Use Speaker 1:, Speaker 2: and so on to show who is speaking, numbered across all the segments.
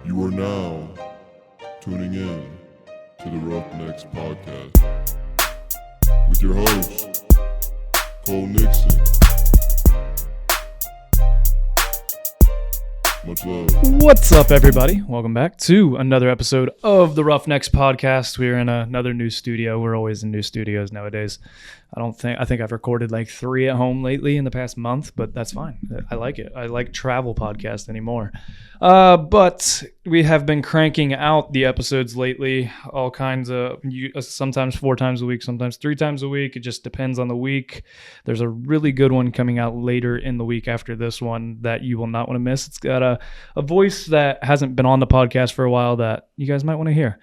Speaker 1: You are now tuning in to the Roughnecks Podcast with your host, Cole Nixon. Much love.
Speaker 2: What's up, everybody? Welcome back to another episode of the Roughnecks Podcast. We're in another new studio. We're always in new studios nowadays. I think I've recorded like 3 at home lately in the past month, but that's fine. I like it. I like travel podcasts anymore. But we have been cranking out the episodes lately, all kinds of, sometimes 4 times a week, sometimes 3 times a week. It just depends on the week. There's a really good one coming out later in the week after this one that you will not want to miss. It's got a voice that hasn't been on the podcast for a while that you guys might want to hear.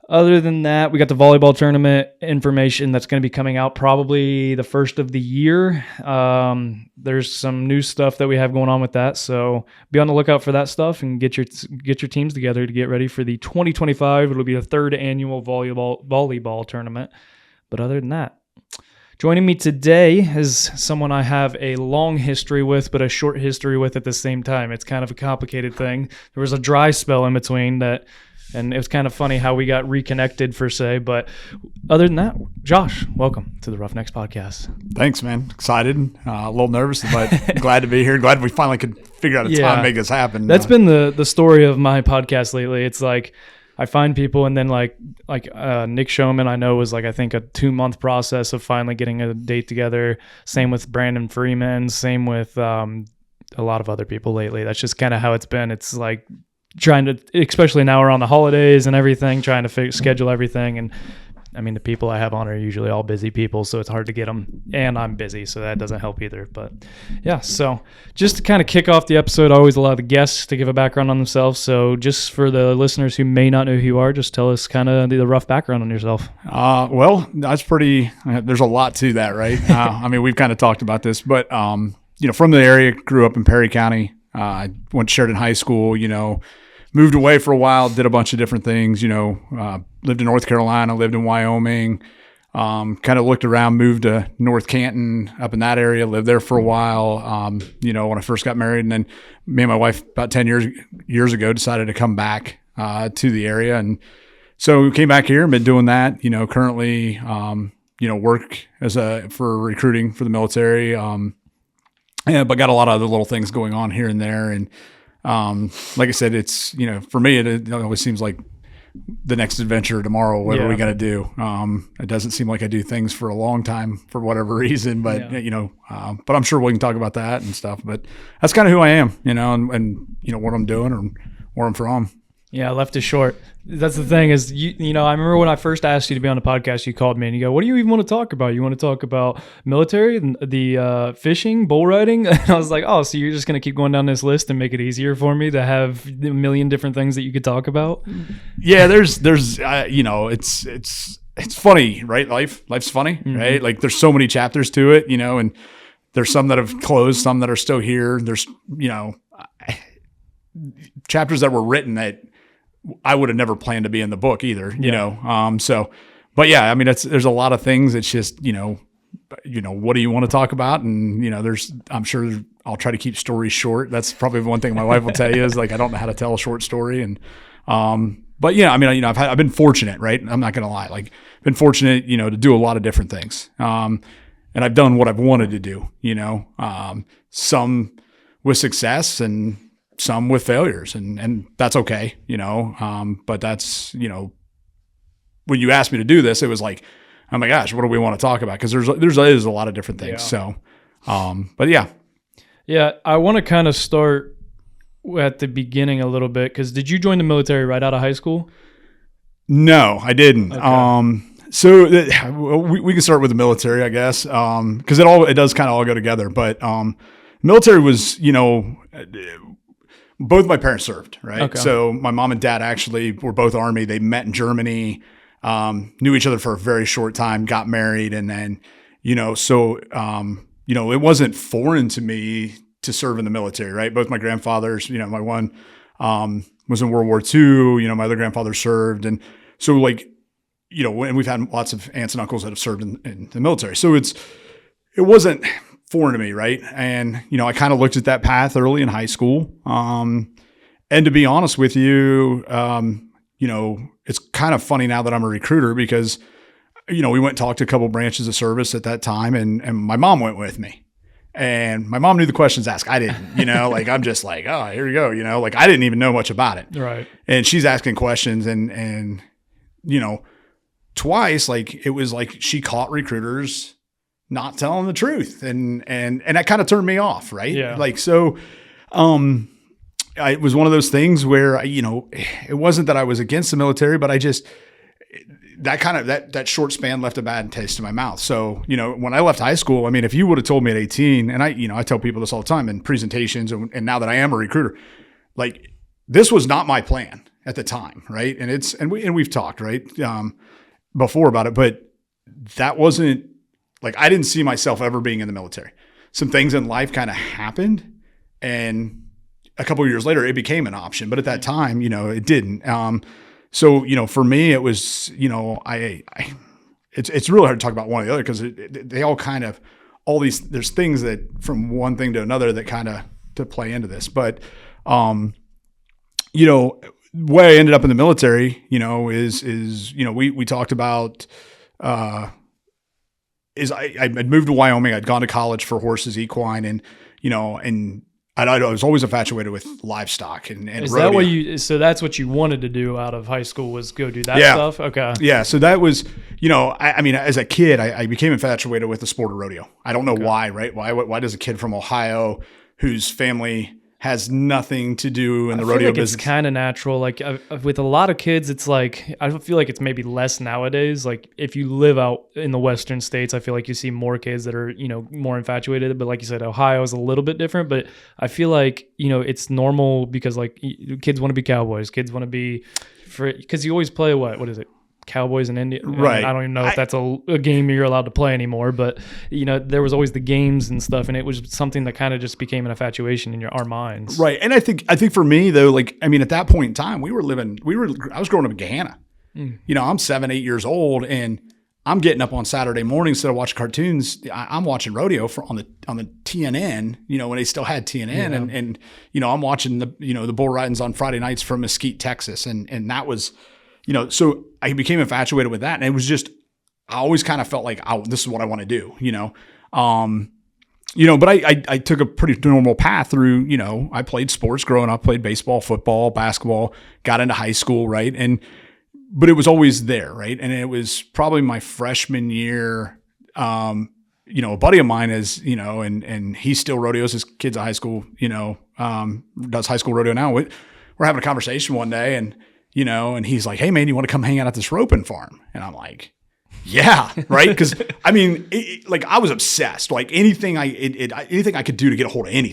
Speaker 2: Other than that, we got the volleyball tournament information that's going to be coming out probably the first of the year. There's some new stuff that we have going on with that, so be on the lookout for that stuff and get your teams together to get ready for the 2025. It'll be the 3rd annual volleyball tournament. But other than that, joining me today is someone I have a long history with, but a short history with at the same time. It's kind of a complicated thing. There was a dry spell in between that. And it was kind of funny how we got reconnected, per se. But other than that, Josh, welcome to the Roughnecks Podcast.
Speaker 3: Thanks, man. Excited, a little nervous, but glad to be here. Glad we finally could figure out a time to make this happen.
Speaker 2: That's been the story of my podcast lately. It's like I find people, and then like Nick Showman, I know was like I think a 2-month process of finally getting a date together. Same with Brandon Freeman. Same with a lot of other people lately. That's just kind of how it's been. It's like trying to, especially now we're on the holidays and everything, trying to schedule everything. And I mean, the people I have on are usually all busy people, so it's hard to get them. And I'm busy, so that doesn't help either. But yeah, so just to kind of kick off the episode, I always allow the guests to give a background on themselves. So just for the listeners who may not know who you are, just tell us kind of the rough background on yourself.
Speaker 3: Well, that's pretty, there's a lot to that, right? I mean, we've kind of talked about this, but, from the area, grew up in Perry County. I went to Sheridan High School, moved away for a while, did a bunch of different things, lived in North Carolina, lived in Wyoming, kind of looked around, moved to North Canton, up in that area, lived there for a while, when I first got married. And then me and my wife about 10 years ago decided to come back to the area. And so we came back here and been doing that, currently, work for recruiting for the military, but got a lot of other little things going on here and there. And like I said, it's, for me, it always seems like the next adventure tomorrow, what are we going to do? It doesn't seem like I do things for a long time for whatever reason, but, but I'm sure we can talk about that and stuff, but that's kind of who I am, and what I'm doing or where I'm from.
Speaker 2: Yeah, left is short. That's the thing is, I remember when I first asked you to be on the podcast, you called me and you go, what do you even want to talk about? You want to talk about military, the fishing, bull riding? And I was like, oh, so you're just going to keep going down this list and make it easier for me to have a million different things that you could talk about?
Speaker 3: Yeah, there's it's funny, right? Life's funny, mm-hmm. right? Like there's so many chapters to it, and there's some that have closed, some that are still here. There's, chapters that were written that I would have never planned to be in the book either, but yeah, I mean, there's a lot of things. It's just, what do you want to talk about? And, I'm sure I'll try to keep stories short. That's probably one thing my wife will tell you is like, I don't know how to tell a short story. And, but yeah, I mean, I've been fortunate, right? I'm not going to lie. Like been fortunate, to do a lot of different things. And I've done what I've wanted to do, some with success and some with failures, and that's okay, but that's, when you asked me to do this, it was like, oh my gosh, what do we want to talk about? Because there's a lot of different things. Yeah. So, but yeah.
Speaker 2: Yeah, I want to kind of start at the beginning a little bit, because did you join the military right out of high school?
Speaker 3: No, I didn't. Okay. So we can start with the military, I guess, because it does kind of all go together. But military was, both my parents served, right? Okay. So my mom and dad actually were both Army. They met in Germany, knew each other for a very short time, got married. And then, it wasn't foreign to me to serve in the military, right? Both my grandfathers, my one was in World War II, my other grandfather served. And so and we've had lots of aunts and uncles that have served in the military. So it wasn't foreign to me, right? And, I kind of looked at that path early in high school. And to be honest with you, it's kind of funny now that I'm a recruiter because, we went and talked to a couple branches of service at that time, and my mom went with me. And my mom knew the questions asked. I didn't, like I'm just like, oh, here you go. Like I didn't even know much about it.
Speaker 2: Right.
Speaker 3: And she's asking questions and twice, like it was like she caught recruiters not telling the truth. And that kind of turned me off. Right.
Speaker 2: Yeah.
Speaker 3: Like, so, it was one of those things where, it wasn't that I was against the military, but I just, that short span left a bad taste in my mouth. So, when I left high school, I mean, if you would have told me at 18, and I tell people this all the time in presentations, and now that I am a recruiter, like this was not my plan at the time. Right. And we've talked before about it, but that wasn't like, I didn't see myself ever being in the military. Some things in life kind of happened, and a couple of years later it became an option, but at that time, it didn't. So, for me, it was, it's really hard to talk about one or the other because they all kind of, there's things that from one thing to another that kind of to play into this. But, the way I ended up in the military, is we talked about, I had moved to Wyoming. I'd gone to college for horses, equine, and I was always infatuated with livestock and
Speaker 2: Is
Speaker 3: rodeo.
Speaker 2: that what so that's what you wanted to do out of high school was go do that stuff? Okay.
Speaker 3: Yeah. So that was, I mean, as a kid, I became infatuated with the sport of rodeo. I don't know why, right? Why does a kid from Ohio whose family has nothing to do in the rodeo business?
Speaker 2: It's kind of natural. Like with a lot of kids, it's like, I feel like it's maybe less nowadays. Like if you live out in the Western states, I feel like you see more kids that are, more infatuated. But like you said, Ohio is a little bit different, but I feel like, it's normal because like kids want to be cowboys. Kids want to be because you always play what is it? Cowboys and Indians.
Speaker 3: Right.
Speaker 2: I don't even know if that's a game you're allowed to play anymore, but there was always the games and stuff, and it was something that kind of just became an infatuation in our minds.
Speaker 3: Right. And I think for me though, like, I mean, at that point in time, I was growing up in Gahanna. I'm 7, 8 years old, and I'm getting up on Saturday mornings instead of watching cartoons. I'm watching rodeo on the TNN, when they still had TNN, and I'm watching the bull ridings on Friday nights from Mesquite, Texas. And that was, so I became infatuated with that. And it was just, I always kind of felt like, this is what I want to do, but I took a pretty normal path through, I played sports growing up, played baseball, football, basketball, got into high school. Right. But it was always there. Right. And it was probably my freshman year, a buddy of mine is, and he still rodeos his kids at high school, does high school rodeo now. We're having a conversation one day, and he's like, hey man, you want to come hang out at this roping farm? And I'm like, yeah. Right. Cause I mean, I was obsessed, like anything I could do to get a hold of any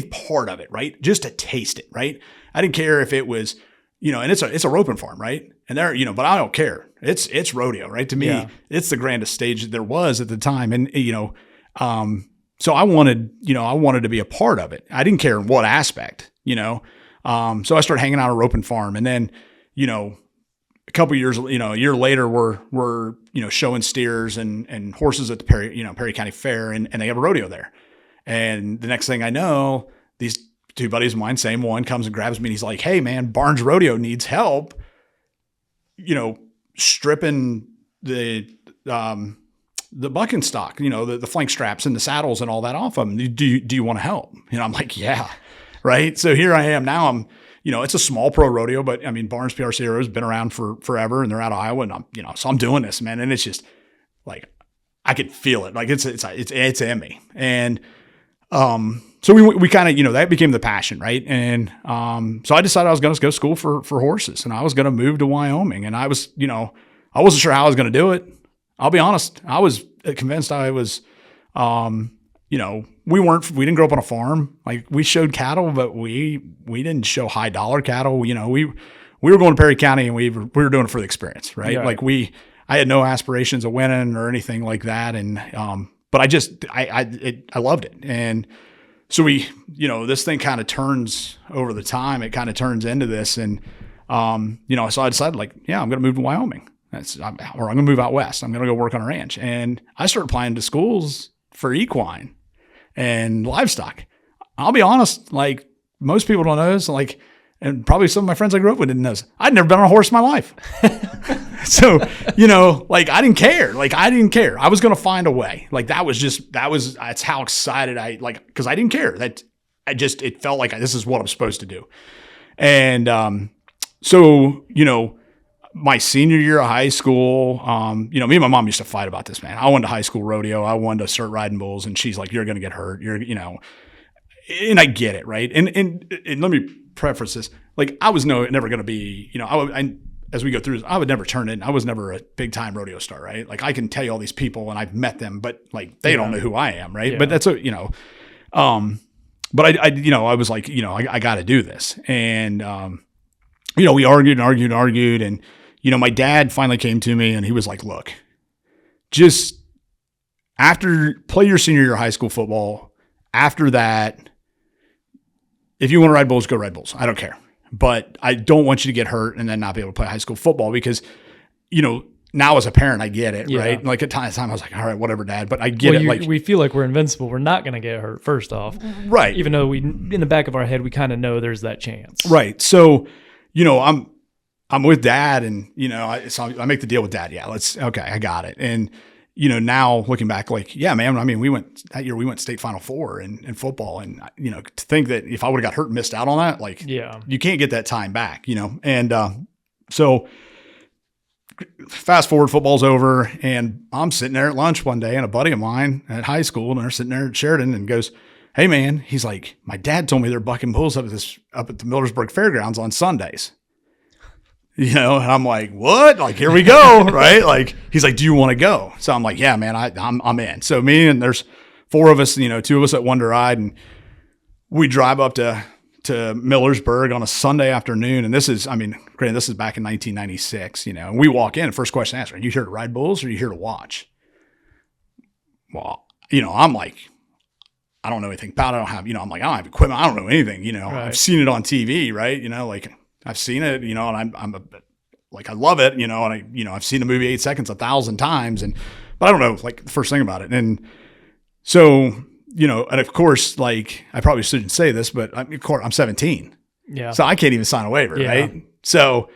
Speaker 3: part of it. Right. Just to taste it. Right. I didn't care if it was, and it's a roping farm. Right. And there, but I don't care. It's rodeo. Right. To me, it's the grandest stage that there was at the time. And, so I wanted to be a part of it. I didn't care in what aspect, so I started hanging out at a roping farm, and then, a couple years, a year later, we're showing steers and horses at the Perry County Fair, and they have a rodeo there. And the next thing I know, these two buddies of mine, same one, comes and grabs me, and he's like, hey man, Barnes Rodeo needs help, stripping the bucking stock, the flank straps and the saddles and all that off of them. Do you want to help? And I'm like, yeah. Right. So here I am now. It's a small pro rodeo, but I mean, Barnes PRC has been around for forever, and they're out of Iowa, and so I'm doing this, man. And it's just like, I could feel it. Like it's in me. And, so we kind of, that became the passion. Right. And, so I decided I was going to go to school for horses, and I was going to move to Wyoming, and I was, I wasn't sure how I was going to do it. I'll be honest. I was convinced I was, we didn't grow up on a farm. Like we showed cattle, but we didn't show high dollar cattle. We were going to Perry County, and we were doing it for the experience, right? Yeah. Like I had no aspirations of winning or anything like that. And, but I loved it. And so this thing kind of turns over the time. It kind of turns into this. And, so I decided I'm going to move to Wyoming. Or I'm going to move out west. I'm going to go work on a ranch. And I started applying to schools for equine and livestock. I'll be honest, like most people don't know this, like and probably some of my friends I grew up with didn't know this. I'd never been on a horse in my life. So, you know, like I didn't care. I was going to find a way. Like that's how excited because I didn't care. It felt like this is what I'm supposed to do. And so, you know, my senior year of high school, you know, me and my mom used to fight about this, man. I wanted a high school rodeo. I wanted to start riding bulls. And she's like, you're going to get hurt. You know, and I get it. Right. And let me preface this. Like I was never going to be, you know, as we go through this, I would never turn in. I was never a big time rodeo star. Right. Like I can tell you all these people and I've met them, but like, they don't know who I am. Right. Yeah. But that's you know, but I, you know, I was like, you know, I got to do this. And, you know, we argued. And, you know, my dad finally came to me and he was like, look, just play your senior year of high school football. After that, if you want to ride bulls, go ride bulls. I don't care. But I don't want you to get hurt and then not be able to play high school football because, you know, now as a parent, I get it, right? Like at times I was like, all right, whatever, Dad. But I get it.
Speaker 2: We feel like we're invincible. We're not going to get hurt, first off.
Speaker 3: Right.
Speaker 2: Even though in the back of our head, we kind of know there's that chance.
Speaker 3: Right. So, you know, I'm with Dad and, you know, I make the deal with Dad. Yeah, okay, I got it. And, you know, now looking back, like, yeah, man, I mean, that year we went state Final Four in football. And, you know, to think that if I would have got hurt and missed out on that, like, you can't get that time back, you know? And so fast forward, football's over and I'm sitting there at lunch one day and a buddy of mine at high school, and they're sitting there at Sheridan and goes, hey, man, he's like, my dad told me they're bucking bulls up at the Millersburg Fairgrounds on Sundays. You know, and I'm like, what? Like, here we go, right? Like, he's like, do you want to go? So I'm like, yeah, man, I'm in. So me and there's 4 of us, you know, 2 of us at Wonder Ride, and we drive up to Millersburg on a Sunday afternoon. And this is back in 1996, you know, and we walk in, and first question asked, are you here to ride bulls or are you here to watch? Well, you know, I'm like, I don't know anything about it. I don't have equipment. I don't know anything, you know, right. I've seen it on TV, right? You know, like, I've seen it, you know, and I love it, you know, and I've seen the movie 8 Seconds 1,000 times, but I don't know, like the first thing about it. And so, you know, and of course, like I probably shouldn't say this, but I'm 17. Yeah. So I can't even sign a waiver, right? So,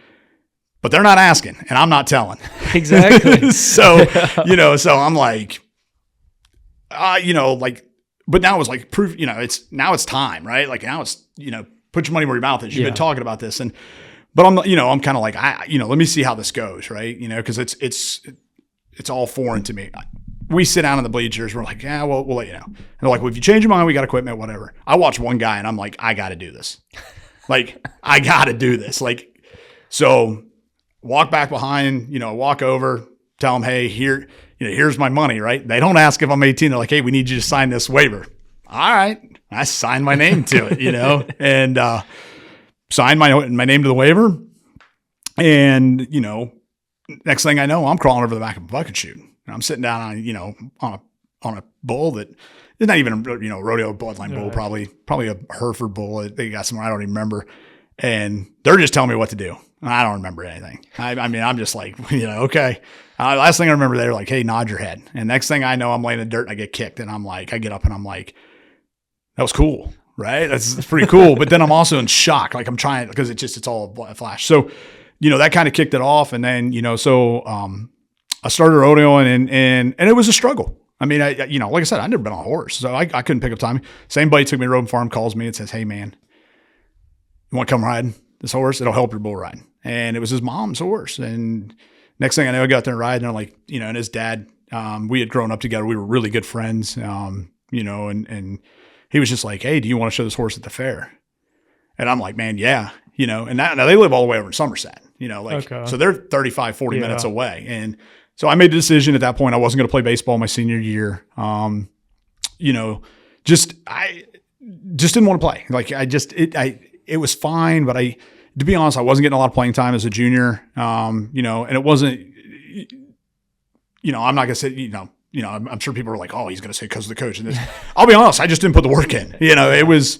Speaker 3: but they're not asking and I'm not telling.
Speaker 2: Exactly.
Speaker 3: So, you know, so I'm like, you know, like, but now it was like proof, you know, it's time, right? Like now it's, you know, put your money where your mouth is. You've been talking about this. But I'm kind of like, let me see how this goes. Right. You know, cause it's all foreign to me. We sit down in the bleachers. We're like, yeah, well, we'll let you know. And they're like, well, if you change your mind, we got equipment, whatever. I watch one guy and I'm like, I got to do this. Like, I got to do this. Like, so walk back behind, you know, walk over, tell them, hey, here's my money. Right. They don't ask if I'm 18. They're like, hey, we need you to sign this waiver. All right. I signed my name to it, you know, and signed my name to the waiver. And, you know, next thing I know, I'm crawling over the back of a bucket chute. And I'm sitting down on, you know, on a bull that is not even a, you know, rodeo bloodline bull, probably a Hereford bull. They got somewhere I don't even remember. And they're just telling me what to do. I don't remember anything. I mean, I'm just like, you know, okay. Last thing I remember, they were like, hey, nod your head. And next thing I know, I'm laying in the dirt and I get kicked. And I'm like, I get up and I'm like, that was cool, right? That's pretty cool. But then I'm also in shock. Like I'm trying, because it's all a flash. So, you know, that kind of kicked it off. And then, you know, so I started rodeoing and it was a struggle. I mean, you know, like I said, I'd never been on a horse. So I couldn't pick up time. Same buddy took me to Roping Farm, calls me and says, hey, man, you want to come ride this horse? It'll help your bull ride. And it was his mom's horse. And next thing I know, I got there and ride. And I'm like, you know, and his dad, we had grown up together. We were really good friends, you know, and he was just like, hey, do you want to show this horse at the fair? And I'm like, man, yeah. You know, and now they live all the way over in Somerset, you know, like, so they're 35, 40 minutes away. And so I made the decision at that point, I wasn't going to play baseball my senior year. You know, I just didn't want to play. Like it was fine, but to be honest, I wasn't getting a lot of playing time as a junior. You know, and it wasn't, you know, I'm not going to say, you know, I'm sure people were like, oh, he's going to say because of the coach. And this, I'll be honest, I just didn't put the work in. You know, it was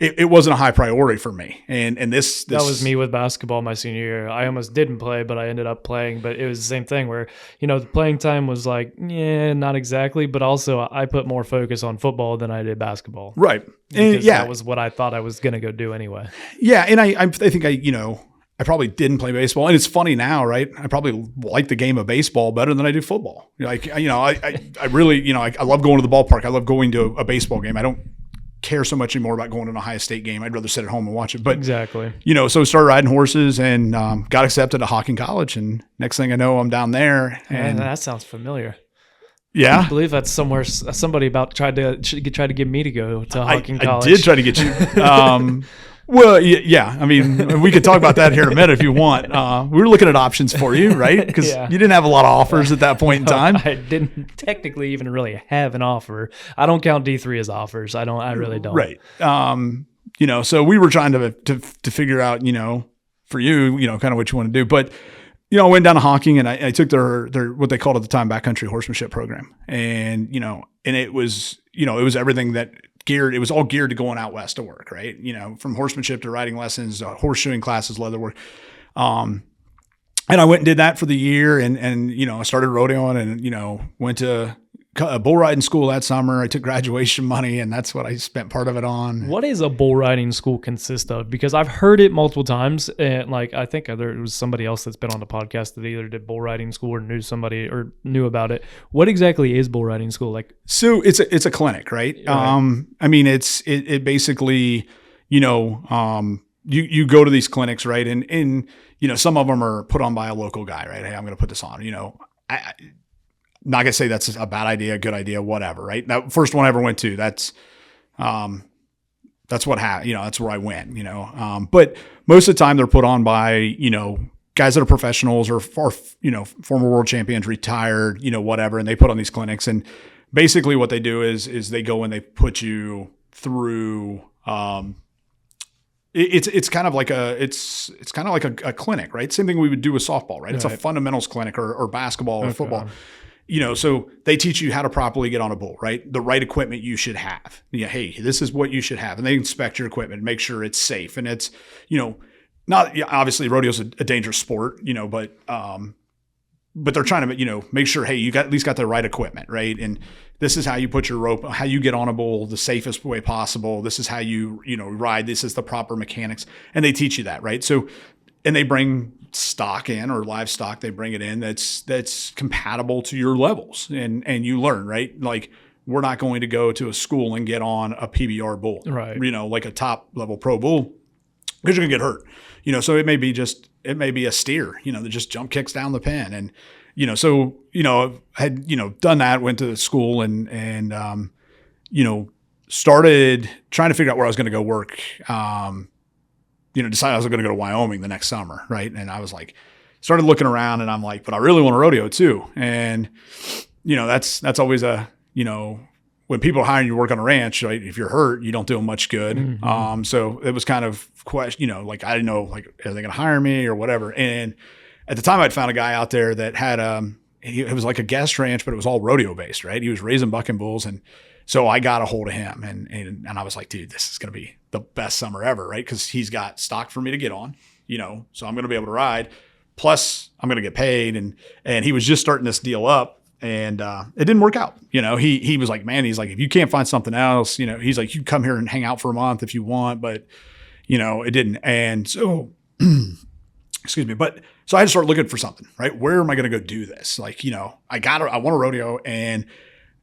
Speaker 3: it wasn't a high priority for me. And this
Speaker 2: that was me with basketball my senior year. I almost didn't play, but I ended up playing. But it was the same thing where, the playing time was like, yeah, not exactly. But also I put more focus on football than I did basketball.
Speaker 3: Right.
Speaker 2: And that was what I thought I was going to go do anyway.
Speaker 3: Yeah. And I think I probably didn't play baseball. And it's funny now, right? I probably like the game of baseball better than I do football. Like, I really, I love going to the ballpark. I love going to a baseball game. I don't care so much anymore about going to an Ohio State game. I'd rather sit at home and watch it. But
Speaker 2: exactly,
Speaker 3: so started riding horses and got accepted to Hocking College. And next thing I know, I'm down there. And
Speaker 2: that sounds familiar.
Speaker 3: Yeah,
Speaker 2: I believe that's somewhere somebody tried to get me to go to Hocking College.
Speaker 3: I did try to get you. Well, yeah. I mean, we could talk about that here in a minute if you want. We were looking at options for you, right? Because you didn't have a lot of offers at that point in time.
Speaker 2: I didn't technically even really have an offer. I don't count D3 as offers. I really don't.
Speaker 3: Right. So we were trying to figure out, for you, kind of what you want to do. But, I went down to Hocking and I took their what they called at the time backcountry horsemanship program. And, and it was everything that it was all geared to going out west to work, right? From horsemanship to riding lessons, horseshoeing classes, leather work. And I went and did that for the year and I started rodeoing and, went to a bull riding school that summer. I took graduation money and that's what I spent part of it on.
Speaker 2: What does a bull riding school consist of? Because I've heard it multiple times and I think there was somebody else that's been on the podcast that either did bull riding school or knew somebody or knew about it. What exactly is bull riding school?
Speaker 3: So it's a clinic, right? I mean, it basically, you go to these clinics, right? And some of them are put on by a local guy, right? Hey, I'm going to put this on, not gonna say that's a bad idea, good idea, whatever, right? That first one I ever went to, that's what happened, that's where I went, but most of the time they're put on by, guys that are professionals or former world champions, retired, whatever. And they put on these clinics and basically what they do is they go and they put you through, it's kind of like a clinic, right? Same thing we would do with softball, right? It's a fundamentals clinic or basketball or football. So they teach you how to properly get on a bull, right? The right equipment you should have. Yeah, hey, this is what you should have. And they inspect your equipment, make sure it's safe. And it's, not obviously rodeo's a dangerous sport, but they're trying to, make sure, hey, you at least got the right equipment, right? And this is how you put your rope, how you get on a bull the safest way possible. This is how you, ride. This is the proper mechanics. And they teach you that, right? So, and they bring stock in or livestock, they bring it in that's compatible to your levels and you learn, right? Like we're not going to go to a school and get on a PBR bull,
Speaker 2: right?
Speaker 3: Like a top level pro bull because you're gonna get hurt, so it may be a steer, that just jump kicks down the pen and, had, done that, went to school and started trying to figure out where I was going to go work. Decided I was going to go to Wyoming the next summer. Right. And I was like, started looking around and I'm like, but I really want to rodeo too. And, that's always when people are hiring you to work on a ranch, right? If you're hurt, you don't do them much good. Mm-hmm. So it was kind of question, I didn't know, are they going to hire me or whatever? And at the time I'd found a guy out there that had, it was like a guest ranch, but it was all rodeo based, right? He was raising bucking bulls. And so I got a hold of him and I was like, dude, this is going to be the best summer ever, right? Because he's got stock for me to get on, so I'm going to be able to ride. Plus, I'm going to get paid. And he was just starting this deal up, and it didn't work out. He was like, man, he's like, if you can't find something else, he's like, you come here and hang out for a month if you want, but it didn't. And so, excuse me, but so I had to start looking for something, right? Where am I going to go do this? I want a rodeo, and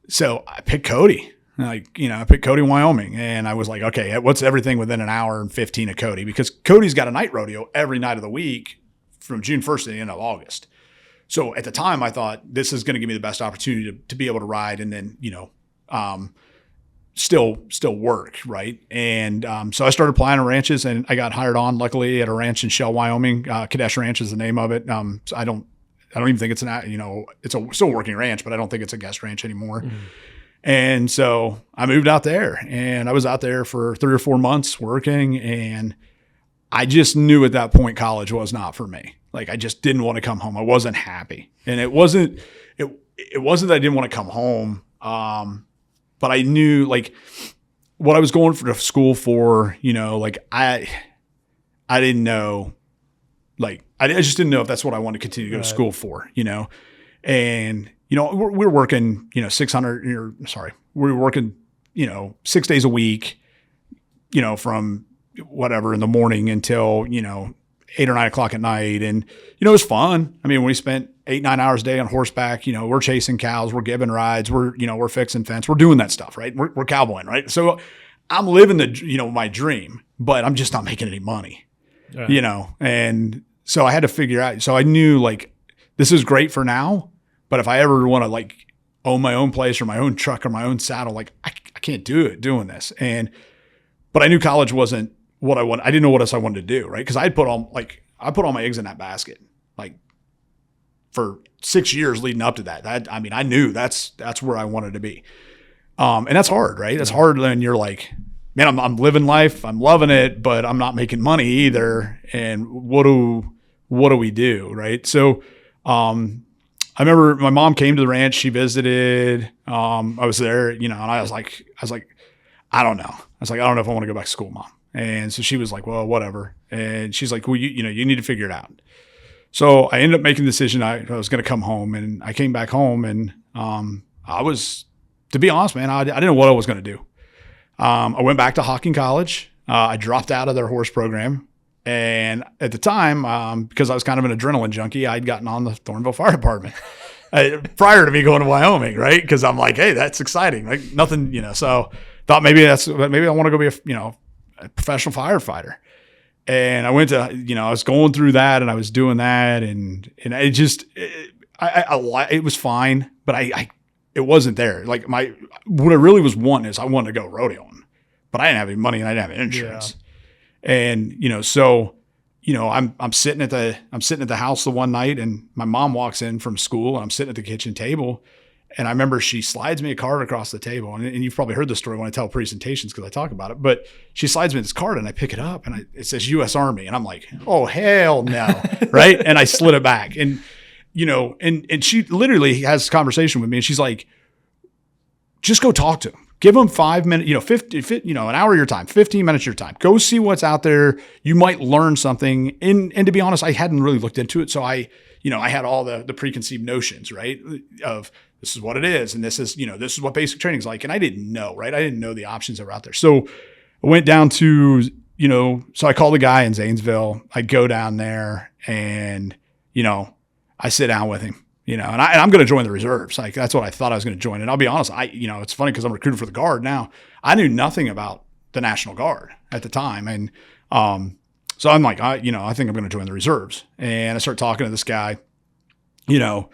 Speaker 3: so I picked Cody. I picked Cody, Wyoming. And I was like, okay, what's everything within an hour and 15 of Cody? Because Cody's got a night rodeo every night of the week from June 1st to the end of August. So at the time I thought this is going to give me the best opportunity to be able to ride and then, still work. Right. And so I started applying to ranches and I got hired on luckily at a ranch in Shell, Wyoming. Kadesh Ranch is the name of it. So I don't even think it's it's a still working ranch, but I don't think it's a guest ranch anymore. Mm-hmm. And so I moved out there and I was out there for 3 or 4 months working. And I just knew at that point college was not for me. I just didn't want to come home. I wasn't happy. And it wasn't that I didn't want to come home. But I knew what I was going to school for, you know, like I didn't know, like, I just didn't know if that's what I wanted to continue to go to school for, you know? And, you know, we were working, you know, we were working, you know, 6 days a week, you know, from whatever in the morning until, you know, 8 or 9 o'clock at night. And, you know, it was fun. I mean, we spent 8, 9 hours a day on horseback, you know, we're chasing cows, we're giving rides, we're fixing fence, we're doing that stuff, right? We're cowboying, right? So I'm living my dream, but I'm just not making any money, you know? And so I had to figure out, so I knew like, this is great for now, but if I ever want to like own my own place or my own truck or my own saddle, like I can't do it doing this. But I knew college wasn't what I wanted. I didn't know what else I wanted to do, right? Because I put all my eggs in that basket, like for 6 years leading up to that. I knew that's where I wanted to be. And that's hard, right? That's hard when you're like, man, I'm living life, I'm loving it, but I'm not making money either. And what do we do, right? So, I remember my mom came to the ranch. She visited. I was there, you know, and I was like, I don't know. I was like, I don't know if I want to go back to school, Mom. And so she was like, well, whatever. And she's like, well, you need to figure it out. So I ended up making the decision. I was going to come home, and I came back home, and I was, to be honest, man, I didn't know what I was going to do. I went back to Hocking College. I dropped out of their horse program. And at the time, because I was kind of an adrenaline junkie, I'd gotten on the Thornville Fire Department prior to me going to Wyoming, right? Because I'm like, hey, that's exciting. Like nothing, you know. So thought maybe I want to go be a professional firefighter. And I went to, you know, I was going through that and I was doing that, and it just, it was fine, but it wasn't there. Like what I really was wanting is I wanted to go rodeoing, but I didn't have any money and I didn't have insurance. Yeah. And, you know, so, you know, I'm sitting at the house the one night, and my mom walks in from school, and I'm sitting at the kitchen table, and I remember she slides me a card across the table, and you've probably heard the story when I tell presentations because I talk about it, but she slides me this card, and I pick it up, and it says U.S. Army, and I'm like, oh, hell no, right? And I slid it back, and, you know, and she literally has a conversation with me, and she's like, just go talk to him. Give them 5 minutes, you know, 50, you know, an hour of your time, 15 minutes of your time. Go see what's out there. You might learn something. And to be honest, I hadn't really looked into it. So I had all the preconceived notions, right? Of this is what it is. And this is what basic training is like. And I didn't know, right? I didn't know the options that were out there. So I went down to, you know, so I called the guy in Zanesville. I go down there and, you know, I sit down with him. You know, and I'm going to join the reserves. Like that's what I thought I was going to join. And I'll be honest, it's funny because I'm recruited for the Guard now. I knew nothing about the National Guard at the time, and so I'm like, I think I'm going to join the reserves. And I start talking to this guy, you know,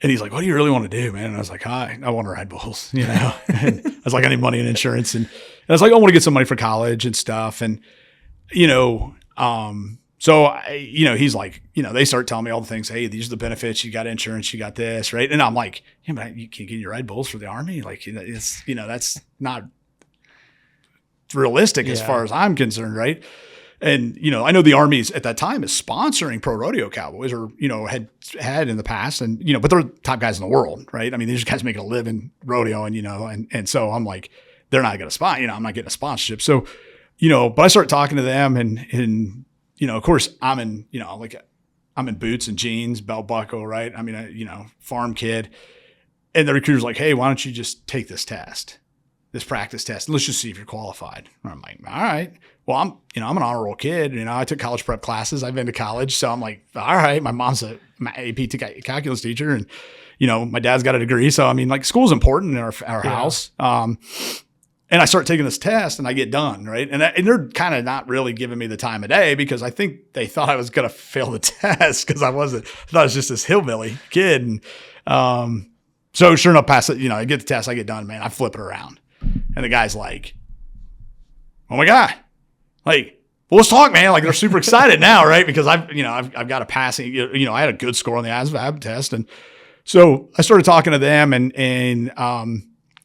Speaker 3: and he's like, "What do you really want to do, man?" And I was like, I want to ride bulls, you know. And I was like, I need money and insurance, and I was like, I want to get some money for college and stuff, and you know. So, he's like, you know, they start telling me all the things. Hey, these are the benefits. You got insurance. You got this, right? And I'm like, yeah, but you can't get your ride bulls for the Army. Like, it's, you know, that's not realistic as far as I'm concerned, right? And, you know, I know the Army at that time is sponsoring pro rodeo cowboys, or, you know, had in the past, and, you know, but they're the top guys in the world, right? I mean, these guys making a living rodeoing, you know, and so I'm like, they're not going to sponsor, you know, I'm not getting a sponsorship. So, you know, but I start talking to them, and you know, of course, I'm in boots and jeans, belt buckle, right? I mean, farm kid. And the recruiter's like, hey, why don't you just take this test, this practice test, and let's just see if you're qualified. And I'm like, all right. Well, I'm an honor roll kid. You know, I took college prep classes. I've been to college. So I'm like, all right. My mom's a AP calculus teacher, and, you know, my dad's got a degree. So, I mean, like, school's important in our house. And I start taking this test, and I get done, right? And they're kind of not really giving me the time of day because I think they thought I was going to fail the test because I thought I was just this hillbilly kid. And so sure enough, pass it, you know, I get the test, I get done, man, I flip it around. And the guy's like, oh my God, like, well, let's talk, man. Like, they're super excited now, right? Because I've got a passing, you know, I had a good score on the ASVAB test. And so I started talking to them, and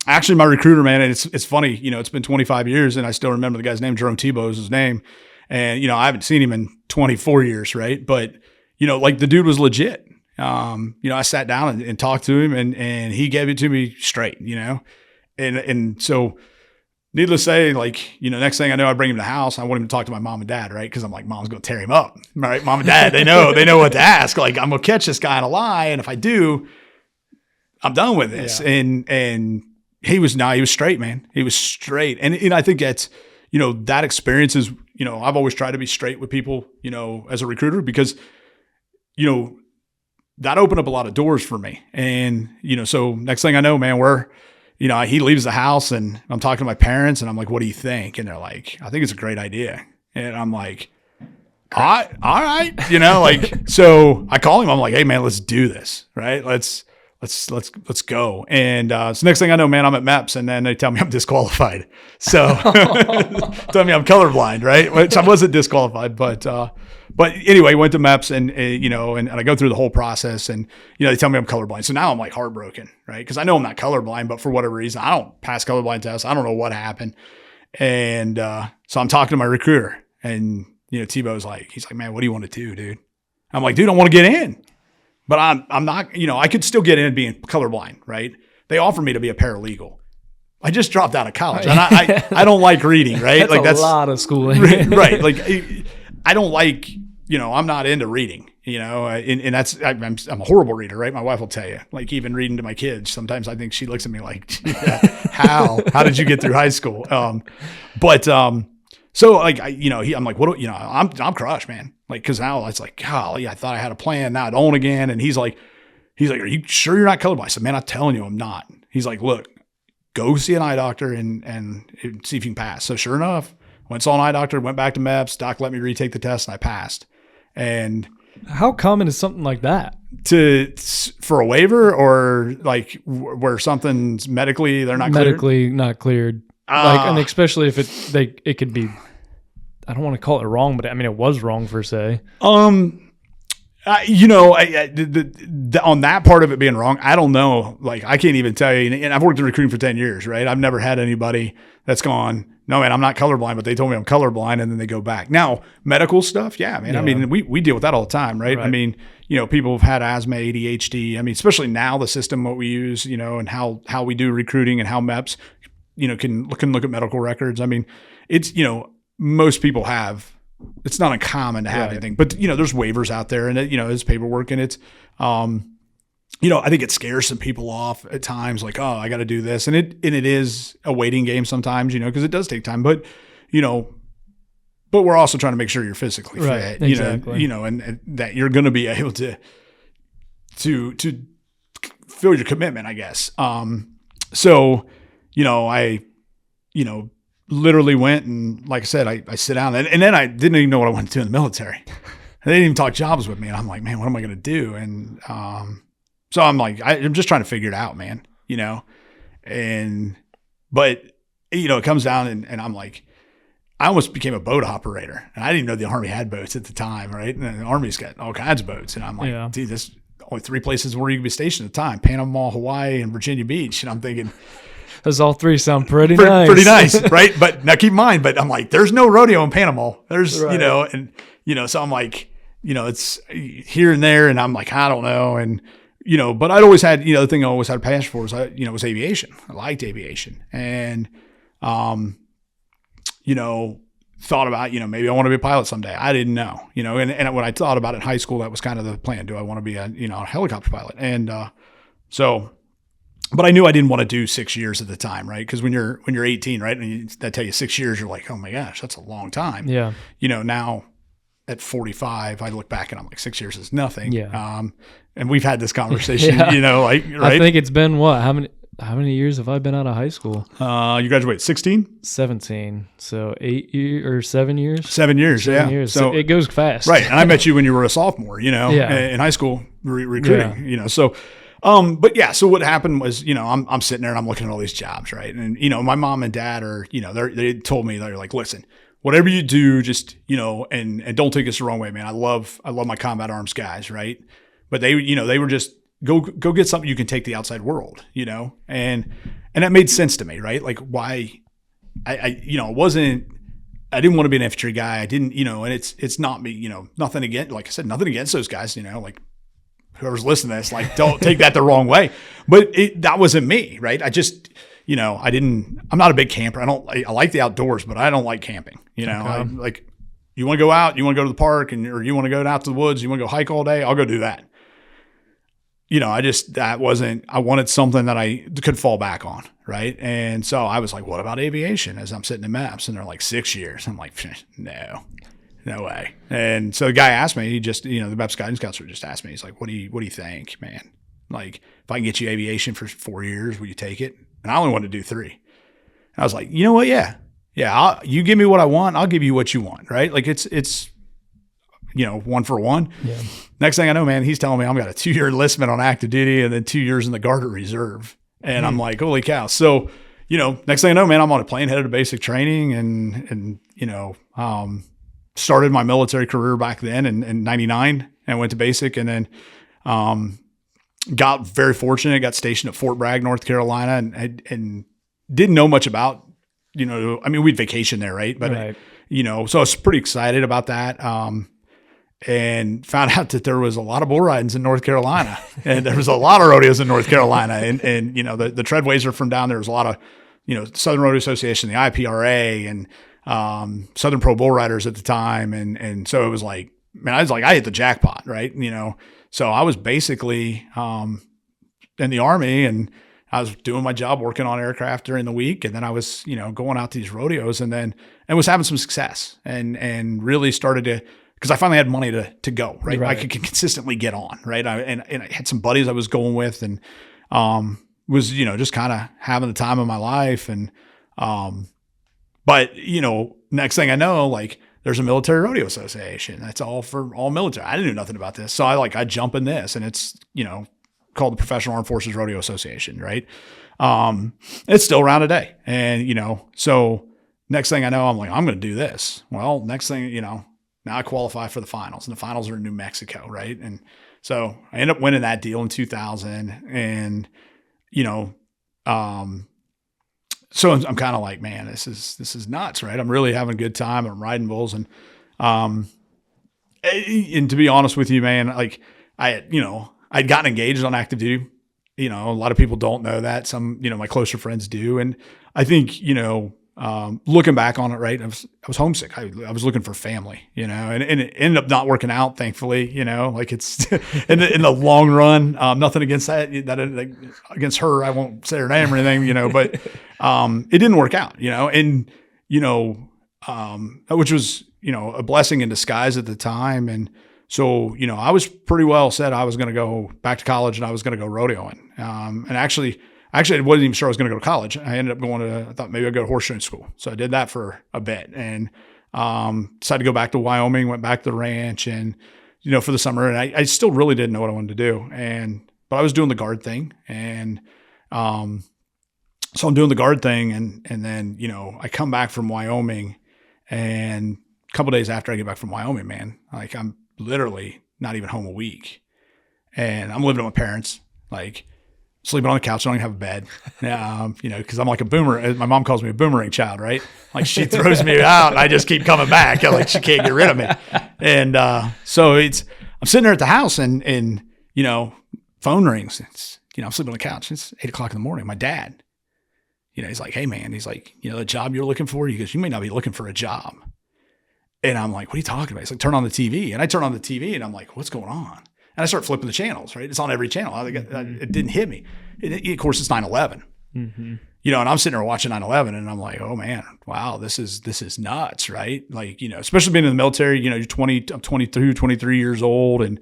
Speaker 3: actually, my recruiter, man, and it's funny, you know, it's been 25 years, and I still remember the guy's name. Jerome Tebow is his name. And, you know, I haven't seen him in 24 years, right? But, you know, like, the dude was legit. You know, I sat down and talked to him, and he gave it to me straight, you know? And so needless to say, like, next thing I know, I bring him to the house. I want him to talk to my mom and dad, right? Because I'm like, mom's going to tear him up, right? Mom and dad, they know what to ask. Like, I'm going to catch this guy in a lie. And if I do, I'm done with this. Yeah. And he was straight, man. He was straight. And I think that's, that experience is, I've always tried to be straight with people, as a recruiter because, that opened up a lot of doors for me. And, so next thing I know, man, he leaves the house and I'm talking to my parents and I'm like, what do you think? And they're like, I think it's a great idea. And I'm like, all right. So I call him. I'm like, hey man, let's do this. Right. Let's go. And, so next thing I know, man, I'm at MEPS and then they tell me I'm disqualified. So tell me I'm colorblind, right? Which I wasn't disqualified, but anyway, went to MEPS and I go through the whole process and, they tell me I'm colorblind. So now I'm like heartbroken, right? Cause I know I'm not colorblind, but for whatever reason, I don't pass colorblind tests. I don't know what happened. And, so I'm talking to my recruiter and, Tebow's like, he's like, man, what do you want to do, dude? I'm like, dude, I want to get in, but I'm not, I could still get in being colorblind, right? They offered me to be a paralegal. I just dropped out of college and I don't like reading, right?
Speaker 2: That's a lot of schooling.
Speaker 3: Right. Like I don't like, I'm not into reading, and that's, I'm a horrible reader, right? My wife will tell you, like even reading to my kids, sometimes I think she looks at me like, how did you get through high school? So like, I'm like, I'm crushed, man. Like, cause now it's like, golly, I thought I had a plan. Now I don't again. And he's like, are you sure you're not colorblind? I said, man, I'm telling you, I'm not. He's like, look, go see an eye doctor and see if you can pass. So sure enough, went saw an eye doctor, went back to MEPS. Doc let me retake the test and I passed. And
Speaker 2: how common is something like that?
Speaker 3: For a waiver or like where something's medically they're not
Speaker 2: medically not cleared, and especially if it could be. I don't want to call it wrong, but I mean it was wrong per se.
Speaker 3: On that part of it being wrong, I don't know. Like I can't even tell you. And I've worked in recruiting for 10 years, right? I've never had anybody that's gone, no, man, I'm not colorblind, but they told me I'm colorblind, and then they go back. Now, medical stuff, yeah, man. Yeah. I mean, we deal with that all the time, right? I mean, people have had asthma, ADHD. I mean, especially now the system what we use, and how we do recruiting and how MEPS, can look at medical records. I mean, it's most people have. It's not uncommon to have anything, but there's waivers out there, and it's paperwork, and it's I think it scares some people off at times, like, oh, I got to do this. And it is a waiting game sometimes, because it does take time, but we're also trying to make sure you're physically fit,
Speaker 2: exactly.
Speaker 3: And that you're going to be able to feel your commitment, I guess. So, I literally went and like I said, I sit down and then I didn't even know what I wanted to do in the military. They didn't even talk jobs with me. And I'm like, man, what am I going to do? And, so I'm like, I'm just trying to figure it out, man, but it comes down and I'm like, I almost became a boat operator and I didn't even know the Army had boats at the time. Right. And the Army's got all kinds of boats. And I'm like, dude, there's only 3 places where you can be stationed at the time, Panama, Hawaii, and Virginia Beach. And I'm thinking,
Speaker 2: those all 3 sound pretty nice.
Speaker 3: Pretty nice. Right. But now keep in mind, but I'm like, there's no rodeo in Panama. There's, so I'm like, it's here and there. And I'm like, I don't know. And, but I'd always had, the thing I always had a passion for was, was aviation. I liked aviation and, thought about, maybe I want to be a pilot someday. I didn't know, and when I thought about it in high school, that was kind of the plan. Do I want to be a helicopter pilot? And, but I knew I didn't want to do 6 years at the time, right? Because when you're 18, right, and they tell you 6 years, you're like, oh my gosh, that's a long time.
Speaker 2: Yeah.
Speaker 3: Now at 45, I look back and I'm like, 6 years is nothing.
Speaker 2: Yeah.
Speaker 3: And we've had this conversation, right?
Speaker 2: I think it's been what? How many years have I been out of high school?
Speaker 3: You graduated 16?
Speaker 2: 17. So 8 years or 7 years?
Speaker 3: 7 years,
Speaker 2: 7 years. So it goes fast.
Speaker 3: Right. And I met you when you were a sophomore, in high school recruiting, so. But yeah, so what happened was, I'm sitting there and I'm looking at all these jobs, right? And, my mom and dad are, they told me, they're like, listen, whatever you do, just, and don't take this the wrong way, man. I love my combat arms guys, right? But they were just go get something you can take to the outside world, and that made sense to me, right? Like why I didn't want to be an infantry guy. I didn't, and it's not me, nothing against, like I said, nothing against those guys, like whoever's listening to this, like don't take that the wrong way, but that wasn't me, right? I just, I'm not a big camper. I like the outdoors, but I don't like camping. Like, you want to go out, you want to go to the park, or you want to go out to the woods, you want to go hike all day, I'll go do that. I wanted something that I could fall back on. Right. And so I was like, what about aviation? As I'm sitting in MEPS, and they're like 6 years. I'm like, no way. And so the guy asked me, the MEPS guidance counselor just asked me, he's like, what do you think, man? Like, if I can get you aviation for 4 years, will you take it? And I only wanted to do 3. And I was like, you know what? Yeah. You give me what I want. I'll give you what you want. Right. Like it's 1 for 1. Yeah. Next thing I know, man, he's telling me I've got a 2-year enlistment on active duty and then 2 years in the Guard or Reserve. And I'm like, holy cow. So, next thing I know, man, I'm on a plane headed to basic training and started my military career back then in 99 and went to basic, and then got very fortunate, got stationed at Fort Bragg, North Carolina, and didn't know much about, we'd vacation there, right? But,
Speaker 2: right.
Speaker 3: So I was pretty excited about that. And found out that there was a lot of bull ridings in North Carolina, and there was a lot of rodeos in North Carolina, and the treadways are from down there. There's a lot of, Southern Rodeo Association, the IPRA, and Southern Pro Bull Riders at the time. And so it was like, man, I hit the jackpot, right? So I was basically in the Army, and I was doing my job working on aircraft during the week. And then I was, going out to these rodeos and was having some success and really started to, because I finally had money to go, right? I could consistently get on, right? And I had some buddies I was going with, and was, just kind of having the time of my life. And, but, next thing I know, like, there's a military rodeo association. That's all for all military. I didn't know nothing about this. So I jump in this, and it's, called the Professional Armed Forces Rodeo Association, right? It's still around today. And, so next thing I know, I'm like, I'm going to do this. Well, next thing, now I qualify for the finals, and the finals are in New Mexico, right? And so I ended up winning that deal in 2000, and so I'm kind of like, man, this is nuts, right? I'm really having a good time. I'm riding bulls, and to be honest with you, man, like I'd gotten engaged on active duty. A lot of people don't know that. Some, my closer friends do, and I think looking back on it, right, I was homesick. I was looking for family, and it ended up not working out, thankfully, like it's in the long run, nothing against that against her. I won't say her name or anything, but it didn't work out, and, which was, a blessing in disguise at the time. And so, I was pretty well set. I was going to go back to college, and I was going to go rodeoing. And actually, I wasn't even sure I was going to go to college. I ended up I thought maybe I'd go to horse shoeing school. So I did that for a bit, and decided to go back to Wyoming, went back to the ranch, and, for the summer. And I still really didn't know what I wanted to do. But I was doing the Guard thing. And so I'm doing the Guard thing. And then, I come back from Wyoming, and a couple of days after I get back from Wyoming, man, like I'm literally not even home a week. And I'm living with my parents, like, sleeping on the couch. I don't even have a bed, because I'm like a boomer. My mom calls me a boomerang child, right? Like, she throws me out and I just keep coming back. Like, she can't get rid of me. And so I'm sitting there at the house, and phone rings. It's, I'm sleeping on the couch. It's 8:00 in the morning. My dad, he's like, hey man, he's like, the job you're looking for? He goes, you may not be looking for a job. And I'm like, what are you talking about? He's like, turn on the TV. And I turn on the TV, and I'm like, what's going on? And I start flipping the channels, right? It's on every channel. It didn't hit me. Of course, it's 9/11. Mm-hmm. And I'm sitting there watching 9/11, and I'm like, oh man, wow, this is nuts, right? Like, especially being in the military, you're 20, I'm 22, 23 years old, and,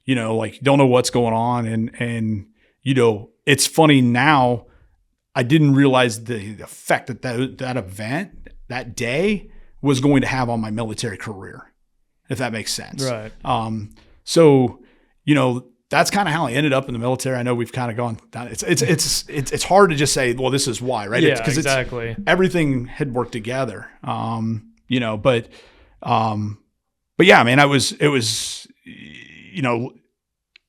Speaker 3: like, you don't know what's going on. And it's funny now, I didn't realize the effect that event, that day, was going to have on my military career, if that makes sense.
Speaker 2: Right.
Speaker 3: So, that's kind of how I ended up in the military. I know we've kind of gone down. It's hard to just say, well, this is why, right?
Speaker 2: Yeah, exactly.
Speaker 3: Everything had worked together. But yeah, man, it was,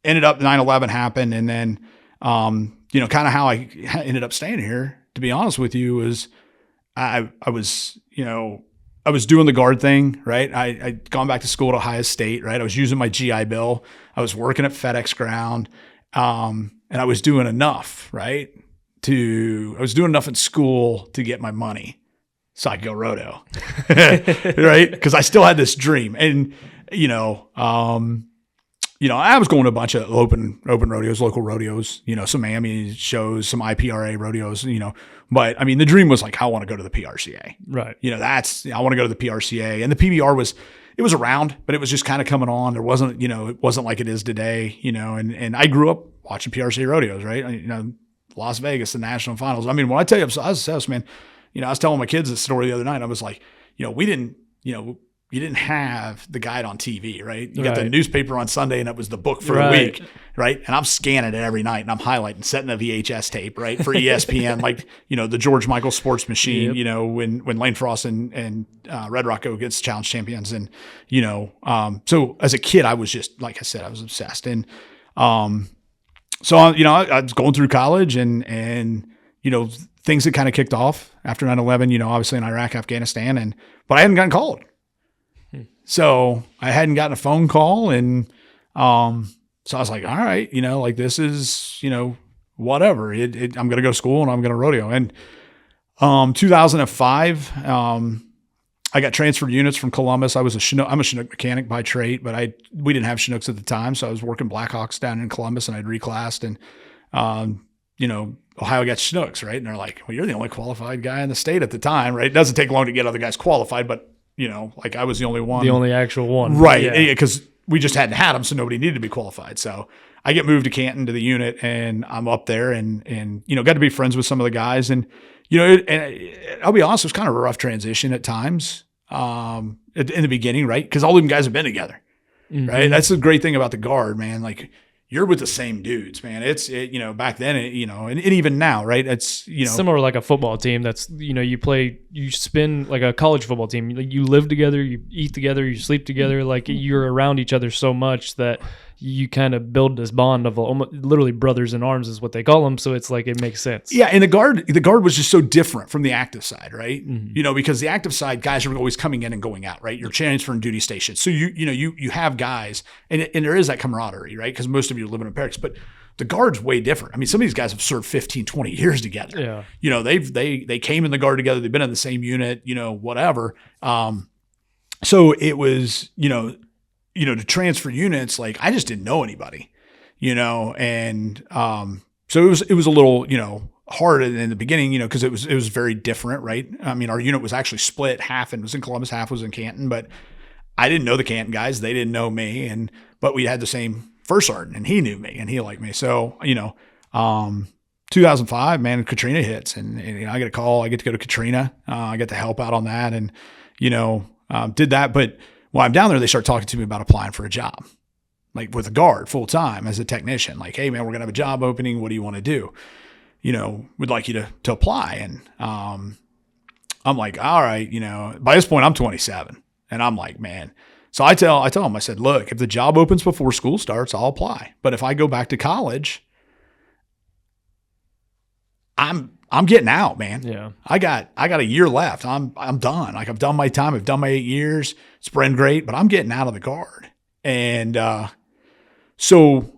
Speaker 3: ended up 9/11 happened. And then, kind of how I ended up staying here, to be honest with you, is I was doing the Guard thing, right? I'd gone back to school at Ohio State, right? I was using my GI Bill. I was working at FedEx Ground, and I was doing enough, right, I was doing enough in school to get my money so I could go rodeo, right? Because I still had this dream. And, I was going to a bunch of open rodeos, local rodeos, some Miami shows, some IPRA rodeos, but I mean, the dream was like, I want to go to the PRCA.
Speaker 2: Right.
Speaker 3: I want to go to the PRCA. And the PBR it was around, but it was just kind of coming on. There wasn't, it wasn't like it is today, and I grew up watching PRCA rodeos, right? Las Vegas, the national finals. I mean, when I tell you I was obsessed, man, I was telling my kids this story the other night. I was like, you didn't have the guide on TV, right? You got the newspaper on Sunday and it was the book for the week, right? And I'm scanning it every night and I'm highlighting, setting a VHS tape, right? For ESPN, like, the George Michael Sports Machine, when Lane Frost and Red Rock go against challenge champions. And, so as a kid, I was just, like I said, I was obsessed. And so, I was going through college and things had kind of kicked off after 9/11, obviously in Iraq, Afghanistan, but I hadn't gotten called. So I hadn't gotten a phone call. And so I was like, all right, like this is, whatever. I'm going to go to school and I'm going to rodeo. And 2005, I got transferred units from Columbus. I'm a Chinook mechanic by trade, but we didn't have Chinooks at the time. So I was working Blackhawks down in Columbus and I'd reclassed and, Ohio got Chinooks, right? And they're like, well, you're the only qualified guy in the state at the time, right? It doesn't take long to get other guys qualified, but like I was the only one.
Speaker 2: The only actual one.
Speaker 3: Right. Because we just hadn't had them, so nobody needed to be qualified. So I get moved to Canton to the unit and I'm up there and got to be friends with some of the guys. And, and I'll be honest, it was kind of a rough transition at times in the beginning, right? Because all of them guys have been together, right? That's the great thing about the Guard, man. Like, you're with the same dudes, man. Back then, and even now, right? It's,
Speaker 2: similar like a football team. That's, you spin like a college football team. You live together, you eat together, you sleep together. Like you're around each other so much that you kind of build this bond of almost, literally brothers in arms is what they call them. So it's like, it makes sense.
Speaker 3: Yeah. And the guard was just so different from the active side, right? Mm-hmm. Because the active side guys are always coming in and going out, right? You're transferring duty stations. So you have guys and there is that camaraderie, right? Because most of you live in barracks, but the Guard's way different. I mean, some of these guys have served 15, 20 years together. Yeah. They came in the Guard together. They've been in the same unit, whatever. So it was, to transfer units, like I just didn't know anybody, and so it was a little, hard in the beginning, because it was very different, right? I mean, our unit was actually split. Half and was in Columbus, half was in Canton, but I didn't know the Canton guys. They didn't know me, but we had the same first sergeant, and he knew me and he liked me. So 2005, man, Katrina hits, and I get a call. I get to go to Katrina. I get to help out on that, and did that, but. While I'm down there, they start talking to me about applying for a job, like with a Guard full time as a technician. Like, hey man, we're gonna have a job opening. What do you want to do? We'd like you to apply. And I'm like, all right. By this point, I'm 27, and I'm like, man. So I tell them, I said, look, if the job opens before school starts, I'll apply. But if I go back to college, I'm getting out, man. Yeah. I got a year left. I'm done. Like I've done my time. I've done my 8 years. It's been great, but I'm getting out of the Guard. And so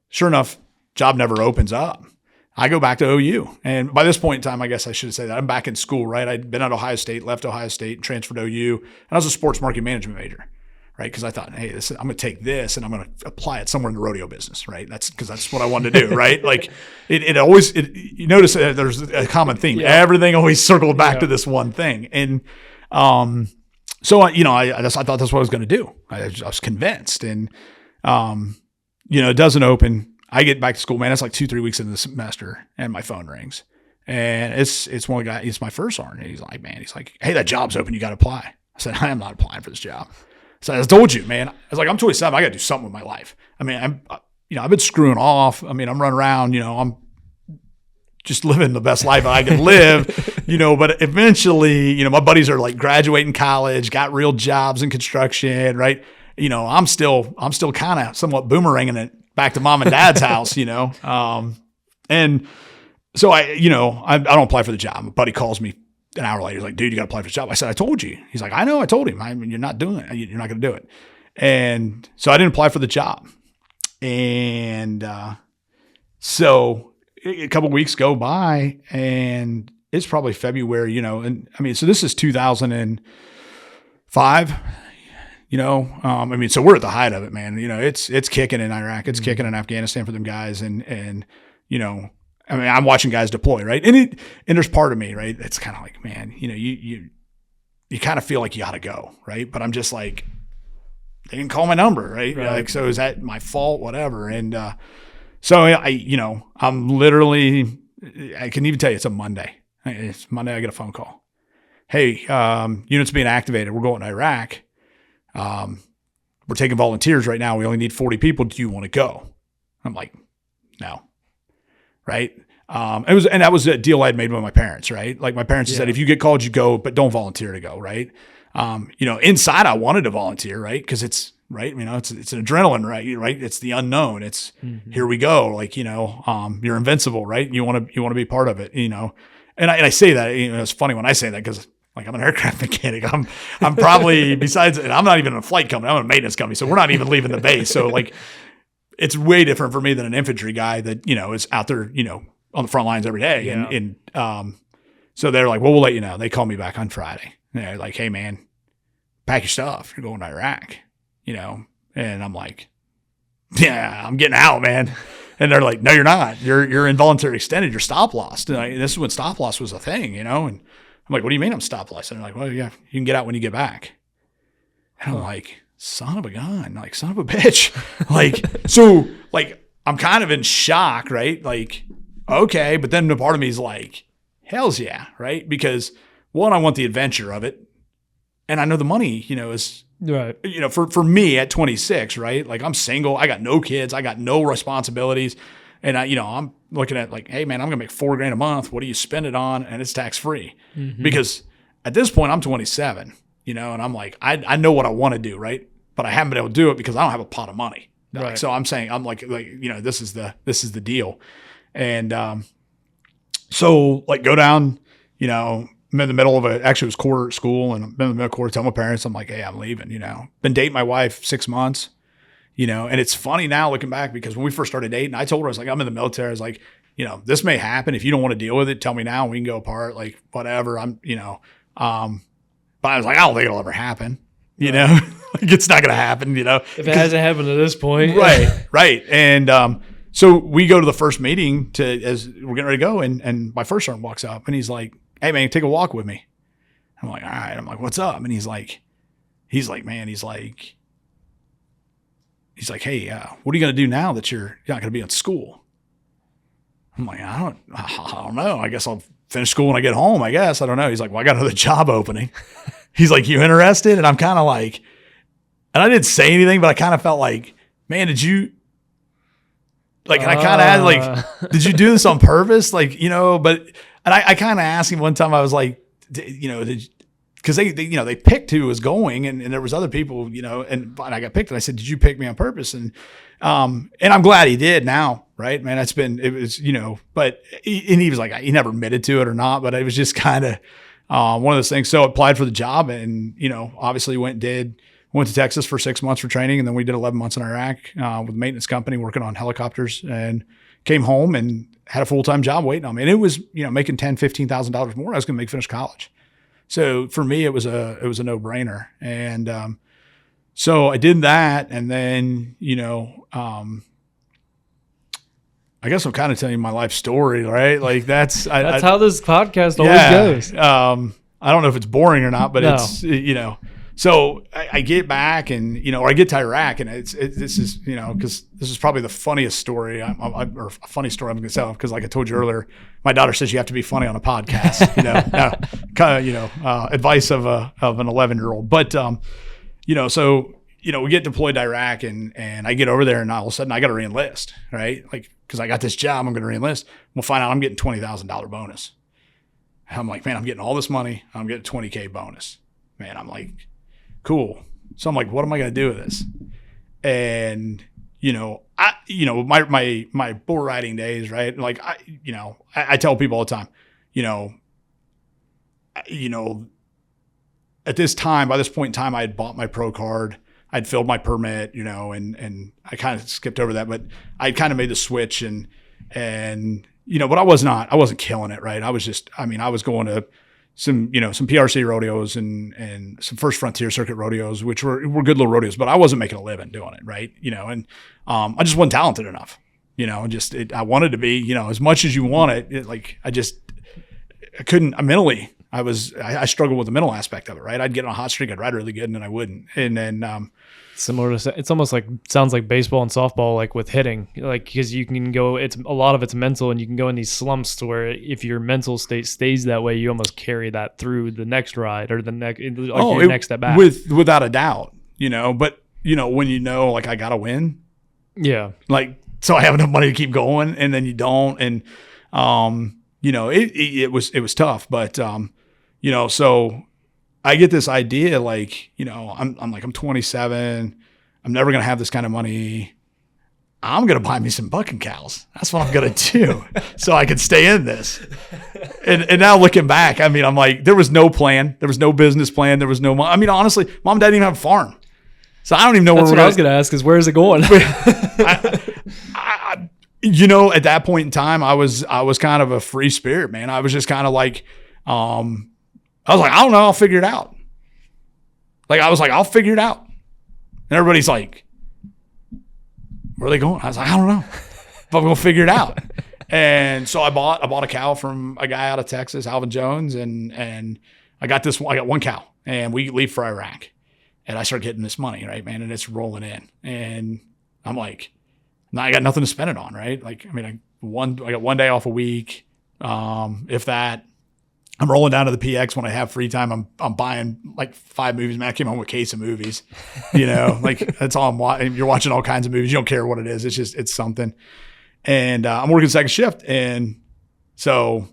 Speaker 3: sure enough, job never opens up. I go back to OU. And by this point in time, I guess I should say that I'm back in school, right? I'd been at Ohio State, left Ohio State, and transferred to OU. And I was a sports marketing management major, right? Because I thought, hey, I'm going to take this and I'm going to apply it somewhere in the rodeo business, right? That's what I wanted to do, right? Like it always, you notice there's a common theme. Yeah. Everything always circled back to this one thing. And so, I thought that's what I was going to do. I was convinced. And, it doesn't open. I get back to school, man. It's like 2-3 weeks into the semester and my phone rings. And it's one of the guys, it's my first sergeant. He's like, hey, that job's open. You got to apply. I said, I am not applying for this job. So I told you, man. I was like, I'm 27. I got to do something with my life. I mean, I've been screwing off. I mean, I'm running around, I'm just living the best life I can live, but eventually, my buddies are like graduating college, got real jobs in construction, right? I'm still kind of somewhat boomeranging it back to mom and dad's house, and so I don't apply for the job. My buddy calls me an hour later. He's like, dude, you got to apply for the job. I said, I told you. He's like, I know. I told him. I mean, you're not doing it. You're not going to do it. And so I didn't apply for the job. And so a couple weeks go by, and it's probably February, and I mean, so this is 2005, so we're at the height of it, man. It's kicking in Iraq, it's kicking in Afghanistan for them guys, and I'm watching guys deploy, right? And there's part of me, right? It's kind of like, man, you kind of feel like you got to go, right? But I'm just like, they didn't call my number, right? Like, so is that my fault? Whatever. And so I'm literally, I can even tell you it's a Monday. It's Monday. I get a phone call. Hey, units being activated. We're going to Iraq. We're taking volunteers right now. We only need 40 people. Do you want to go? I'm like, no. Right. And that was a deal I'd made with my parents, right? Like my parents said, if you get called, you go, but don't volunteer to go. Right. Inside I wanted to volunteer, right? Cause it's right. It's an adrenaline, right? It's the unknown. It's here we go. Like, you're invincible, right? You want to be part of it, and I say that, it's funny when I say that, cause like I'm an aircraft mechanic. I'm probably and I'm not even in a flight company. I'm in a maintenance company. So we're not even leaving the base. So like, it's way different for me than an infantry guy that, is out there, on the front lines every day.
Speaker 2: Yeah.
Speaker 3: And so they're like, well, we'll let you know. They call me back on Friday. And they're like, hey man, pack your stuff. You're going to Iraq, and I'm like, yeah, I'm getting out, man. And they're like, no, you're not. You're involuntary extended. You're stop loss. And this is when stop loss was a thing, and I'm like, what do you mean I'm stop loss? And they're like, well, yeah, you can get out when you get back. And I'm like, son of a gun, like son of a bitch. Like, so like, I'm kind of in shock, right? Like, okay. But then the part of me is like, hells yeah. Right. Because one, I want the adventure of it. And I know the money, is right. For me at 26, right? Like I'm single. I got no kids. I got no responsibilities. And I'm looking at like, hey man, I'm going to make $4,000 a month. What do you spend it on? And it's tax free because at this point I'm 27, and I'm like, I know what I want to do. Right. But I haven't been able to do it because I don't have a pot of money. Right. Like, so I'm saying, I'm like, this is the deal. And, so like go down, I'm in the middle of actually it was quarter at school, and I'm in the middle of quarter, tell my parents, I'm like, hey, I'm leaving, been dating my wife 6 months, and it's funny now looking back because when we first started dating, I told her, I was like, I'm in the military. I was like, this may happen. If you don't want to deal with it, tell me now, we can go apart, like whatever. But I was like, I don't think it'll ever happen. Like it's not going to happen,
Speaker 2: if it hasn't happened at this point.
Speaker 3: Right. And, so we go to the first meeting as we're getting ready to go. And my first sergeant walks up and he's like, hey man, take a walk with me. I'm like, all right. I'm like, what's up? And he's like, man, he's like, hey, what are you going to do now that you're not going to be in school? I'm like, I don't know. I guess I'll finish school when I get home, I guess. I don't know. He's like, well, I got another job opening. He's like, you interested? And I'm kind of like, and I didn't say anything, but I kind of felt like, man, did you, like, and I kind of had like, did you do this on purpose? Like, and I kind of asked him one time, I was like, because they picked who was going, and there was other people, and I got picked, and I said, did you pick me on purpose? And I'm glad he did now, right, man, it was, but he was like, he never admitted to it or not, but it was just kind of one of those things. So I applied for the job and, obviously went to Texas for 6 months for training. And then we did 11 months in Iraq with a maintenance company working on helicopters, and came home and had a full-time job waiting on me. And it was, making $10,000, $15,000 more. I was going to finish college. So for me, it was a no-brainer. And so I did that. And then, I guess I'm kind of telling you my life story, right? Like that's
Speaker 2: how this podcast always goes.
Speaker 3: I don't know if it's boring or not, but
Speaker 2: No.
Speaker 3: it's, so I get back and, or I get to Iraq, and this is, because this is probably the funniest story or a funny story I'm going to tell, because like I told you earlier, my daughter says you have to be funny on a podcast, advice of an 11-year-old. But, so, we get deployed to Iraq, and I get over there, and all of a sudden I got to re-enlist, right? Like, because I got this job, I'm going to re-enlist. We'll find out I'm getting $20,000 bonus. And I'm like, man, I'm getting all this money. I'm getting $20K bonus. Man, I'm like, cool. So I'm like, what am I going to do with this? And, my bull riding days, right? Like, I tell people all the time, at this time, by this point in time, I had bought my pro card. I'd filled my permit, and I kind of skipped over that, but I kind of made the switch and but I wasn't killing it, right? I was going to some PRC rodeos and some First Frontier Circuit rodeos, which were good little rodeos, but I wasn't making a living doing it, right? And I just wasn't talented enough, I wanted to be, as much as you want it, I couldn't mentally. I struggled with the mental aspect of it, right? I'd get on a hot streak, I'd ride really good, and then I wouldn't. And then
Speaker 2: similar to, it's almost like, sounds like baseball and softball, like with hitting, like, because you can go, it's a lot of it's mental, and you can go in these slumps to where if your mental state stays that way, you almost carry that through the next ride or the next, your next at bat.
Speaker 3: Without a doubt, but when like I gotta win,
Speaker 2: yeah,
Speaker 3: like, so I have enough money to keep going, and then you don't, and it was tough, but so I get this idea, like, I'm 27. I'm never going to have this kind of money. I'm going to buy me some bucking cows. That's what I'm going to do so I can stay in this. And now looking back, I'm like, there was no plan. There was no business plan. There was no, honestly, mom and dad didn't even have a farm. So I don't even know
Speaker 2: That's what I was going to ask is, where's it going?
Speaker 3: At that point in time, I was kind of a free spirit, man. I was just kind of like, I was like, I don't know, I'll figure it out. Like, I was like, I'll figure it out. And everybody's like, where are they going? I was like, I don't know, but I'm going to figure it out. And so I bought a cow from a guy out of Texas, Alvin Jones. And I got one cow, and we leave for Iraq, and I start getting this money, right, man. And it's rolling in, and I'm like, now I got nothing to spend it on, right? Like, I got one day off a week. If that, I'm rolling down to the PX when I have free time. I'm buying like 5 movies. Man, I came home with a case of movies, like that's all I'm watching. You're watching all kinds of movies. You don't care what it is. It's something. And I'm working second shift. And so,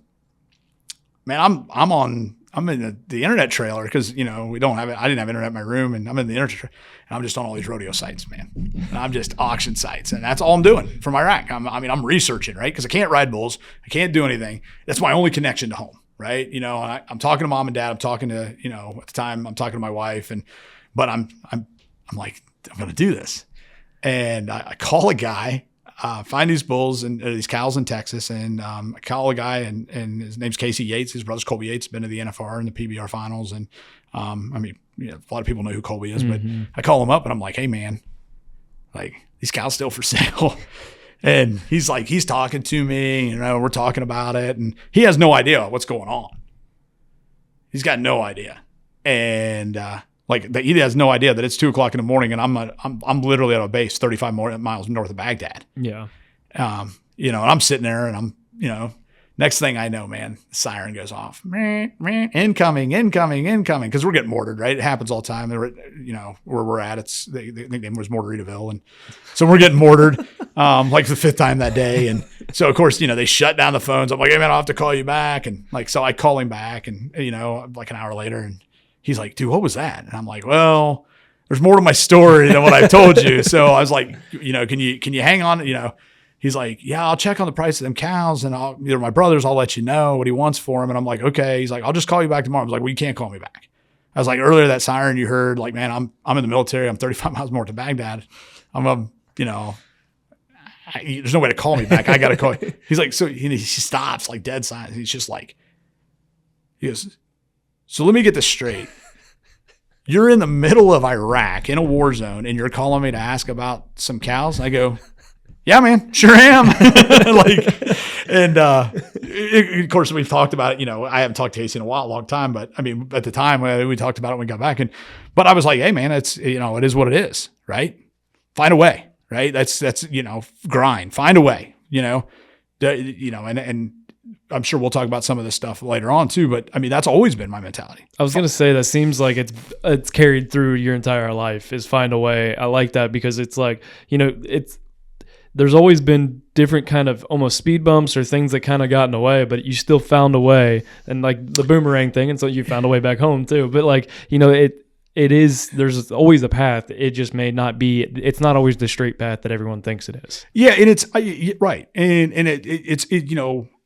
Speaker 3: man, I'm in the internet trailer because, we don't have it. I didn't have internet in my room, and I'm in the internet trailer, and I'm just on all these rodeo sites, man. And I'm just auction sites, and that's all I'm doing from Iraq. I'm researching, right? Because I can't ride bulls. I can't do anything. That's my only connection to home. Right. I'm talking to mom and dad. I'm talking to, at the time I'm talking to my wife, but I'm like, I'm going to do this. And I call a guy, find these bulls and these cows in Texas. And I call a guy and his name's Casey Yates. His brother's Colby Yates, been to the NFR and the PBR finals. And a lot of people know who Colby is, but I call him up and I'm like, hey man, like these cows still for sale. And he's like, he's talking to me, we're talking about it, and he has no idea what's going on. He's got no idea. And he has no idea that it's 2:00 in the morning, and I'm literally at a base 35 miles north of Baghdad.
Speaker 2: Yeah.
Speaker 3: And I'm sitting there, and I'm, next thing I know, man, the siren goes off. Incoming, because we're getting mortared, right? It happens all the time. Where we're at, the nickname was Mortaritaville, and so we're getting mortared, like the 5th time that day. And so of course, they shut down the phones. I'm like, hey man, I'll have to call you back. And so I call him back, and like an hour later, and he's like, dude, what was that? And I'm like, well, there's more to my story than what I told you. So I was like, can you hang on? He's like, yeah, I'll check on the price of them cows, and either my brother's, I'll let you know what he wants for him. And I'm like, okay. He's like, I'll just call you back tomorrow. I was like, well, you can't call me back. I was like, earlier that siren you heard, like, man, I'm in the military. I'm 35 miles north of Baghdad. There's no way to call me back. I got to call you. He's like, so he stops, like dead silence. He's just like, he goes, so let me get this straight. You're in the middle of Iraq in a war zone, and you're calling me to ask about some cows? I go, yeah, man, sure am. Of course, we've talked about it. I haven't talked to Casey in a long time, but at the time we talked about it when we got back. But I was like, hey, man, it's, it is what it is, right? Find a way, right? That's grind, find a way, and I'm sure we'll talk about some of this stuff later on too. But that's always been my mentality.
Speaker 2: I was going to say that seems like it's carried through your entire life is find a way. I like that because it's like, there's always been different kind of almost speed bumps or things that kind of got in the way, but you still found a way, and like the boomerang thing. And so you found a way back home too. But like, there's always a path. It just may not be, it's not always the straight path that everyone thinks it is.
Speaker 3: Yeah. And it's right. And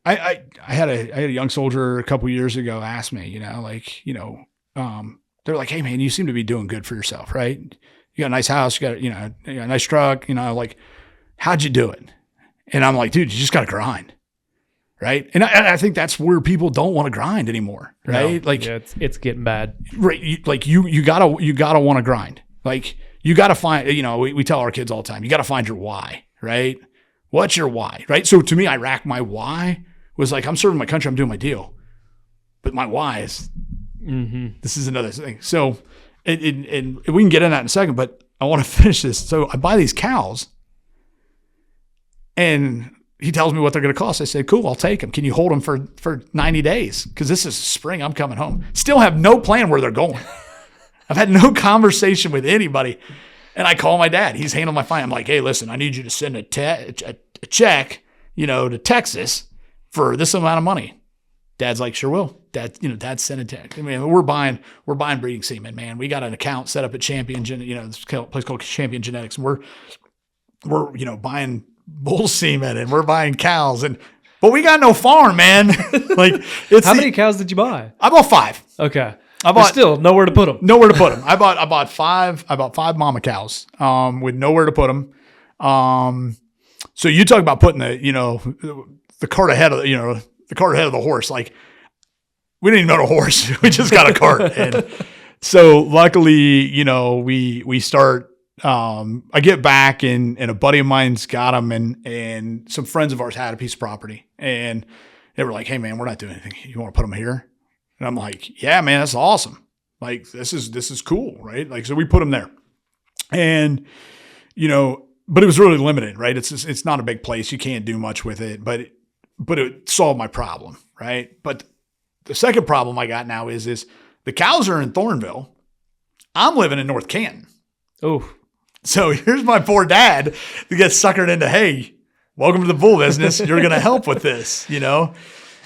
Speaker 3: I had a young soldier a couple years ago ask me, they're like, hey man, you seem to be doing good for yourself, right? You got a nice house, you got, you got a nice truck, how'd you do it? And I'm like, dude, you just got to grind. right? And I think that's where people don't want to grind anymore, right?
Speaker 2: No. Yeah, it's getting bad.
Speaker 3: Right? You gotta want to grind. Like you gotta find. We tell our kids all the time, you gotta find your why, right? What's your why, right? So to me, Iraq, my why was like, I'm serving my country, I'm doing my deal, but my why is this is another thing. So, and we can get in that in a second, but I want to finish this. So I buy these cows, and he tells me what they're going to cost. I say, cool, I'll take them. Can you hold them for 90 days? Because this is spring, I'm coming home. Still have no plan where they're going. I've had no conversation with anybody. And I call my dad. He's handling my fine. I'm like, hey, listen, I need you to send a check, to Texas for this amount of money. Dad's like, sure will. Dad's sent a check. I mean, we're buying breeding semen, man. We got an account set up at Champion, this place called Champion Genetics, and we're buying bull semen and we're buying cows, but we got no farm, man. Like,
Speaker 2: how many cows did you buy?
Speaker 3: I bought 5.
Speaker 2: Okay. But still nowhere to put them.
Speaker 3: Nowhere to put them. I bought 5. I bought 5 mama cows, with nowhere to put them. So you talk about putting the cart ahead of the horse. Like, we didn't even know the horse. We just got a cart. And so luckily, we start. I get back and a buddy of mine's got them, and some friends of ours had a piece of property, and they were like, "Hey man, we're not doing anything. You want to put them here?" And I'm like, "Yeah, man, that's awesome. Like, this is cool, right?" Like, so we put them there, and but it was really limited, right? It's not a big place. You can't do much with it, but it solved my problem, right? But the second problem I got now is the cows are in Thornville. I'm living in North Canton.
Speaker 2: Oh.
Speaker 3: So here's my poor dad that gets suckered into, hey, welcome to the bull business. You're going to help with this,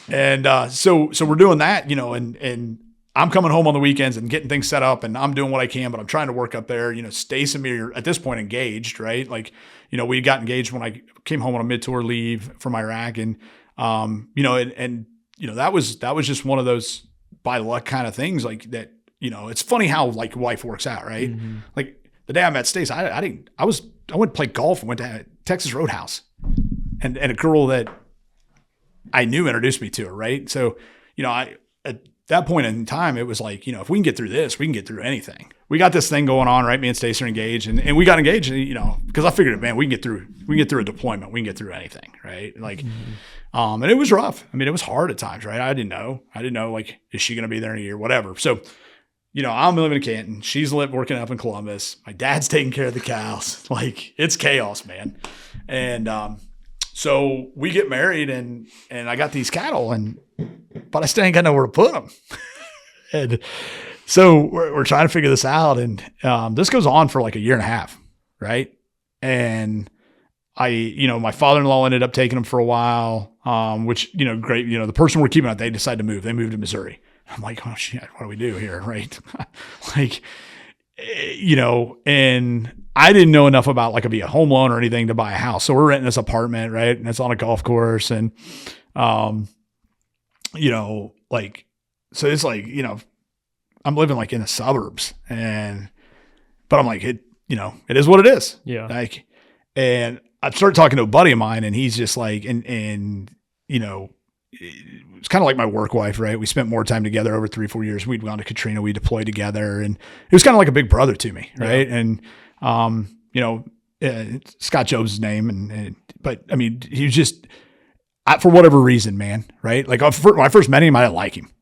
Speaker 3: And so we're doing that, and I'm coming home on the weekends and getting things set up, and I'm doing what I can, but I'm trying to work up there. Stace and me are at this point engaged, right? Like, we got engaged when I came home on a mid-tour leave from Iraq, and that was just one of those by luck kind of things, like that. It's funny how like life works out, right? Mm-hmm. Like, the day I met Stace, I went to play golf and went to Texas Roadhouse, and a girl that I knew introduced me to her, right? So, at that point in time, it was like, if we can get through this, we can get through anything. We got this thing going on, right? Me and Stace are engaged, and we got engaged, because I figured, man, we can get through a deployment, we can get through anything, right? Like, and it was rough. I mean, it was hard at times, right? I didn't know, like, is she going to be there in a year, whatever. So, I'm living in Canton. She's working up in Columbus. My dad's taking care of the cows. Like, it's chaos, man. And so we get married, and I got these cattle, but I still ain't got nowhere to put them. And so we're trying to figure this out, and this goes on for like a year and a half, right? And my father-in-law ended up taking them for a while, which, great. The person we're keeping out, they decided to move. They moved to Missouri. I'm like, oh shit, what do we do here, right? Like, and I didn't know enough about like be a home loan or anything to buy a house. So we're renting this apartment, right? And it's on a golf course, and like, so it's like, I'm living like in the suburbs, but I'm like, it is what it is.
Speaker 2: Yeah.
Speaker 3: Like, and I started talking to a buddy of mine, and he's just like, it's kind of like my work wife, right? We spent more time together over 3-4 years. We'd gone to Katrina, we deployed together, and it was kind of like a big brother to me, right? Yeah. And Scott Job's his name, but I mean, he was just, for whatever reason, man, right? Like when I first met him, I didn't like him.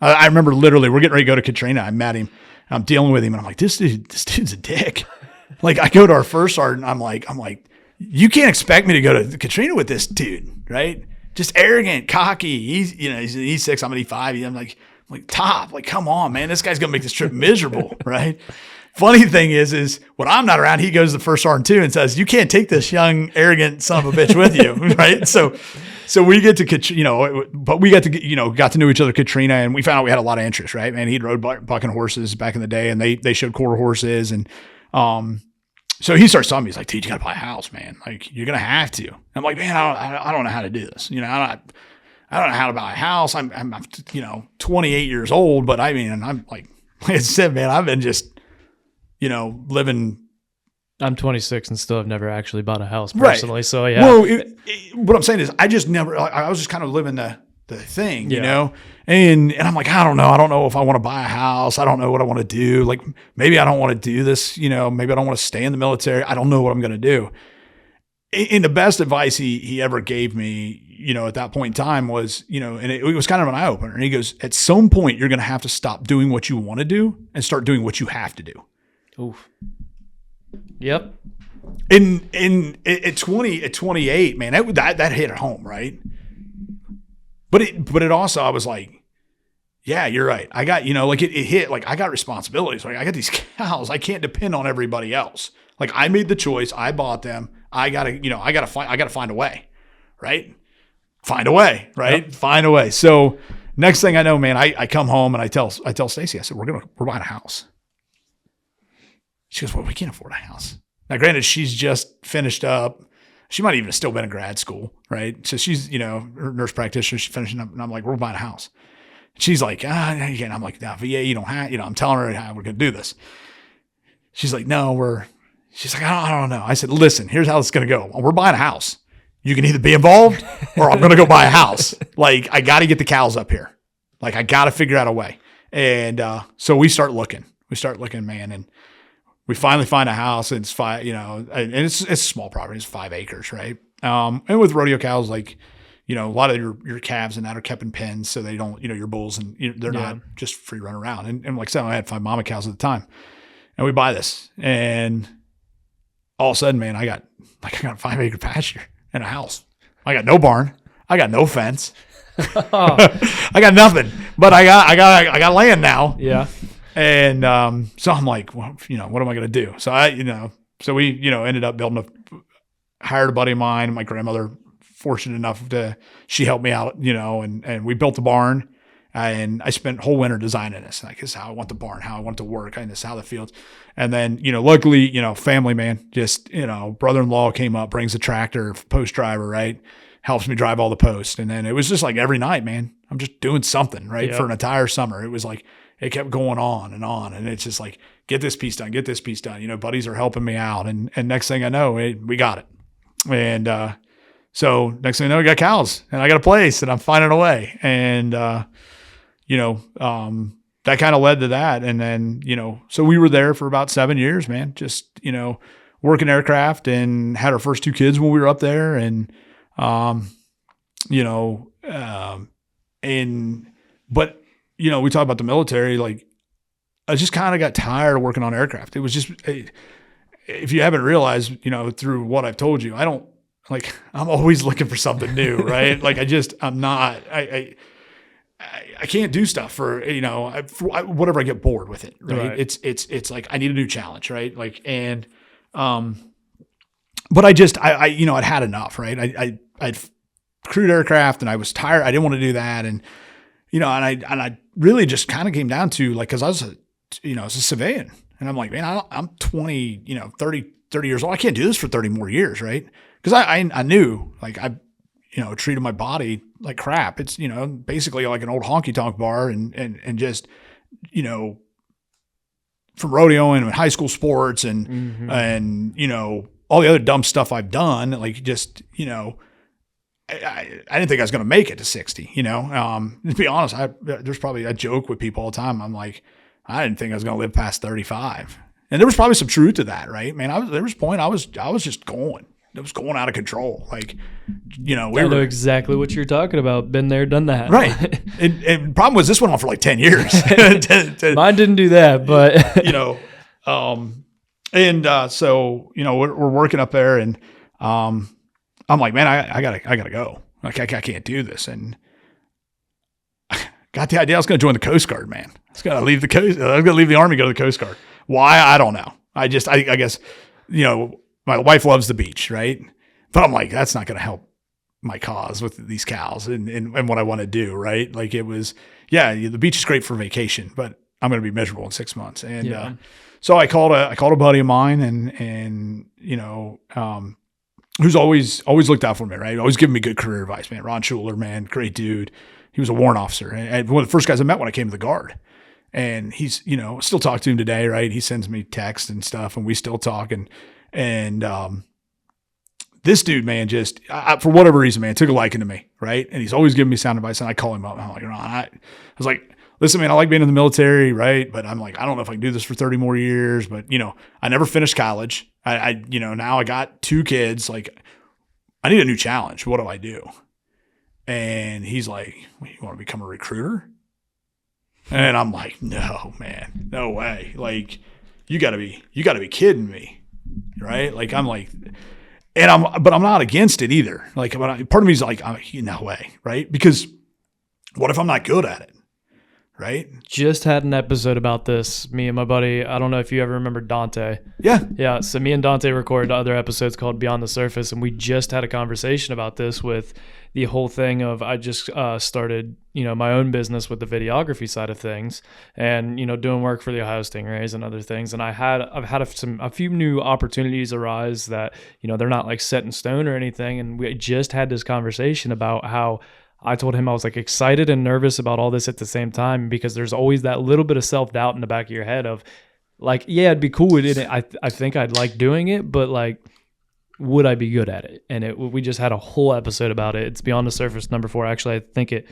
Speaker 3: I remember literally, we're getting ready to go to Katrina. I met him, and I'm dealing with him, and I'm like, this dude's a dick. Like, I go to our first sergeant, I'm like, you can't expect me to go to Katrina with this dude, right? Just arrogant, cocky. He's E6, I'm an E5. I'm like top. Like, come on, man. This guy's gonna make this trip miserable, right? Funny thing is when I'm not around, he goes to the first sergeant too and says, "You can't take this young, arrogant son of a bitch with you," right? So we get to, but we got to know each other at Katrina, and we found out we had a lot of interest, right? Man, he'd rode bucking horses back in the day, and they showed quarter horses, and so he starts telling me, he's like, dude, you got to buy a house, man. Like, you're going to have to. I'm like, man, I don't know how to do this. I don't know how to buy a house. I'm 28 years old, but I mean, I'm like I said, man, I've been just, living
Speaker 2: I'm 26 and still have never actually bought a house
Speaker 3: Right.
Speaker 2: personally. So yeah.
Speaker 3: Well, what I'm saying is I just never, I was just kind of living the thing, you
Speaker 2: Yeah.
Speaker 3: know? And I'm like, I don't know if I want to buy a house. I don't know what I want to do. Like, maybe I don't want to do this, you know, maybe I don't want to stay in the military. I don't know what I'm going to do. And the best advice he ever gave me, you know, at that point in time was, you know, and it was kind of an eye opener. And he goes, at some point, you're going to have to stop doing what you want to do and start doing what you have to do.
Speaker 2: Oof. Yep.
Speaker 3: At 28, man, that hit home, right? But it also, I was like, yeah, you're right. I got, you know, like it hit, like I got responsibilities. Like I got these cows. I can't depend on everybody else. Like I made the choice. I bought them. I gotta find a way, right? Find a way, right?
Speaker 2: Yep.
Speaker 3: Find a way. So next thing I know, man, I come home and I tell Stacy, I said, we're buying a house. She goes, well, we can't afford a house. Now, granted, she's just finished up. She might even have still been in grad school, right? So she's, you know, her nurse practitioner, she's finishing up. And I'm like, we're buying a house. She's like, again, I'm like, no, VA, you don't have, you know, I'm telling her how we're going to do this. She's like, no, she's like, I don't know. I said, listen, here's how it's going to go. We're buying a house. You can either be involved or I'm going to go buy a house. Like, I got to get the cows up here. Like, I got to figure out a way. And so we start looking, man. And we finally find a house. And it's 5, you know, and it's a small property. It's 5 acres, right? And with rodeo cows, like, you know, a lot of your calves and that are kept in pens so they don't, you know, your bulls and they're not just free run around. And like I said, I had 5 mama cows at the time. And we buy this. And all of a sudden, man, I got a 5-acre pasture and a house. I got no barn. I got no fence. I got nothing. But I got land now.
Speaker 2: Yeah.
Speaker 3: And so I'm like, well, you know, what am I going to do? So we, you know, ended up hired a buddy of mine, my grandmother, fortunate enough she helped me out, you know, and we built the barn. And I spent whole winter designing this. Like, this is how I want the barn, how I want it to work, and this is how the fields. And then, you know, luckily, you know, family, man, just, you know, brother-in-law came up, brings a tractor, post driver, right? Helps me drive all the posts. And then it was just like every night, man, I'm just doing something, right? For an entire summer. It was like, it kept going on. And it's just like, get this piece done. You know, buddies are helping me out. And next thing I know, we got it. And so next thing I know, I got cows and I got a place and I'm finding a way. And, you know, that kind of led to that. And then, you know, so we were there for about 7 years, man, just, you know, working aircraft and had our first 2 kids when we were up there. And, you know, but, you know, we talk about the military, like I just kind of got tired of working on aircraft. It was just, if you haven't realized, you know, through what I've told you, I'm always looking for something new, right? Like I can't do stuff for, you know, whatever I get bored with it. Right. It's like, I need a new challenge. Right. Like, and, but I you know, I'd had enough, right? I'd crewed aircraft and I was tired. I didn't want to do that. And, you know, and I really just kind of came down to like, cause I was a civilian and I'm like, man, I'm 20, you know, 30 years old. I can't do this for 30 more years. Right. Cause I knew like you know, treated my body like crap. It's, you know, basically like an old honky tonk bar and just, you know, from rodeoing and high school sports and, you know, all the other dumb stuff I've done, like just, you know, I didn't think I was going to make it to 60, you know, to be honest, I joke with people all the time. I'm like, I didn't think I was going to live past 35. And there was probably some truth to that, right? Man, there was a point I was just going. It was going out of control. Like, you know,
Speaker 2: I know exactly what you're talking about. Been there, done that.
Speaker 3: Right. and the problem was this went on for like 10 years.
Speaker 2: Mine didn't do that, but
Speaker 3: you know, so, you know, we're working up there and, I'm like, man, I gotta go. Like, I can't do this. And got the idea I was going to join the Coast Guard, man. I was going to leave the Army, go to the Coast Guard. Why? I don't know. I guess, you know, my wife loves the beach, right? But I'm like, that's not going to help my cause with these cows and what I want to do, right? Like it was, the beach is great for vacation, but I'm going to be miserable in 6 months. And so I called a buddy of mine and you know, who's always looked out for me, right? Always giving me good career advice, man. Ron Schuler, man, great dude. He was a warrant officer and one of the first guys I met when I came to the Guard. And he's, you know, still talk to him today, right? He sends me texts and stuff and we still talk. And And this dude, man, just for whatever reason, man, took a liking to me, right? And he's always giving me sound advice, and I call him up. And I'm like, Ron, I was like, listen, man, I like being in the military, right? But I'm like, I don't know if I can do this for 30 more years. But I never finished college. I now I got 2 kids. Like, I need a new challenge. What do I do? And he's like, well, you want to become a recruiter? And I'm like, no, man, no way. Like, you gotta be kidding me, right? Like, I'm like, but I'm not against it either. Like, part of me is like, no way, right? Because what if I'm not good at it, right?
Speaker 2: Just had an episode about this, me and my buddy. I don't know if you ever remember Dante.
Speaker 3: Yeah.
Speaker 2: So me and Dante recorded other episodes called Beyond the Surface, and we just had a conversation about this with the whole thing of I just started, my own business with the videography side of things, and doing work for the Ohio Stingrays and other things. And I've had a few new opportunities arise that they're not like set in stone or anything. And we just had this conversation about how I told him I was like excited and nervous about all this at the same time, because there's always that little bit of self-doubt in the back of your head of like, yeah, it'd be cool. I think I'd like doing it, but like, would I be good at it? And we just had a whole episode about it. It's Beyond the Surface number 4. Actually, I think it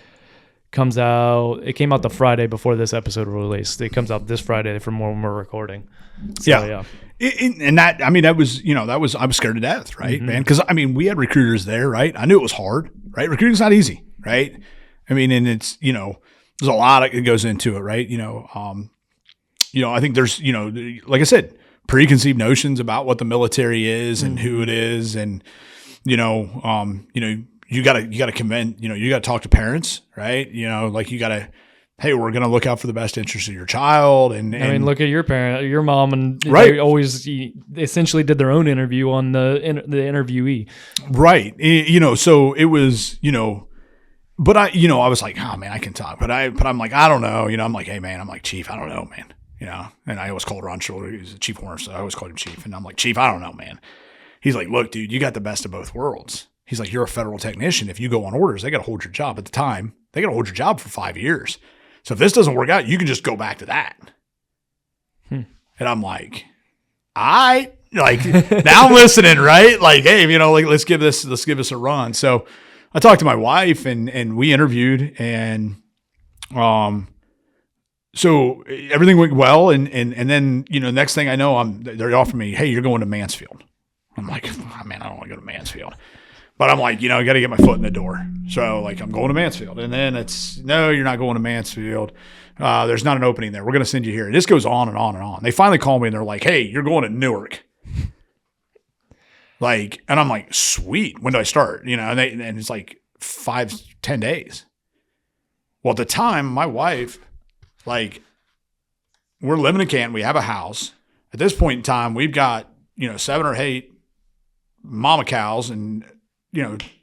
Speaker 2: came out the Friday before this episode was released. It comes out this Friday from when we're recording. So, yeah.
Speaker 3: And that, that was, I was scared to death, right, man? Because, we had recruiters there, right? I knew it was hard, right? Recruiting's not easy, right? And it's, there's a lot that goes into it, right? I think there's, like I said, preconceived notions about what the military is and who it is. And, you gotta commend, you gotta talk to parents, right? Like you gotta, hey, we're going to look out for the best interest of your child. And
Speaker 2: look at your parent, your mom, and
Speaker 3: right.
Speaker 2: They always essentially did their own interview on the interviewee.
Speaker 3: Right. So it was, but I was like, oh man, I can talk, but I'm like, I don't know. I'm like, hey man, I'm like, Chief, I don't know, man. And I always called Ron Schuler. He was the chief warrant, so I always called him Chief. And I'm like, Chief, I don't know, man. He's like, look, dude, you got the best of both worlds. He's like, you're a federal technician. If you go on orders, they got to hold your job. At the time, they got to hold your job for 5 years. So if this doesn't work out, you can just go back to that. And I'm like, now I'm listening, right? Like, hey, let's give this a run. So I talked to my wife and we interviewed, and so everything went well. And then, next thing I know, they're offering me, hey, you're going to Mansfield. I'm like, oh, man, I don't want to go to Mansfield. But I'm like, I got to get my foot in the door. So, like, I'm going to Mansfield. And then it's, no, you're not going to Mansfield. There's not an opening there. We're going to send you here. And this goes on and on and on. They finally call me and they're like, hey, you're going to Newark. Like, and I'm like, sweet. When do I start? And it's like 5-10 days. Well, at the time, my wife, like, we're living in Canton. We have a house. At this point in time, we've got, 7 or 8 mama cows and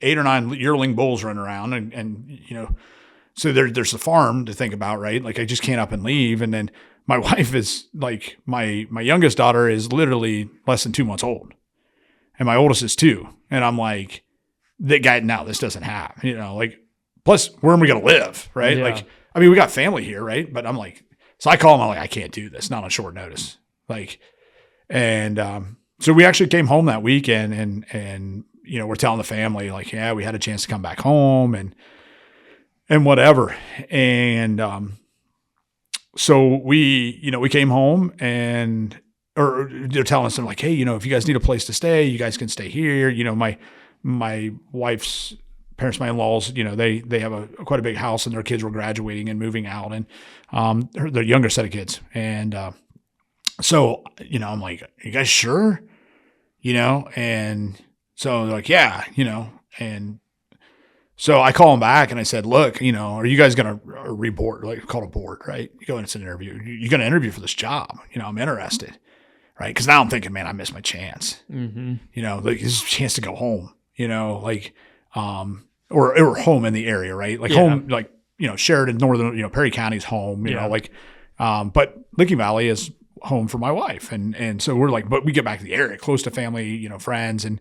Speaker 3: 8 or 9 yearling bulls running around, and so there's the farm to think about, right? Like, I just can't up and leave. And then my wife is like, my youngest daughter is literally less than 2 months old, and my oldest is 2. And I'm like, this doesn't happen, like, plus where am we going to live? Right. Yeah. Like, we got family here. Right. But I'm like, so I call him, I'm like, I can't do this, not on short notice. Like, and, so we actually came home that weekend and, we're telling the family, like, yeah, we had a chance to come back home and whatever. And so we came home or they're telling us, like, hey, if you guys need a place to stay, you guys can stay here. My wife's parents, my in-laws, they have quite a big house, and their kids were graduating and moving out, and their younger set of kids. And so, I'm like, are you guys sure? And so they're like, yeah, and so I call them back and I said, look, are you guys going to reboard, like, call a board, right? You go and it's an interview. You're going to interview for this job. I'm interested, right? Because now I'm thinking, man, I missed my chance. Like, this is a chance to go home, like, or home in the area, right? Like, home, like, Sheridan, northern, Perry County's home, but Licking Valley is home for my wife. And so we're like, but we get back to the area, close to family, friends. And,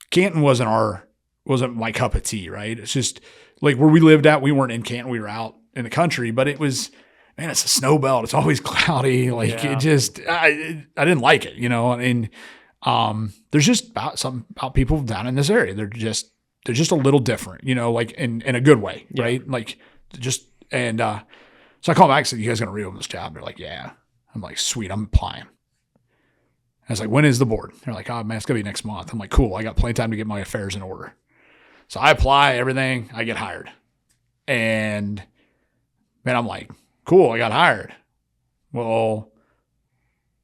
Speaker 3: Canton wasn't my cup of tea, right? It's just like where we lived at, we weren't in Canton, we were out in the country, but it was, man, it's a snow belt. It's always cloudy. Like, it just, I didn't like it, and There's just about people down in this area. They're just a little different, like in a good way, right? Like so I called back and said, "You guys gonna reopen this job?" They're like, "Yeah." I'm like, "Sweet, I'm applying." I was like, "When is the board?" They're like, "Oh man, it's gonna be next month." I'm like, "Cool, I got plenty of time to get my affairs in order." So I apply everything, I get hired, and man, I'm like, "Cool, I got hired." Well,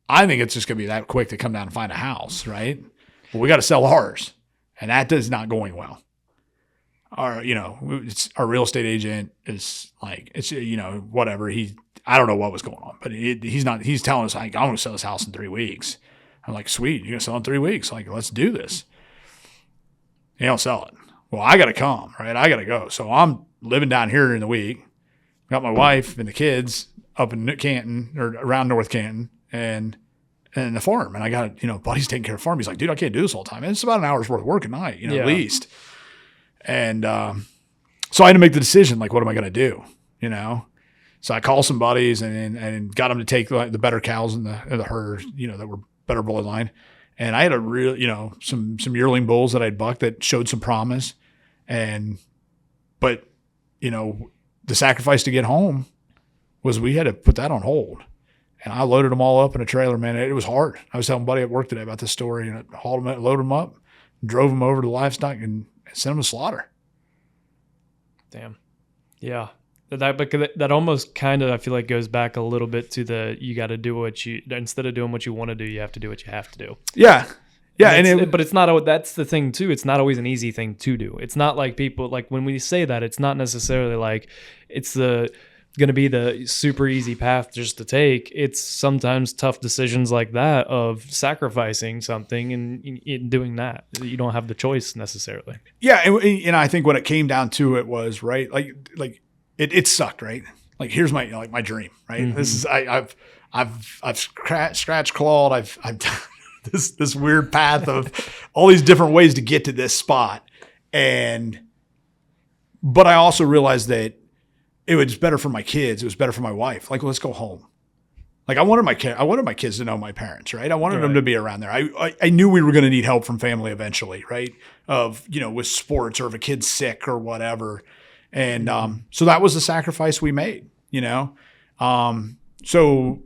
Speaker 3: I think it's just gonna be that quick to come down and find a house, right? Well, we got to sell ours, and that is not going well. Our real estate agent is like, whatever. I don't know what was going on, but he's telling us, like, I'm going to sell this house in 3 weeks. I'm like, sweet, you're going to sell in 3 weeks. Like, let's do this. He don't sell it. Well, I got to come, right? I got to go. So I'm living down here in the week. Got my wife and the kids up in Canton or around North Canton and the farm. And I got, buddy's taking care of the farm. He's like, dude, I can't do this all the time. And it's about an hour's worth of work a night, at least. And so I had to make the decision, like, what am I going to do? So I called some buddies and got them to take the better cows in the herd, that were better bloodline. And I had a real, some yearling bulls that I'd bucked that showed some promise. But the sacrifice to get home was we had to put that on hold. And I loaded them all up in a trailer, man. It was hard. I was telling a buddy at work today about this story, and I hauled them, loaded them up, drove them over to the livestock and sent them to slaughter.
Speaker 2: Damn. Yeah. That almost kind of, I feel like, goes back a little bit to you got to do instead of doing what you want to do, you have to do what you have to do.
Speaker 3: Yeah. Yeah.
Speaker 2: But it's not, that's the thing too. It's not always an easy thing to do. It's not like people, like when we say that, it's not necessarily like it's going to be the super easy path just to take. It's sometimes tough decisions like that of sacrificing something and in doing that. You don't have the choice necessarily. Yeah.
Speaker 3: And I think what it came down to it was, right, like it sucked, right? Like, here's my dream, right? Mm-hmm. This is, I've scratched, clawed. I've done this weird path of all these different ways to get to this spot. But I also realized that it was better for my kids. It was better for my wife. Like, let's go home. Like, I wanted my kids to know my parents, right? I wanted them to be around there. I knew we were going to need help from family eventually, right? With sports or if a kid's sick or whatever. And so that was the sacrifice we made, So,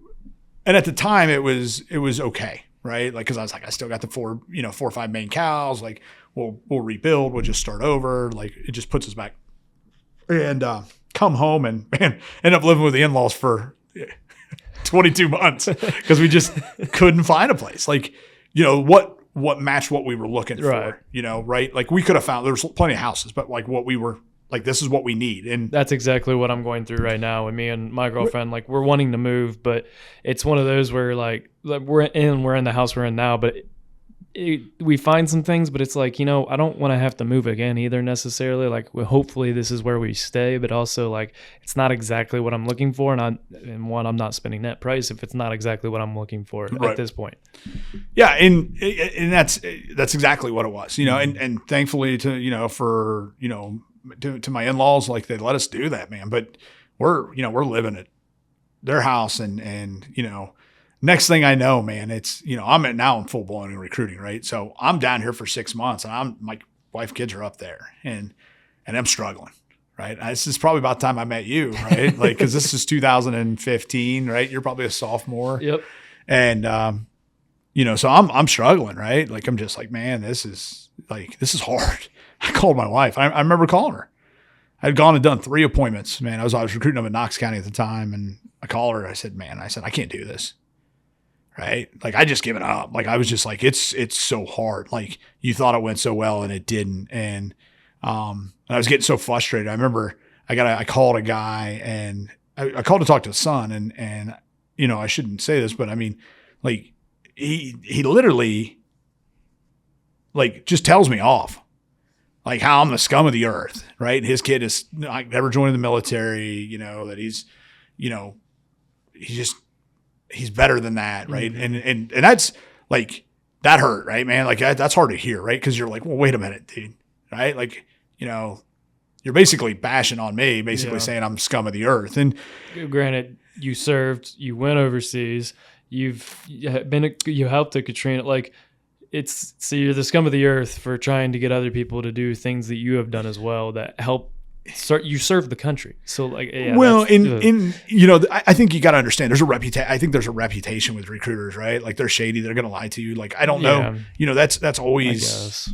Speaker 3: and at the time it was okay, right? Like, because I was like, I still got the 4 or 5 main cows. Like, we'll rebuild. We'll just start over. Like, it just puts us back. And come home and end up living with the in-laws for 22 months because we just couldn't find a place. Like, what matched what we were looking for, right? Like, we could have found, there was plenty of houses, but like what we were, like, this is what we need. And
Speaker 2: that's exactly what I'm going through right now. And me and my girlfriend, like, we're wanting to move, but it's one of those where like we're in the house we're in now, but we find some things, but it's like, I don't want to have to move again either necessarily. Like, hopefully this is where we stay, but also like, it's not exactly what I'm looking for. And I'm not spending net price if it's not exactly what I'm looking for at this point.
Speaker 3: Yeah. And that's exactly what it was, and thankfully to my in-laws, like, they let us do that, man. But we're living at their house and next thing I know, man, it's, I'm in full blown in recruiting, right? So I'm down here for 6 months and my wife, kids are up there and I'm struggling, right? This is probably about the time I met you, right? Like, cause this is 2015, right? You're probably a sophomore.
Speaker 2: Yep.
Speaker 3: And, so I'm struggling, right? Like, I'm just like, man, this is hard. I called my wife. I remember calling her. I had gone and done 3 appointments, man. I was recruiting them in Knox County at the time. And I called her. I said, I can't do this. Right. Like, I just given up. Like, I was just like, it's so hard. Like, you thought it went so well and it didn't. And I was getting so frustrated. I remember I called a guy and I called to talk to his son and I shouldn't say this, but I mean, like, he literally, like, just tells me off. Like, how I'm the scum of the earth, right? His kid is like never joined the military, that he's better than that, right? Mm-hmm. And that's like, that hurt, right, man? Like, that's hard to hear, right? Because you're like, well, wait a minute, dude, right? Like, you're basically bashing on me, basically saying I'm scum of the earth. And
Speaker 2: granted, you served, you went overseas, you helped at Katrina, like, you're the scum of the earth for trying to get other people to do things that you have done as well that help. You serve the country, so like
Speaker 3: well, I think you got to understand. There's a reputation. I think there's a reputation with recruiters, right? Like they're shady. They're going to lie to you. Like I don't know. That's always.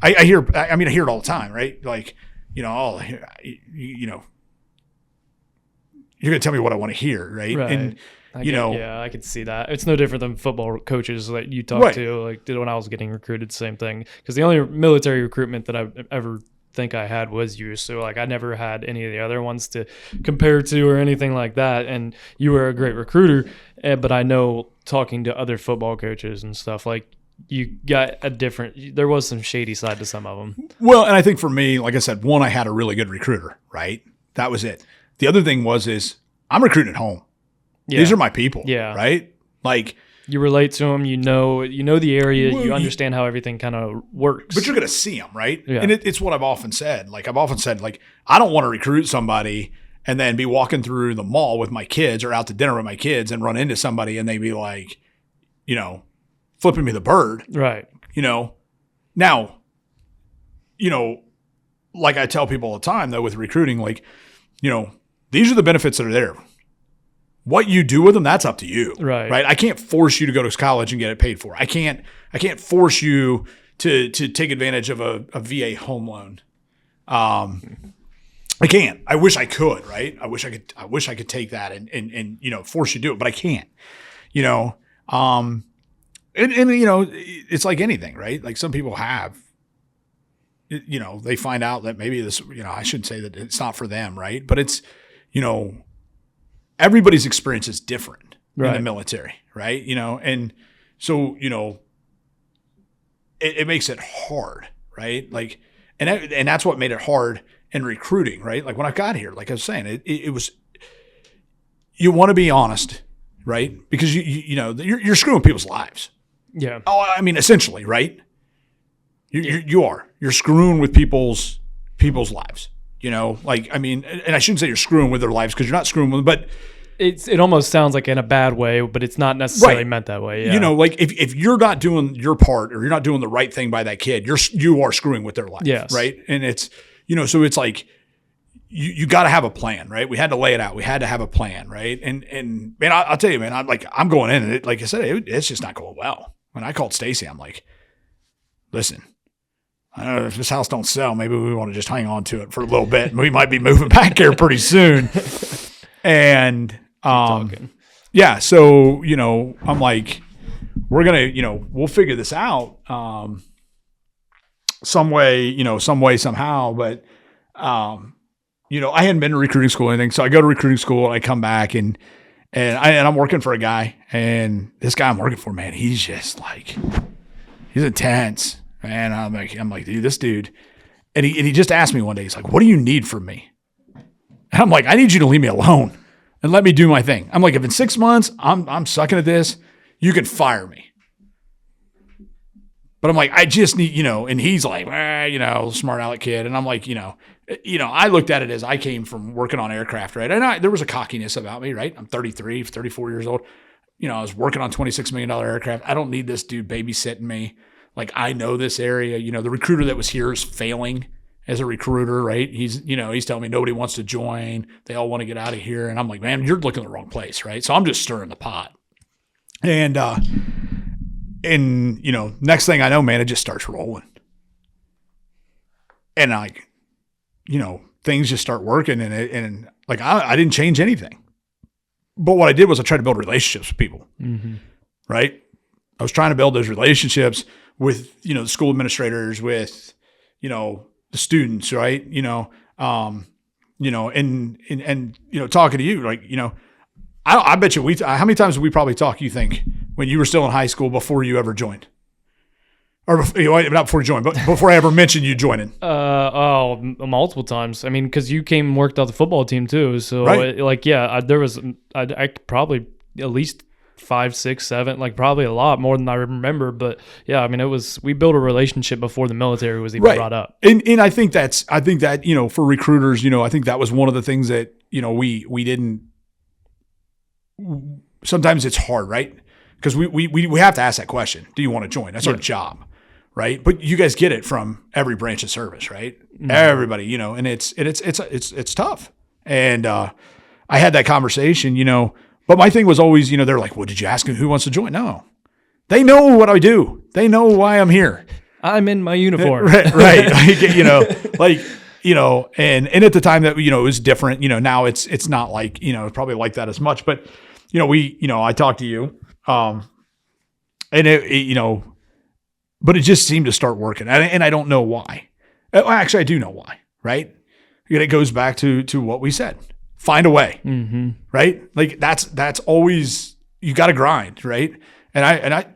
Speaker 3: I hear. I mean, I hear it all the time, right? Like you're going to tell me what I want to hear, right? And
Speaker 2: I could see that. It's no different than football coaches that you talk to. Like when I was getting recruited, same thing. Because the only military recruitment that I've ever think I had was you, so like I never had any of the other ones to compare to or anything like that. And you were a great recruiter, but I know talking to other football coaches and stuff, like you got there was some shady side to some of them.
Speaker 3: Well, and I think for me, like I said, one, I had a really good recruiter, right? That was it. The other thing is I'm recruiting at home. These are my people, right? Like
Speaker 2: you relate to them, you know the area, you understand how everything kind of works.
Speaker 3: But you're going to see them, right? Yeah. And it's what I've often said. Like I don't want to recruit somebody and then be walking through the mall with my kids or out to dinner with my kids and run into somebody and they be like, flipping me the bird.
Speaker 2: Right.
Speaker 3: Now, like I tell people all the time though with recruiting, like, these are the benefits that are there. What you do with them, that's up to you. Right. I can't force you to go to college and get it paid for. I can't force you to take advantage of a VA home loan. I can't. I wish I could, right? I wish I could take that and force you to do it, but I can't. It's like anything, right? Like some people have they find out that maybe this, I shouldn't say that it's not for them, right? But it's, everybody's experience is different in the military, right? And so, it makes it hard, right? Like, and that's what made it hard in recruiting, right? Like when I got here, like I was saying, it was, you want to be honest, right? Because you're screwing people's lives.
Speaker 2: Yeah.
Speaker 3: Oh, I mean, essentially, right? You're screwing with people's lives. Like, I mean, and I shouldn't say you're screwing with their lives because you're not screwing with them, but
Speaker 2: it almost sounds like in a bad way, but it's not necessarily meant that way. Yeah.
Speaker 3: Like if you're not doing your part or you're not doing the right thing by that kid, you are screwing with their life.
Speaker 2: Yes.
Speaker 3: Right. And it's, so it's like, you got to have a plan, right? We had to lay it out. We had to have a plan. Right. And man, I'll tell you, man, I'm going in and like I said, it's just not going well. When I called Stacy, I'm like, listen, I don't know if this house don't sell, maybe we want to just hang on to it for a little bit. We might be moving back here pretty soon. And, yeah, so, I'm like, we're going to, we'll figure this out, some way, somehow. But, I hadn't been to recruiting school or anything. So I go to recruiting school and I come back and I'm working for a guy, and this guy I'm working for, man, he's just like, he's intense. Man, I'm like, dude, this dude. And he just asked me one day, he's like, what do you need from me? And I'm like, I need you to leave me alone and let me do my thing. I'm like, if in 6 months I'm sucking at this, you can fire me. But I'm like, I just need, and he's like, smart aleck kid. And I'm like, I looked at it as I came from working on aircraft, right? And there was a cockiness about me, right? I'm 33, 34 years old. I was working on $26 million aircraft. I don't need this dude babysitting me. Like, I know this area. The recruiter that was here is failing as a recruiter, right? He's telling me nobody wants to join. They all want to get out of here. And I'm like, man, you're looking in the wrong place, right? So I'm just stirring the pot. And next thing I know, man, it just starts rolling. And like, things just start working and I didn't change anything. But what I did was I tried to build relationships with people, right? I was trying to build those relationships with, the school administrators, with, the students, right? And talking to you, like, I bet you how many times did we probably talk, you think, when you were still in high school before you ever joined? Or not before you joined, but before I ever mentioned you joining.
Speaker 2: Multiple times. I mean, because you came and worked out the football team too. So, there was, I probably at least 5, 6, 7, like probably a lot more than I remember. But yeah, I mean, we built a relationship before the military was even brought up.
Speaker 3: And I think that, for recruiters, I think that was one of the things that, we didn't, sometimes it's hard, right? because we have to ask that question. Do you want to join? That's our job, right? But you guys get it from every branch of service, right? Mm-hmm. Everybody, you know, and it's tough. And I had that conversation, you know, but my thing was always, you know, they're like, well, did you ask them who wants to join? No. They know what I do. They know why I'm here.
Speaker 2: I'm in my uniform.
Speaker 3: Right. Like, you know, and at the time that, you know, it was different, you know, now it's not like, you know, probably like that as much, but, you know, I talked to you, and it, you know, but it just seemed to start working. And I don't know why. Actually, I do know why, right? And it goes back to what we said. Find a way, right? Like that's always, you got to grind, right? And I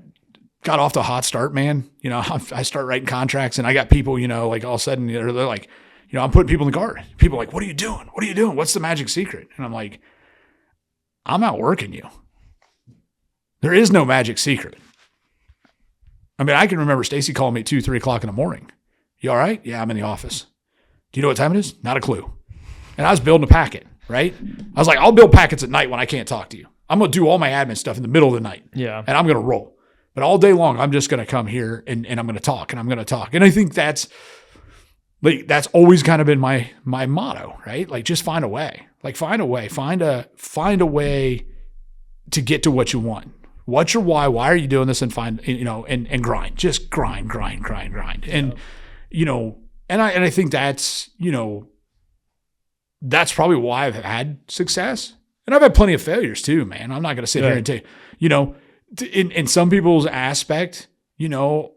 Speaker 3: got off to a hot start, man. You know, I start writing contracts, and I got people, you know, like all of a sudden they're like, you know, I'm putting people in the guard. People are like, what are you doing? What are you doing? What's the magic secret? And I'm like, I'm outworking you. There is no magic secret. I mean, I can remember Stacy calling me at 2, 3 o'clock in the morning. You all right? Yeah, I'm in the office. Do you know what time it is? Not a clue. And I was building a packet, right? I was like, I'll build packets at night when I can't talk to you. I'm going to do all my admin stuff in the middle of the night.
Speaker 2: Yeah.
Speaker 3: And I'm going to roll. But all day long, I'm just going to come here and I'm going to talk and I'm going to talk. And I think that's always kind of been my motto, right? Like, just find a way. Like, find a way. Find a way to get to what you want. What's your why? Why are you doing this? And find, you know, and grind. Just grind. And, you know, and I think that's, you know, that's probably why I've had success. And I've had plenty of failures too, man. I'm not going to sit here and tell you know, in some people's aspect, you know,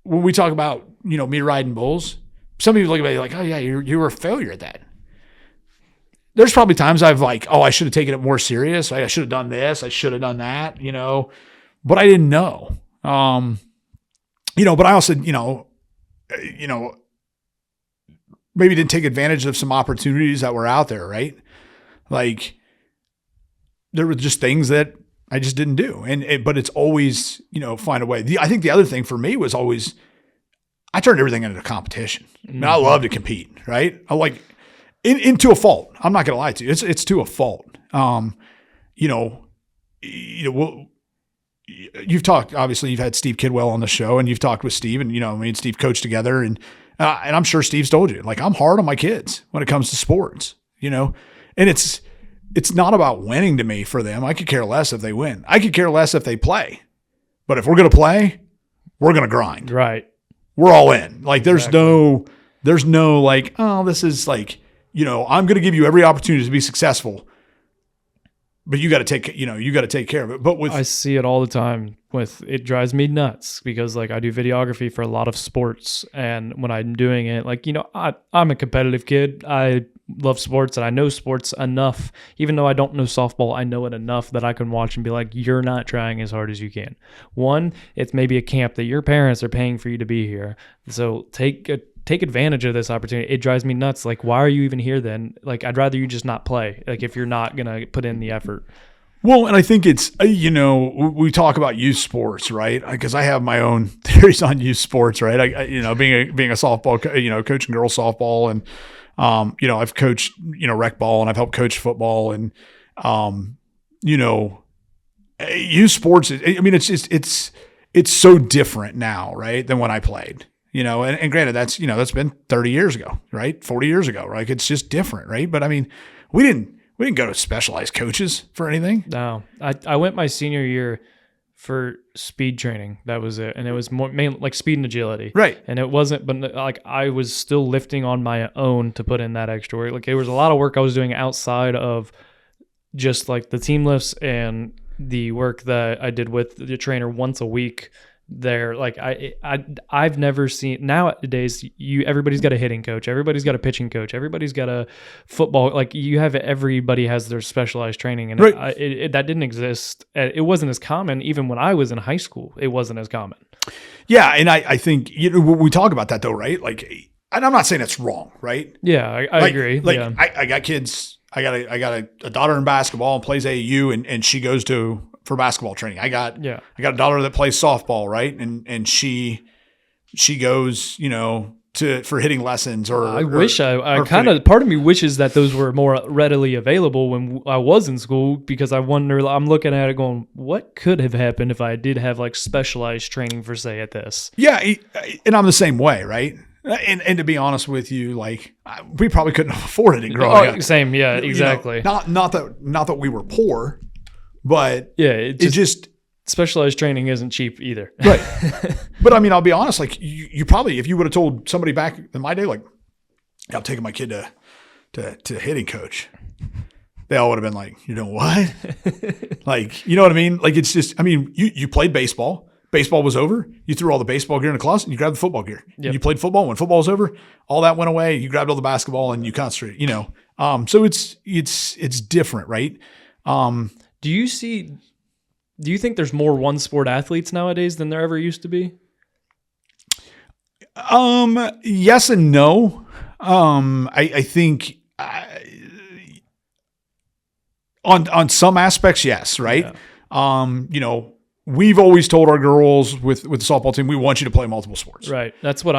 Speaker 3: when we talk about, you know, me riding bulls, some people look at me like, oh yeah, you were a failure at that. There's probably times I've like, oh, I should have taken it more serious. I should have done this. I should have done that, you know, but I didn't know. You know, but I also, you know, maybe didn't take advantage of some opportunities that were out there, right? Like, there were just things that I just didn't do. But it's always, you know, find a way. I think the other thing for me was always, I turned everything into a competition. I mean, I love to compete, right? I like, into a fault. I'm not going to lie to you. It's to a fault. You know, you've talked, obviously you've had Steve Kidwell on the show and you've talked with Steve, and, you know, me and Steve coached together, and I'm sure Steve's told you, like, I'm hard on my kids when it comes to sports, you know, and it's not about winning to me for them. I could care less if they win. I could care less if they play, but if we're going to play, we're going to grind.
Speaker 2: Right.
Speaker 3: We're all in. Like, there's no like, oh, this is like, you know, I'm going to give you every opportunity to be successful, but you got to take care of it. But
Speaker 2: I see it all the time it drives me nuts because, like, I do videography for a lot of sports, and when I'm doing it, like, you know, I'm a competitive kid. I love sports and I know sports enough. Even though I don't know softball, I know it enough that I can watch and be like, you're not trying as hard as you can. One, it's maybe a camp that your parents are paying for you to be here. So take advantage of this opportunity. It drives me nuts. Like, why are you even here then? Like, I'd rather you just not play. Like, if you're not going to put in the effort.
Speaker 3: Well, and I think it's, you know, we talk about youth sports, right? Because I have my own theories on youth sports, right? I you know, being a softball, you know, coaching girls softball, and, you know, I've coached, you know, rec ball, and I've helped coach football, and, you know, youth sports, I mean, it's so different now, right, than when I played. You know, and granted, that's, you know, that's been 30 years ago, right? 40 years ago, right? It's just different, right? But I mean, we didn't go to specialized coaches for anything.
Speaker 2: No, I went my senior year for speed training. That was it. And it was more mainly like speed and agility. Right. And it wasn't, but like, I was still lifting on my own to put in that extra work. Like, there was a lot of work I was doing outside of just like the team lifts and the work that I did with the trainer once a week. There, like, I've never seen, nowadays everybody's got a hitting coach, everybody's got a pitching coach, everybody's got a football, like, everybody has their specialized training, and right. That didn't exist. It wasn't as common even when I was in high school. It wasn't as common. Yeah, and I think, you know, we talk about that though, right? Like, and I'm not saying it's wrong, right? Yeah, I agree. Like, yeah. I got kids. I got a daughter in basketball and plays AAU, and she goes for basketball training. I got a daughter that plays softball, right? And she goes, you know,
Speaker 3: for hitting lessons
Speaker 2: I wish I kind of, part of me wishes that those were more readily available when I was in school, because I wonder, I'm looking at it going, what could have happened if I did have like specialized training for say at this?
Speaker 3: Yeah. And I'm the same way. Right. And to be honest with you, like we probably couldn't afford it growing up.
Speaker 2: Same. Yeah, exactly.
Speaker 3: You know, not that we were poor, but
Speaker 2: yeah,
Speaker 3: it just
Speaker 2: specialized training isn't cheap either.
Speaker 3: Right. But I mean, I'll be honest, like you probably, if you would have told somebody back in my day, like, I'm taking my kid to hitting coach, they all would have been like, you know what? Like, you know what I mean? Like, it's just, I mean, you played baseball. Baseball was over. You threw all the baseball gear in the closet and you grabbed the football gear. Yep. You played football. When football was over, all that went away. You grabbed all the basketball and you concentrated, you know? So it's different, right?
Speaker 2: Do you think there's more one sport athletes nowadays than there ever used to be?
Speaker 3: Yes and no. I think on some aspects, yes. Right. Yeah. You know, we've always told our girls with the softball team, we want you to play multiple sports.
Speaker 2: Right. That's what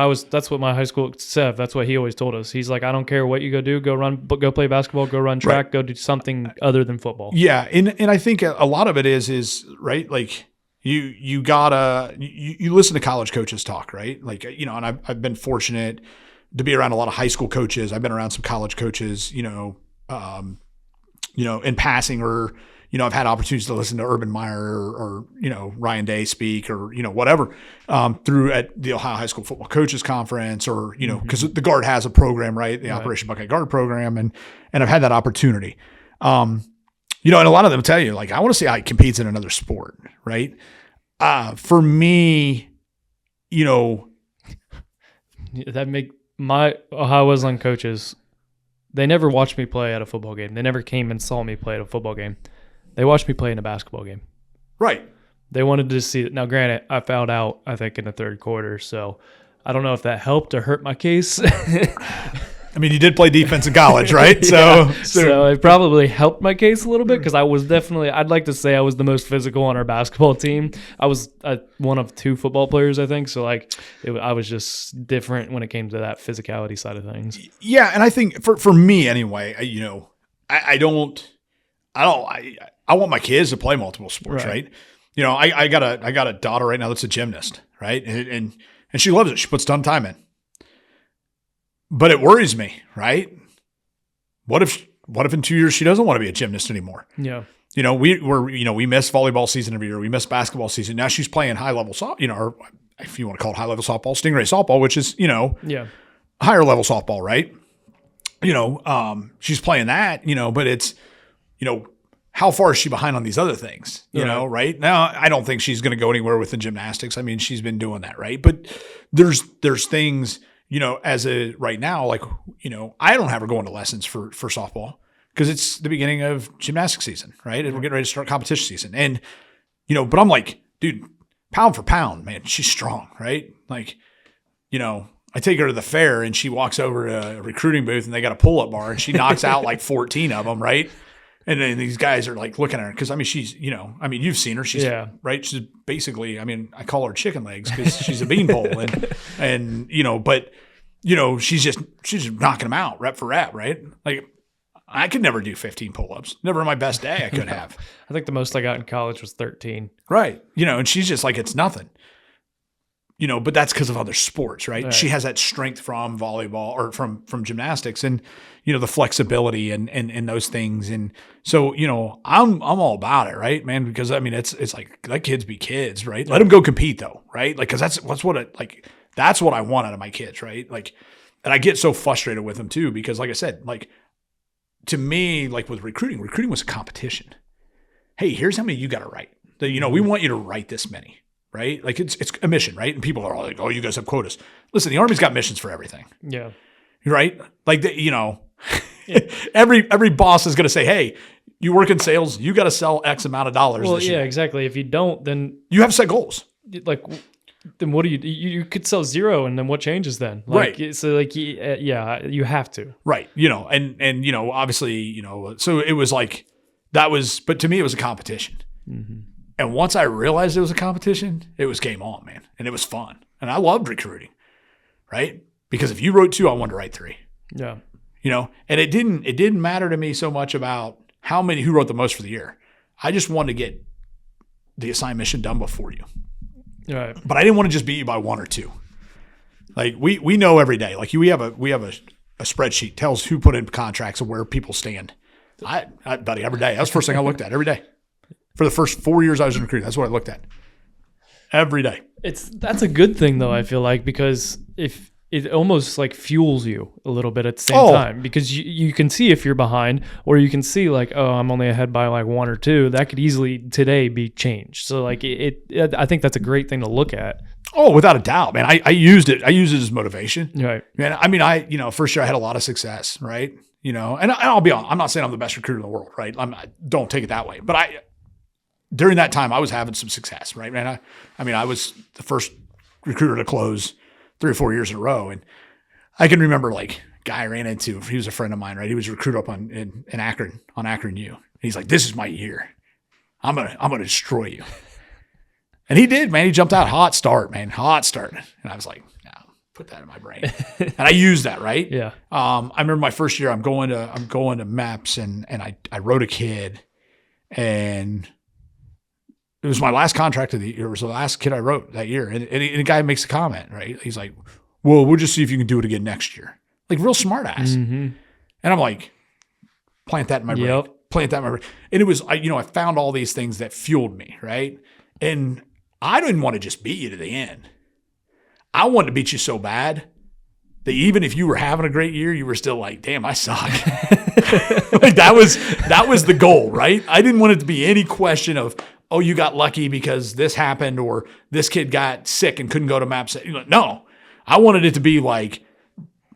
Speaker 2: my high school Sev, that's what he always told us. He's like, I don't care what you go do, go play basketball, go run track, right. Go do something other than football.
Speaker 3: Yeah. And I think a lot of it is right. Like you gotta, you listen to college coaches talk, right? Like, you know, and I've been fortunate to be around a lot of high school coaches. I've been around some college coaches, you know, in passing, or, you know, I've had opportunities to listen to Urban Meyer or you know, Ryan Day speak, or, you know, whatever, through at the Ohio High School Football Coaches Conference, or, you know, because the Guard has a program, right? The Operation Buckeye Guard program. And I've had that opportunity. You know, and a lot of them tell you, like, I want to see how he competes in another sport, right? For me, you know.
Speaker 2: That make my Ohio Wesleyan coaches, they never watched me play at a football game. They never came and saw me play at a football game. They watched me play in a basketball game.
Speaker 3: Right.
Speaker 2: They wanted to see it. Now, granted, I fouled out, I think, in the third quarter, so I don't know if that helped or hurt my case.
Speaker 3: I mean, you did play defense in college, right?
Speaker 2: So it probably helped my case a little bit, because I was definitely, I'd like to say I was the most physical on our basketball team. I was one of two football players, I think. So like I was just different when it came to that physicality side of things. Yeah.
Speaker 3: And I think for me anyway, you know, I want my kids to play multiple sports, right? You know, I got a daughter right now that's a gymnast, right? And she loves it. She puts a ton of time in. But it worries me, right? What if in 2 years she doesn't want to be a gymnast anymore?
Speaker 2: Yeah.
Speaker 3: You know, we miss volleyball season every year. We miss basketball season. Now she's playing high level softball, you know, or if you want to call it high level softball, Stingray softball, which is, you know, higher level softball, right? You know, she's playing that, you know, but it's, you know, how far is she behind on these other things? You know, right? Now, I don't think she's going to go anywhere with the gymnastics. I mean, she's been doing that, right? But there's things, you know, right now, like, you know, I don't have her going to lessons for softball because it's the beginning of gymnastics season, right? And we're getting ready to start competition season. And, you know, but I'm like, dude, pound for pound, man, she's strong, right? Like, you know, I take her to the fair and she walks over to a recruiting booth and they got a pull-up bar and she knocks out like 14 of them, right? And then these guys are like looking at her because, I mean, she's, you know, I mean, you've seen her. She's right. She's basically, I mean, I call her chicken legs because she's a beanpole and, you know, but, you know, she's just knocking them out rep for rep, right? Like, I could never do 15 pull-ups. Never on my best day I could have.
Speaker 2: I think the most I got in college was 13.
Speaker 3: Right. You know, and she's just like, it's nothing. You know, but that's because of other sports, right? She has that strength from volleyball or from gymnastics and, you know, the flexibility and those things. And so, you know, I'm all about it, right, man? Because I mean, it's like, let kids be kids, right? Let them go compete though, right? Like, cause that's what that's what I want out of my kids, right? Like, and I get so frustrated with them too, because like I said, like to me, like with recruiting was a competition. Hey, here's how many you got to write. You know, we want you to write this many. Right? Like it's a mission, right? And people are all like, oh, you guys have quotas. Listen, the Army's got missions for everything.
Speaker 2: Yeah.
Speaker 3: Right? Like, you know, every boss is going to say, hey, you work in sales, you got to sell X amount of dollars.
Speaker 2: Well,
Speaker 3: this year.
Speaker 2: Exactly. If you don't, then
Speaker 3: you have set goals.
Speaker 2: Like, then what do you could sell zero and then what changes then? Like, right. So like, you have to.
Speaker 3: Right. You know, and, you know, obviously, you know, so it was like, but to me, it was a competition. Mm-hmm. And once I realized it was a competition, it was game on, man. And it was fun. And I loved recruiting, right? Because if you wrote 2, I wanted to write 3.
Speaker 2: Yeah.
Speaker 3: And it didn't matter to me so much about who wrote the most for the year. I just wanted to get the assigned mission done before you.
Speaker 2: Right.
Speaker 3: But I didn't want to just beat you by 1 or 2. Like we know every day. Like we have a spreadsheet tells who put in contracts and where people stand. Buddy, every day. That was the first thing I looked at every day. For the first 4 years I was in recruiting, that's what I looked at. Every day.
Speaker 2: That's a good thing though, I feel like, because if it almost like fuels you a little bit at the same time, because you can see if you're behind, or you can see like, oh, I'm only ahead by like 1 or 2. That could easily today be changed. So like I think that's a great thing to look at.
Speaker 3: Oh, without a doubt, man. I used it. I used it as motivation.
Speaker 2: Right.
Speaker 3: Man, I mean, first year I had a lot of success, right? And I'll be honest, I'm not saying I'm the best recruiter in the world, right? Don't take it that way. But during that time, I was having some success, right, man? I was the first recruiter to close 3 or 4 years in a row. And I can remember like a guy I ran into, he was a friend of mine, right? He was a recruiter up in Akron, on Akron U. He's like, this is my year. I'm gonna destroy you. And he did, man. He jumped out, hot start. And I was like, no, put that in my brain. And I used that, right?
Speaker 2: Yeah.
Speaker 3: I remember my first year, I'm going to MEPS and I wrote a kid, and it was my last contract of the year. It was the last kid I wrote that year. And a guy makes a comment, right? He's like, well, we'll just see if you can do it again next year. Like real smart ass.
Speaker 2: Mm-hmm.
Speaker 3: And I'm like, plant that in my brain. Plant that in my brain. And it was, I found all these things that fueled me, right? And I didn't want to just beat you to the end. I wanted to beat you so bad that even if you were having a great year, you were still like, damn, I suck. Like that was the goal, right? I didn't want it to be any question of, oh, you got lucky because this happened, or this kid got sick and couldn't go to MAPS. No, I wanted it to be like,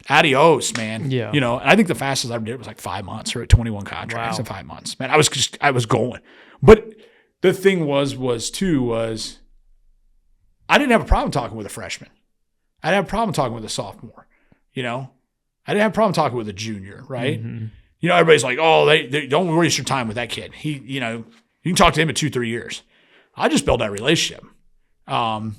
Speaker 3: adios, man.
Speaker 2: Yeah.
Speaker 3: And I think the fastest I ever did was like 5 months, or 21 contracts in 5 months. Man, I was going. But the thing was I didn't have a problem talking with a freshman. I didn't have a problem talking with a sophomore. I didn't have a problem talking with a junior, right? Mm-hmm. Everybody's like, oh, they don't waste your time with that kid. He, you can talk to him in 2-3 years. I just built that relationship. Do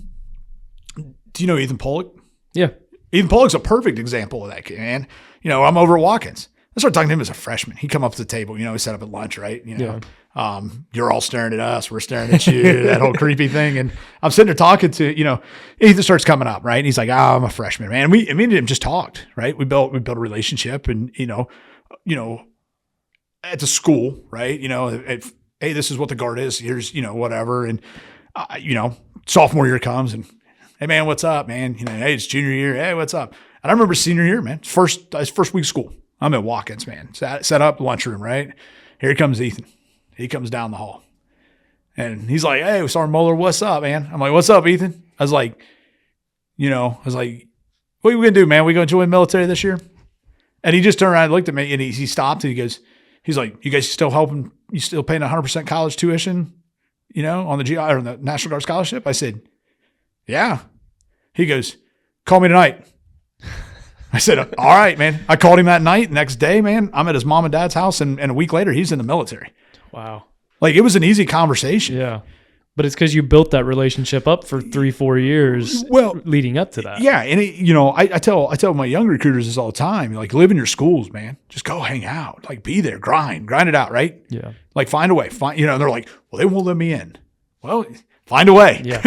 Speaker 3: you know Ethan Pollock?
Speaker 2: Yeah.
Speaker 3: Ethan Pollock's a perfect example of that kid, man. I'm over at Watkins. I started talking to him as a freshman. He come up to the table, we set up at lunch, right? You're all staring at us. We're staring at you, that whole creepy thing. And I'm sitting there talking to, Ethan starts coming up, right? And he's like, I'm a freshman, man. And me and him just talked, right? We built a relationship, and, at the school, right? Hey, this is what the guard is. Here's, whatever. And, sophomore year comes, and, hey, man, what's up, man? Hey, it's junior year. Hey, what's up? And I remember senior year, man. First week of school. I'm at Watkins, man. Set up lunchroom, right? Here comes Ethan. He comes down the hall. And he's like, hey, Sergeant Mohler, what's up, man? I'm like, what's up, Ethan? I was like, what are we going to do, man? We going to join the military this year? And he just turned around and looked at me, and he stopped, and he's like, you guys still helping? You still paying 100% college tuition, on the GI or the National Guard scholarship? I said, yeah. He goes, call me tonight. I said, all right, man. I called him that night. Next day, man, I'm at his mom and dad's house, and a week later, he's in the military.
Speaker 2: Wow.
Speaker 3: Like, it was an easy conversation.
Speaker 2: Yeah. But it's because you built that relationship up for 3-4 years leading up to that.
Speaker 3: Yeah. And, I tell my young recruiters this all the time. Like, live in your schools, man. Just go hang out. Like, be there. Grind it out, right?
Speaker 2: Yeah.
Speaker 3: Like, find a way. And they're like, well, they won't let me in. Well, find a way.
Speaker 2: Yeah.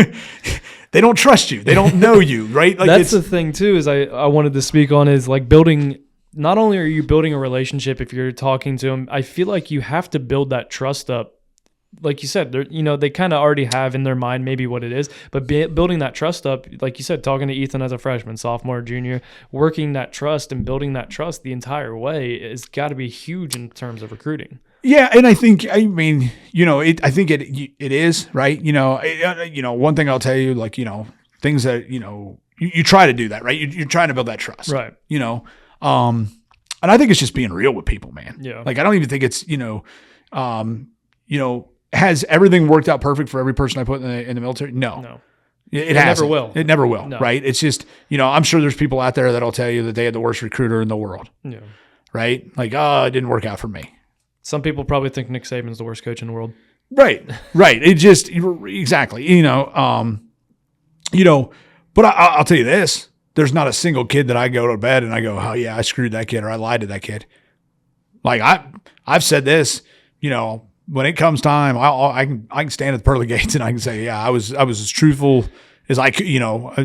Speaker 3: They don't trust you. They don't know you, right? Like,
Speaker 2: that's the thing, too, is I wanted to speak on is, like, building – not only are you building a relationship if you're talking to them, I feel like you have to build that trust up. Like you said, they kind of already have in their mind maybe what it is, but building that trust up, like you said, talking to Ethan as a freshman, sophomore, junior, working that trust and building that trust the entire way has got to be huge in terms of recruiting.
Speaker 3: Yeah, and I think I think it is, right? One thing I'll tell you, like, things that you try to do that, right? You're trying to build that trust,
Speaker 2: right?
Speaker 3: And I think it's just being real with people, man.
Speaker 2: Yeah.
Speaker 3: Like, I don't even think it's has everything worked out perfect for every person I put in the military? No. It
Speaker 2: never will.
Speaker 3: It never will,
Speaker 2: no.
Speaker 3: Right? It's just, I'm sure there's people out there that'll tell you that they had the worst recruiter in the world.
Speaker 2: Yeah.
Speaker 3: Right? Like, it didn't work out for me.
Speaker 2: Some people probably think Nick Saban's the worst coach in the world.
Speaker 3: Right. It just, exactly. But I'll tell you this, there's not a single kid that I go to bed and I go, oh yeah, I screwed that kid or I lied to that kid. Like I've said this, when it comes time, I can stand at the pearly gates and I can say, yeah, I was as truthful as I could,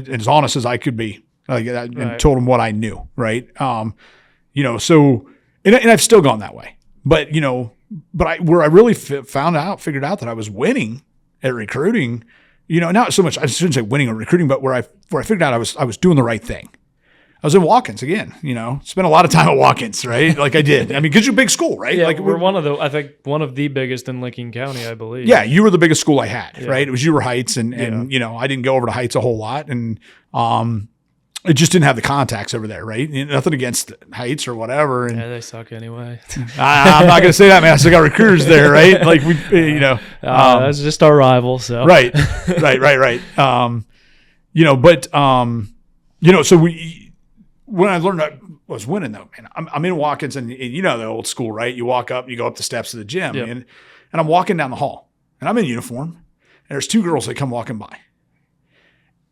Speaker 3: as honest as I could be, and told them what I knew. Right. So, and I've still gone that way, but where I really figured out that I was winning at recruiting, not so much, I shouldn't say winning at recruiting, but where I figured out I was doing the right thing. I was in Watkins again, spent a lot of time at Watkins, right? Like I did. I mean, because you're a big school, right?
Speaker 2: Yeah,
Speaker 3: like
Speaker 2: we're one of the biggest in Lincoln County, I believe.
Speaker 3: Yeah, you were the biggest school I had, right? It was you were Heights, and I didn't go over to Heights a whole lot, and it just didn't have the contacts over there, right? Nothing against Heights or whatever. And
Speaker 2: yeah, they suck anyway.
Speaker 3: I'm not gonna say that, man. I still got recruiters there, right? Like
Speaker 2: that's just our rival. So
Speaker 3: right. So when I learned I was winning though, man, I'm in Watkins and the old school, right? You walk up, you go up the steps of the gym, and I'm walking down the hall and I'm in uniform and there's two girls that come walking by.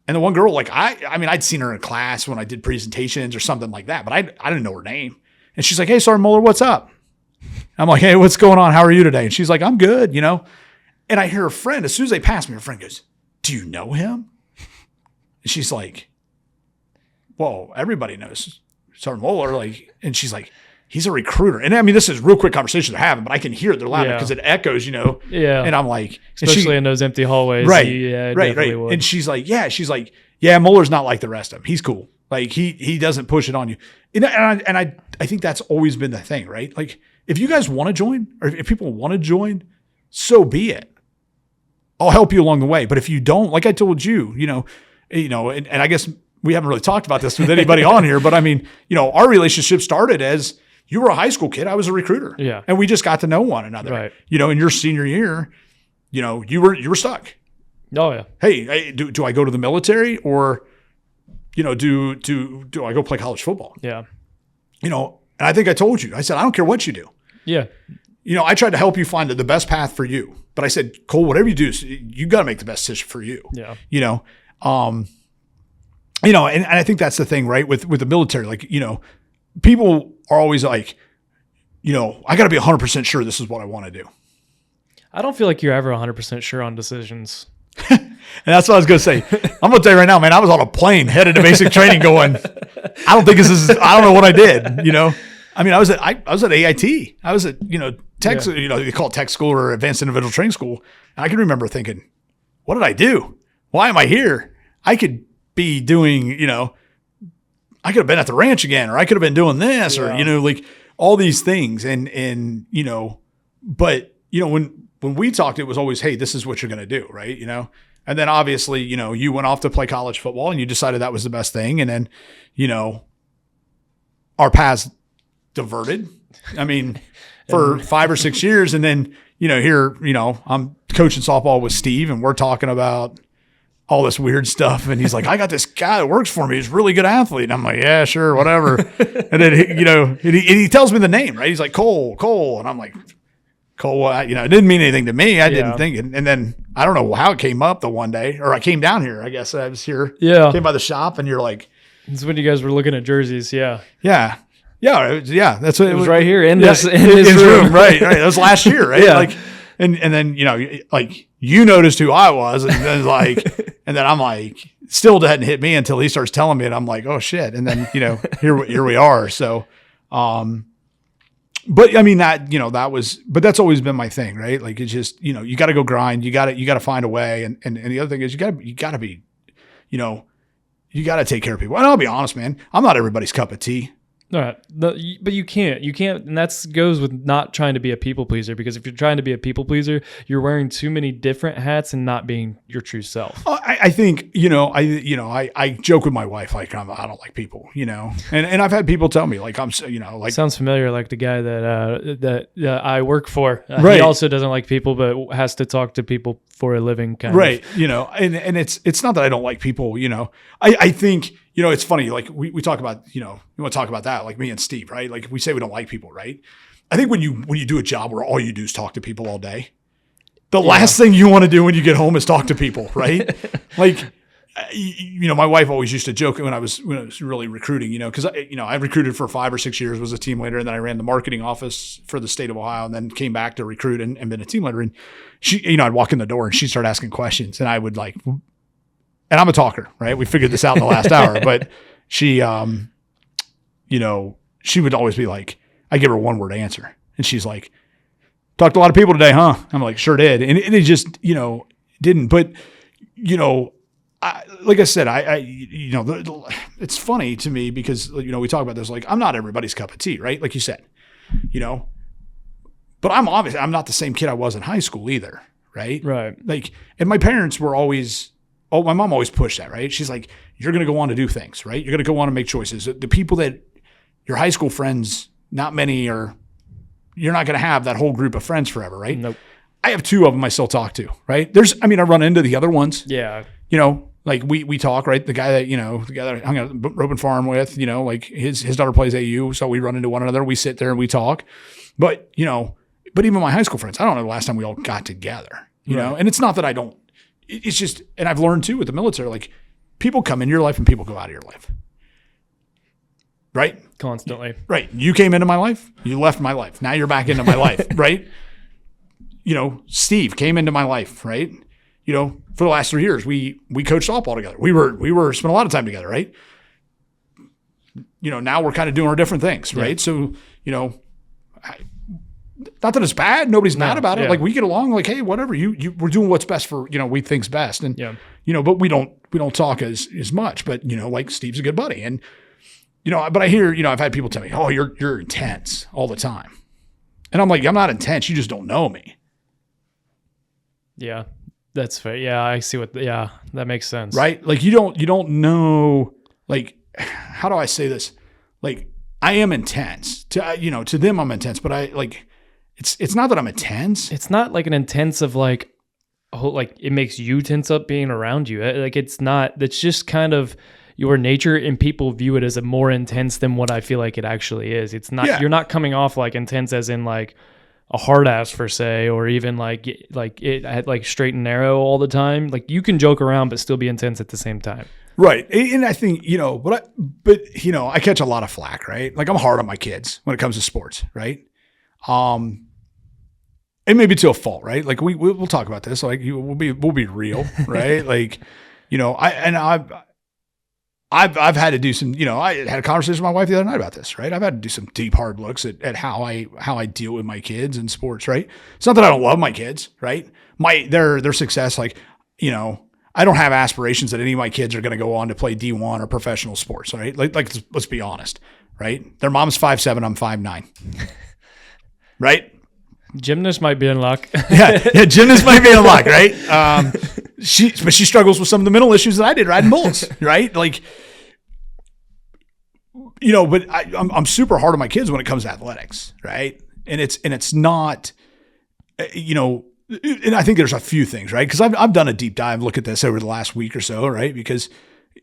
Speaker 3: And the one girl, like I'd seen her in class when I did presentations or something like that, but I didn't know her name. And she's like, hey, Sergeant Mohler, what's up? I'm like, hey, what's going on? How are you today? And she's like, I'm good, And I hear her friend, as soon as they pass me, her friend goes, do you know him? And she's like, well, everybody knows Sergeant Mohler, and she's like, he's a recruiter. And I mean, this is real quick conversation they're having, but I can hear it. They're laughing because it echoes,
Speaker 2: Yeah.
Speaker 3: And I'm like,
Speaker 2: especially in those empty hallways.
Speaker 3: Right.
Speaker 2: Yeah,
Speaker 3: right.
Speaker 2: Would.
Speaker 3: And she's like, yeah, Mohler's not like the rest of them. He's cool. Like he doesn't push it on you. And I think that's always been the thing, right? Like if you guys want to join or if people want to join, so be it. I'll help you along the way. But if you don't, like I told you, and I guess we haven't really talked about this with anybody on here, but I mean, our relationship started as you were a high school kid. I was a recruiter.
Speaker 2: Yeah.
Speaker 3: And we just got to know one another.
Speaker 2: Right.
Speaker 3: In your senior year, you were stuck.
Speaker 2: Oh yeah.
Speaker 3: Hey, do I go to the military or, do I go play college football?
Speaker 2: Yeah.
Speaker 3: And I think I told you, I said, I don't care what you do.
Speaker 2: Yeah.
Speaker 3: I tried to help you find the best path for you, but I said, Cole, whatever you do, you got to make the best decision for you.
Speaker 2: Yeah.
Speaker 3: And I think that's the thing, right? With the military, like, people are always like, I got to be 100% sure this is what I want to do.
Speaker 2: I don't feel like you're ever 100% sure on decisions.
Speaker 3: And that's what I was going to say. I'm going to tell you right now, man, I was on a plane headed to basic training going, I don't think I don't know what I did, I mean, I was at AIT. I was at, tech, they call it tech school or advanced individual training school. And I can remember thinking, what did I do? Why am I here? I could be doing, I could have been at the ranch again, or I could have been doing this, or, like all these things. And but, when we talked, it was always, hey, this is what you're going to do. Right. And then obviously, you went off to play college football and you decided that was the best thing. And then, our paths diverted. I mean, for 5 or 6 years. And then, here, I'm coaching softball with Steve and we're talking about all this weird stuff. And he's like, I got this guy that works for me. He's a really good athlete. And I'm like, yeah, sure, whatever. And then, he tells me the name, right? He's like, Cole. And I'm like, Cole, it didn't mean anything to me. I didn't think it. And then I don't know how it came up the one day, or I came down here. I guess I was here.
Speaker 2: Yeah.
Speaker 3: Came by the shop and you're like.
Speaker 2: It's when you guys were looking at jerseys. Yeah.
Speaker 3: Yeah. Yeah. That's what
Speaker 2: it was right here in this
Speaker 3: room. Right. That was last year. Right. Yeah. Like, and then, you noticed who I was and then and then I'm like, still hadn't hit me until he starts telling me and I'm like, oh shit. And then, here we are. So, but I mean but that's always been my thing, right? Like it's just, you got to go grind. You got to find a way. And the other thing is you got to be, you got to take care of people. And I'll be honest, man, I'm not everybody's cup of tea.
Speaker 2: All right. But you can't, and that goes with not trying to be a people pleaser, because if you're trying to be a people pleaser, you're wearing too many different hats and not being your true self.
Speaker 3: I think, I joke with my wife, like I don't like people, and I've had people tell me like,
Speaker 2: sounds familiar. Like the guy that I work for,
Speaker 3: right.
Speaker 2: He also doesn't like people, but has to talk to people for a living kind
Speaker 3: right.
Speaker 2: of.
Speaker 3: And it's not that I don't like people, I think, it's funny, like we talk about, you want to talk about that, like me and Steve, right? Like we say we don't like people, right? I think when you do a job where all you do is talk to people all day, the last thing you want to do when you get home is talk to people, right? Like, my wife always used to joke when I was really recruiting, because I recruited for 5 or 6 years, was a team leader, and then I ran the marketing office for the state of Ohio, and then came back to recruit and been a team leader. And she, I'd walk in the door and she'd start asking questions, and I would and I'm a talker, right? We figured this out in the last hour, but she, she would always be like, I give her a 1-word answer, and she's like, talked to a lot of people today, huh? I'm like, sure did, and it just, didn't, but like I said, it's funny to me because, we talk about this, like, I'm not everybody's cup of tea, right? Like you said, but I'm not the same kid I was in high school either. Right. Right. Like, and my parents were always, my mom always pushed that, right? She's like, you're going to go on to do things, right? You're going to go on to make choices. The people that your high school friends, not many you're not going to have that whole group of friends forever. Right. Nope. I have 2 of them I still talk to, right? I run into the other ones. Yeah. Like we talk, right? The guy that I hung out at Robin Farm with, like his daughter plays AU, so we run into one another. We sit there and we talk, but even my high school friends, I don't know the last time we all got together, know. And it's not that I don't. It's just, and I've learned too with the military, like people come in your life and people go out of your life, right? Constantly, right? You came into my life, you left my life. Now you're back into my life, right? Steve came into my life, right? For the last 3 years, we coached softball together. We were spent a lot of time together, right? Now we're kind of doing our different things, right? So, not that it's bad. Nobody's mad about it. Yeah. Like we get along. Like, hey, whatever. We're doing what's best for we think's best, and but we don't talk as much. But like Steve's a good buddy, and but I hear I've had people tell me, oh, you're intense all the time, and I'm like, I'm not intense. You just don't know me. Yeah. That's fair. Yeah, I see that makes sense. Right? Like you don't know, like, how do I say this? Like, I am intense. To them I'm intense, but it's not that I'm intense. It's not like an intense of like it makes you tense up being around you. Like it's just kind of your nature, and people view it as a more intense than what I feel like it actually is. It's not, you're not coming off like intense as in like a hard ass per se, or even like straight and narrow all the time. Like you can joke around but still be intense at the same time. Right. And I think, I catch a lot of flack, right? Like I'm hard on my kids when it comes to sports, right? And maybe to a fault, right? Like we'll talk about this. Like we'll be real, right? Like, I've had to do some, I had a conversation with my wife the other night about this, right? I've had to do some deep, hard looks at how I deal with my kids in sports, right? It's not that I don't love my kids, right? Their success, like, I don't have aspirations that any of my kids are going to go on to play D1 or professional sports, right? Like let's be honest, right? Their mom's 5'7", I'm 5'9", right? Gymnast might be in luck. yeah, gymnast might be in luck, right? But she struggles with some of the mental issues that I did riding bulls, right? Like, but I'm super hard on my kids when it comes to athletics, right? And it's not, and I think there's a few things, right? Because I've done a deep dive look at this over the last week or so, right? Because,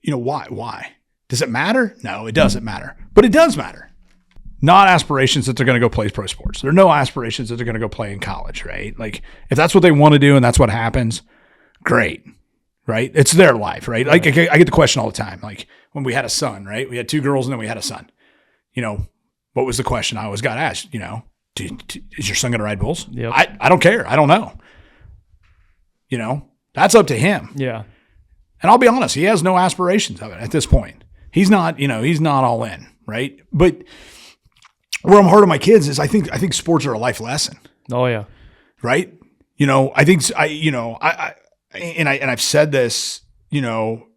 Speaker 3: why? Does it matter? No, it doesn't matter. But it does matter. Not aspirations that they're going to go play pro sports. There are no aspirations that they're going to go play in college, right? Like if that's what they want to do and that's what happens, great, right? It's their life, right? Like I get the question all the time. Like when we had a son, right? We had 2 girls and then we had a son. What was the question I always got asked? Is your son going to ride bulls? Yep. I don't care. I don't know. That's up to him. Yeah. And I'll be honest, he has no aspirations of it at this point. He's not all in, right? But where I'm hard on my kids is I think sports are a life lesson. Oh yeah. Right? I've said this,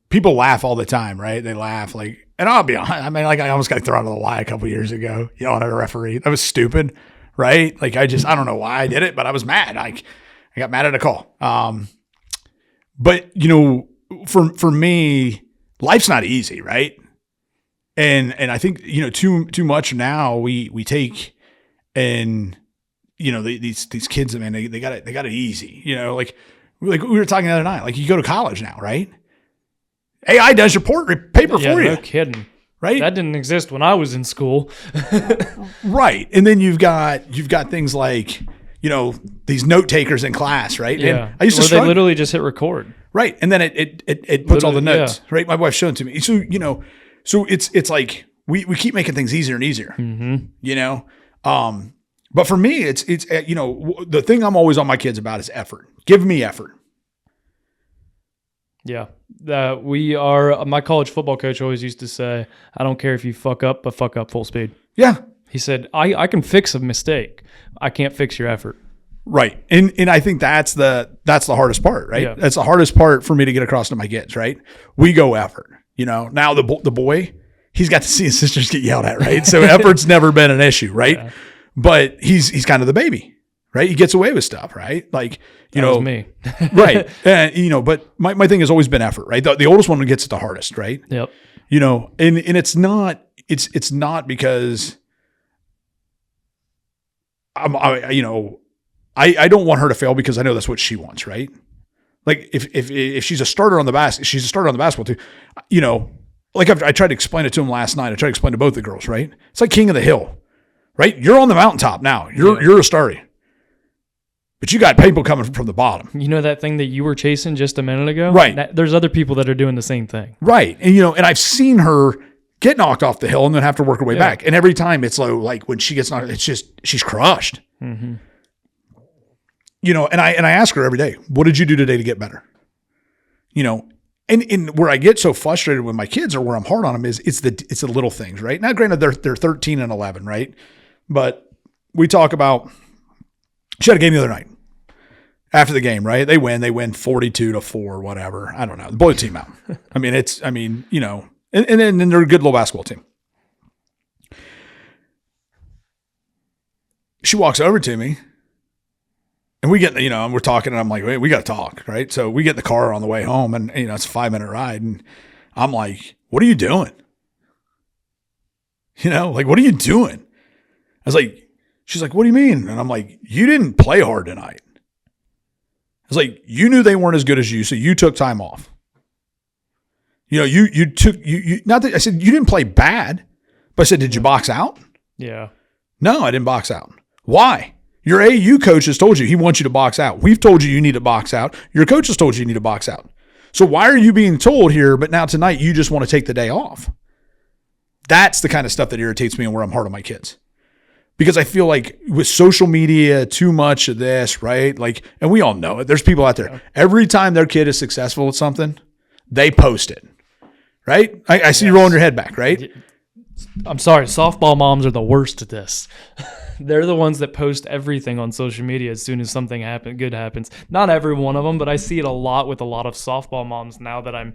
Speaker 3: people laugh all the time, right? They laugh like, and I'll be honest, I almost got thrown out of the Y a couple years ago, yelling at a referee. That was stupid, right? Like I don't know why I did it, but I was mad. I got mad at a call. But for me, life's not easy, right? And I think, too much now we take and, these kids, man, they got it easy, like we were talking the other night, like you go to college now, right? AI does your paper for you. No kidding. Right? That didn't exist when I was in school. Right. And then you've got things like, these note takers in class, right? Yeah. And I used to struggle. They literally just hit record. Right. And then it puts all the
Speaker 2: Literally,
Speaker 3: notes, right? My wife's showing it to me. So, so it's like we keep making things easier and easier, but for me, it's the thing I'm always on my kids about is effort. Give me effort.
Speaker 2: Yeah. My college football coach always used to say, I don't care if you fuck up, but fuck up full speed.
Speaker 3: Yeah.
Speaker 2: He said, I can fix a mistake. I can't fix your effort.
Speaker 3: Right. And I think that's the hardest part, right?
Speaker 2: Yeah.
Speaker 3: That's the hardest part for me to get across to my kids, right? We go effort, now the boy, he's got to see his sisters get yelled at, right? So effort's never been an issue, right?
Speaker 2: Yeah.
Speaker 3: But he's kind of the baby, right? He gets away with stuff, right? Like,
Speaker 2: That was me.
Speaker 3: right. And, but my thing has always been effort, right? The oldest one gets it the hardest, right?
Speaker 2: Yep.
Speaker 3: And it's not because I don't want her to fail because I know that's what she wants, right? Like if she's a starter on the she's a starter on the basketball team, like I tried to explain it to him last night. I tried to explain to both the girls, right? It's like King of the Hill, right? You're on the mountaintop now. You're a starter. But you got people coming from the bottom.
Speaker 2: You know that thing that you were chasing just a minute ago?
Speaker 3: Right.
Speaker 2: There's other people that are doing the same thing.
Speaker 3: Right. And, and I've seen her get knocked off the hill and then have to work her way back. And every time it's like when she gets knocked, it's just, she's crushed. Mm-hmm. And I ask her every day, what did you do today to get better? And where I get so frustrated with my kids or where I'm hard on them is it's the little things, right? Now, granted, they're 13 and 11, right? But we talk about, she had a game the other night. After the game, right? They win 42-4, whatever. I don't know. They blow the team out. and then they're a good little basketball team. She walks over to me and we get, and we're talking and I'm like, wait, we got to talk, right? So we get in the car on the way home and, it's a 5-minute ride. And I'm like, what are you doing? What are you doing? I was like, she's like, what do you mean? And I'm like, you didn't play hard tonight. I was like, you knew they weren't as good as you, so you took time off. You took not that I said you didn't play bad, but I said, did you box out?
Speaker 2: Yeah.
Speaker 3: No, I didn't box out. Why? Your AU coach has told you he wants you to box out. We've told you need to box out. Your coach has told you need to box out. So why are you being told here, but now tonight you just want to take the day off? That's the kind of stuff that irritates me and where I'm hard on my kids. Because I feel like with social media, too much of this, right? Like, and we all know it. There's people out there. Every time their kid is successful at something, they post it, right? I see you rolling your head back, right?
Speaker 2: I'm sorry. Softball moms are the worst at this. They're the ones that post everything on social media as soon as something good happens. Not every one of them, but I see it a lot with a lot of softball moms now that I'm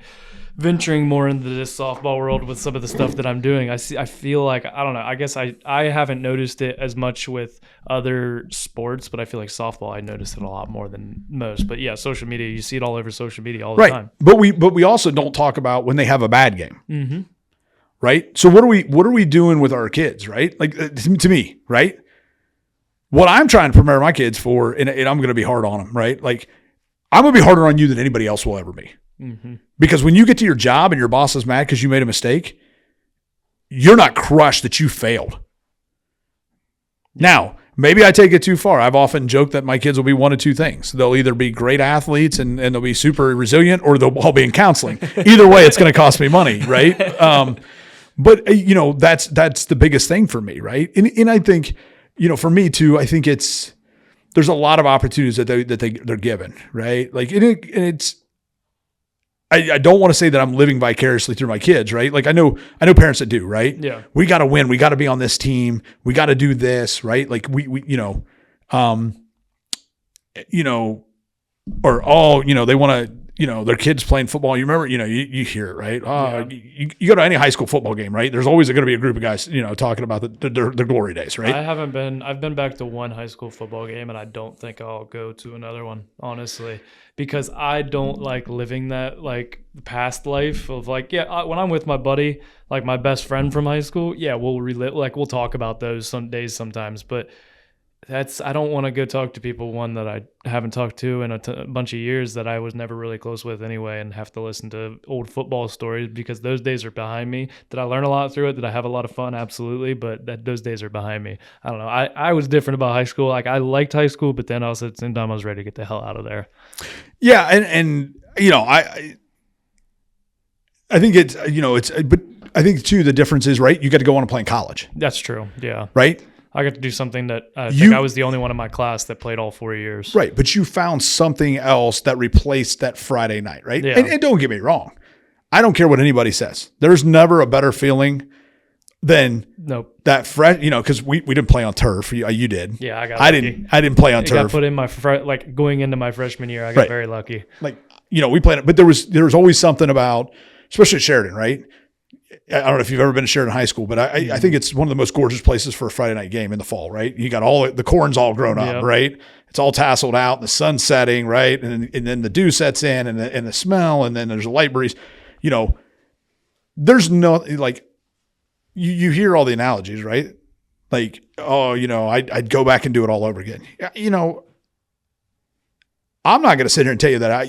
Speaker 2: venturing more into this softball world with some of the stuff that I'm doing. I feel like, I don't know, I guess I haven't noticed it as much with other sports, but I feel like softball, I noticed it a lot more than most. But yeah, social media, you see it all over social media all the time.
Speaker 3: But we also don't talk about when they have a bad game.
Speaker 2: Mm-hmm.
Speaker 3: Right? So what are we doing with our kids, right? Like to me, right? What I'm trying to prepare my kids for, and I'm going to be hard on them, right? Like I'm going to be harder on you than anybody else will ever be. Mm-hmm. Because when you get to your job and your boss is mad because you made a mistake, you're not crushed that you failed. Now, maybe I take it too far. I've often joked that my kids will be one of two things. They'll either be great athletes and they'll be super resilient, or they'll all be in counseling. Either way, it's going to cost me money, right? But that's the biggest thing for me, right? And I think, for me too, I think there's a lot of opportunities that they're given, right? Like it's. I don't want to say that I'm living vicariously through my kids, right? Like I know parents that do, right?
Speaker 2: Yeah.
Speaker 3: We got to win. We got to be on this team. We got to do this, right? Like or all, they want to, their kids playing football. You remember, you hear it, right?
Speaker 2: Yeah.
Speaker 3: You go to any high school football game, right? There's always going to be a group of guys, talking about their glory days, right?
Speaker 2: I've been back to one high school football game, and I don't think I'll go to another one, honestly, because I don't like living that like past life of like, when I'm with my buddy, like my best friend from high school, we'll relive, like we'll talk about those some days sometimes, but I don't want to go talk to people, one, that I haven't talked to in a bunch of years that I was never really close with anyway, and have to listen to old football stories because those days are behind me. Did I learn a lot through it? Did I have a lot of fun? Absolutely. But those days are behind me. I don't know. I was different about high school. Like I liked high school, but then also at the same time I was ready to get the hell out of there.
Speaker 3: Yeah. And I think it's, but I think too, the difference is, right, you got to go on and play in college.
Speaker 2: That's true. Yeah.
Speaker 3: Right?
Speaker 2: I got to do something that I think I was the only one in my class that played all 4 years.
Speaker 3: Right. But you found something else that replaced that Friday night, right?
Speaker 2: Yeah.
Speaker 3: And don't get me wrong. I don't care what anybody says. There's never a better feeling than that fresh, because we didn't play on turf. You did.
Speaker 2: Yeah,
Speaker 3: I didn't play on turf.
Speaker 2: I got put in going into my freshman year. I got very lucky.
Speaker 3: We played it, but there was always something about, especially at Sheridan, right? I don't know if you've ever been to Sheridan High School, but I think it's one of the most gorgeous places for a Friday night game in the fall, right? You got all the corn's all grown up, right? It's all tasseled out, the sun's setting, right? And then the dew sets in, and the smell, and then there's a light breeze. There's no you hear all the analogies, right? I'd go back and do it all over again. I'm not going to sit here and tell you that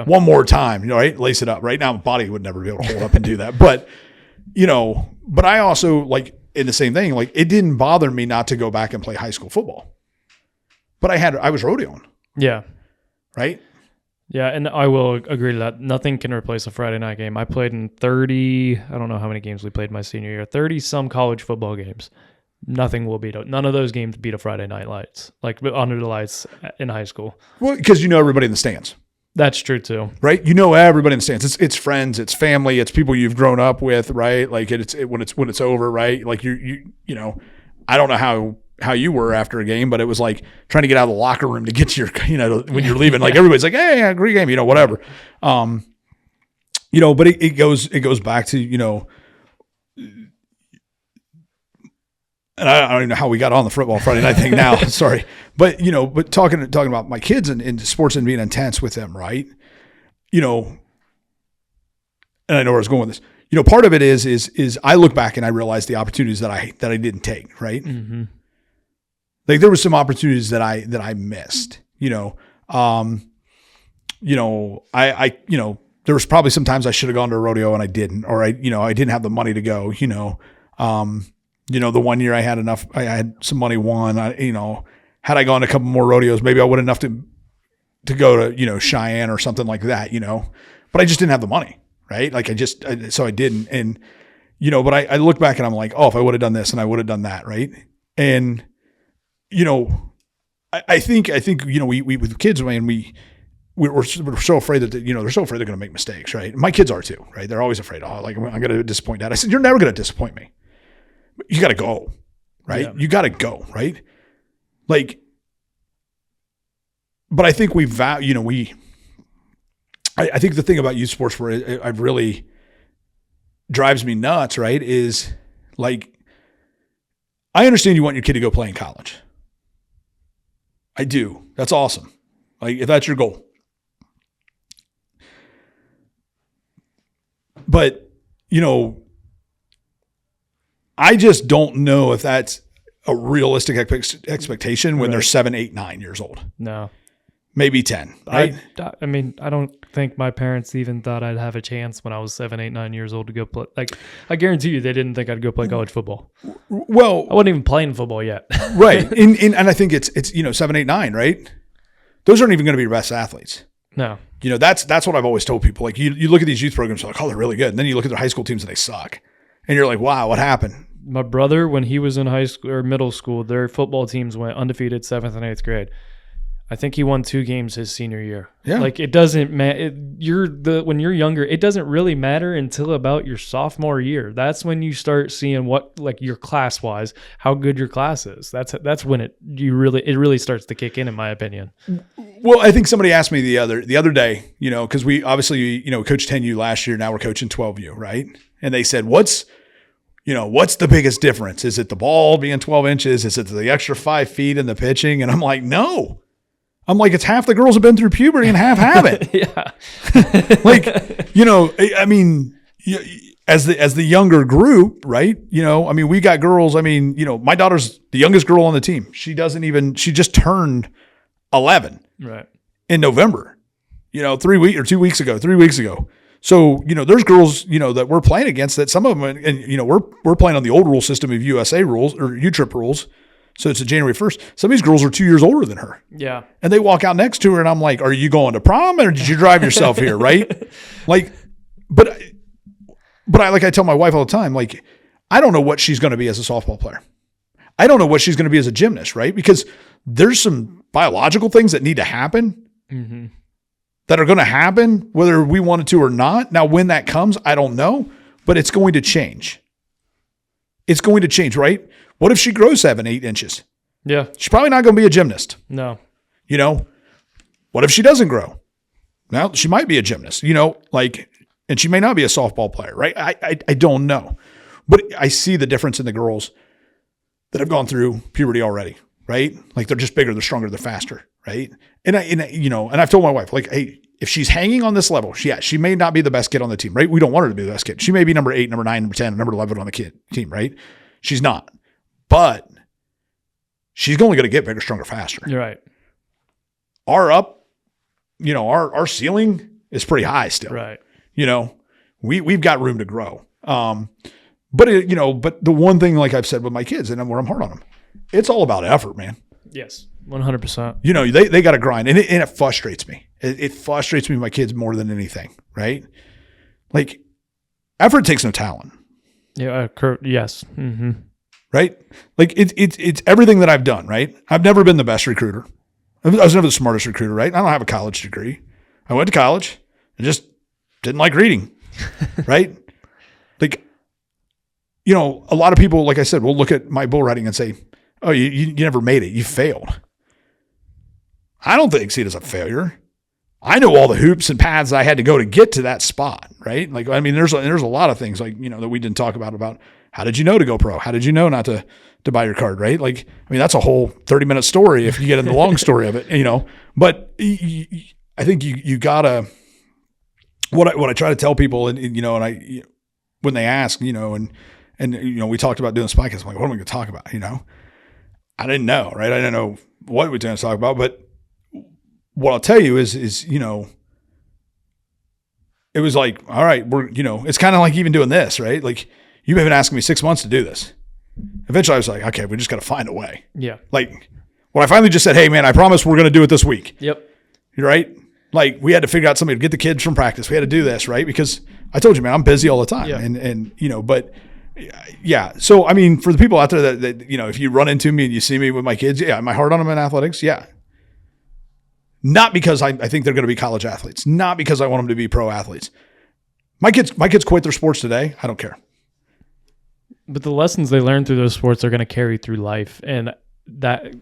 Speaker 3: one more time, right? Lace it up. Right now, my body would never be able to hold up and do that. But, but I also in the same thing, it didn't bother me not to go back and play high school football. But I was rodeoing.
Speaker 2: Yeah.
Speaker 3: Right?
Speaker 2: Yeah, and I will agree to that. Nothing can replace a Friday night game. I played in 30, I don't know how many games we played my senior year, 30-some college football games. Nothing will beat none of those games beat a Friday night lights, under the lights in high school.
Speaker 3: Well, because everybody in the stands.
Speaker 2: That's true too.
Speaker 3: Right? Everybody in the stands. It's friends, it's family, it's people you've grown up with, right? When it's over, right? I don't know how you were after a game, but it was like trying to get out of the locker room to get to your, when you're leaving, everybody's like, hey, great game, whatever. But it goes back to, and I don't even know how we got on the football Friday night thing now. Sorry. But, but talking about my kids and sports and being intense with them, right? And I know where I was going with this. Part of it is I look back and I realize the opportunities that I didn't take, right?
Speaker 2: Mm-hmm.
Speaker 3: There were some opportunities that I missed, there was probably some times I should have gone to a rodeo and I didn't, or I didn't have the money to go, the 1 year I had some money won, had I gone to a couple more rodeos, maybe I would have enough to go to, Cheyenne or something like that, but I just didn't have the money, right? So I didn't. And, but I look back and I'm like, oh, if I would have done this and I would have done that. Right. And, I think, we with kids, man, we're so afraid that, they're so afraid they're going to make mistakes. Right. My kids are too, right? They're always afraid. I'm going to disappoint Dad. I said, you're never going to disappoint me. You got to go, right? Yeah. You got to go, right? But I think I think the thing about youth sports where it really drives me nuts, right, is I understand you want your kid to go play in college. I do. That's awesome. If that's your goal. But, I just don't know if that's a realistic expectation when they're 7, 8, 9 years old.
Speaker 2: No.
Speaker 3: Maybe 10. Right?
Speaker 2: I don't think my parents even thought I'd have a chance when I was 7, 8, 9 years old to go play. I guarantee you they didn't think I'd go play college football.
Speaker 3: Well,
Speaker 2: I wasn't even playing football yet.
Speaker 3: Right. And I think it's 7, 8, 9, right? Those aren't even going to be your best athletes.
Speaker 2: No.
Speaker 3: That's what I've always told people. You look at these youth programs, you're like, oh, they're really good. And then you look at their high school teams and they suck. And you're like, wow, what happened?
Speaker 2: My brother, when he was in high school or middle school, their football teams went undefeated 7th and 8th grade. I think he won 2 games his senior year.
Speaker 3: Yeah.
Speaker 2: It doesn't matter. When you're younger, it doesn't really matter until about your sophomore year. That's when you start seeing what your class wise, how good your class is. That's when it really starts to kick in my opinion.
Speaker 3: Well, I think somebody asked me the other day, because we obviously, coached 10U last year. Now we're coaching 12U, right? And they said, what's the biggest difference? Is it the ball being 12 inches? Is it the extra 5 feet in the pitching? And I'm like, no. It's half the girls have been through puberty and half haven't.
Speaker 2: Yeah.
Speaker 3: As the younger group, right? We got girls. My daughter's the youngest girl on the team. She just turned 11
Speaker 2: right
Speaker 3: in November, 3 weeks ago. So, there's girls, that we're playing against that some of them, and we're playing on the old rule system of USA rules or U-Trip rules. So it's a January 1st. Some of these girls are 2 years older than her.
Speaker 2: Yeah.
Speaker 3: And they walk out next to her and I'm like, are you going to prom or did you drive yourself here? Right. Like, but I tell my wife all the time, like, I don't know what she's going to be as a softball player. I don't know what she's going to be as a gymnast, right? Because there's some biological things that need to happen that are going to happen whether we wanted to or not. Now, when that comes, I don't know, but it's going to change. It's going to change, right? What if she grows 7-8 inches?
Speaker 2: Yeah.
Speaker 3: She's probably not going to be a gymnast.
Speaker 2: No.
Speaker 3: You know, what if she doesn't grow? Well, she might be a gymnast, you know, like, and she may not be a softball player, right? I don't know. But I see the difference in the girls that have gone through puberty already, right? Like they're just bigger, they're stronger, they're faster, right? And I've told my wife, like, hey, if she's hanging on this level, she may not be the best kid on the team, right? We don't want her to be the best kid. She may be number 8, number 9, number 10, number 11 on the team, right? She's not. But she's only going to get bigger, stronger, faster.
Speaker 2: You're right.
Speaker 3: Our ceiling is pretty high still.
Speaker 2: Right.
Speaker 3: You know, we've got room to grow. But the one thing, like I've said with my kids, and where I'm hard on them, it's all about effort, man.
Speaker 2: Yes, 100%.
Speaker 3: You know, they got to grind, and it frustrates me. It frustrates me with my kids more than anything, right? Like, effort takes no talent.
Speaker 2: Yeah, yes. Mm-hmm.
Speaker 3: Right? Like it's everything that I've done, right? I've never been the best recruiter. I was never the smartest recruiter, right? I don't have a college degree. I went to college and just didn't like reading, right? Like, you know, a lot of people, like I said, will look at my bull riding and say, oh, you never made it. You failed. I don't think see it as a failure. I know all the hoops and paths I had to go to get to that spot, right? Like, I mean, there's a lot of things like, you know, that we didn't talk about how did you know to go pro? How did you know not to buy your card, right? Like, I mean, that's a whole 30-minute story if you get in the long story of it, you know. But I think you gotta, what I try to tell people, and you know, and I, when they ask, you know, and you know, we talked about doing this podcast. I'm like, what am I going to talk about? You know, I didn't know, right? I didn't know what we were going to talk about, but what I'll tell you is, you know, it was like, all right, you know, it's kind of like even doing this, right? Like, you've been asking me 6 months to do this. Eventually I was like, okay, we just got to find a way.
Speaker 2: Yeah.
Speaker 3: Like, when I finally just said, hey man, I promise we're going to do it this week.
Speaker 2: Yep.
Speaker 3: Right? Like, we had to figure out somebody to get the kids from practice. We had to do this, right? Because I told you, man, I'm busy all the time.
Speaker 2: Yeah.
Speaker 3: And you know, but yeah. So, I mean, for the people out there that, you know, if you run into me and you see me with my kids, yeah, am I hard on them in athletics? Yeah. Not because I think they're going to be college athletes. Not because I want them to be pro athletes. My kids quit their sports today. I don't care.
Speaker 2: But the lessons they learn through those sports are going to carry through life, and that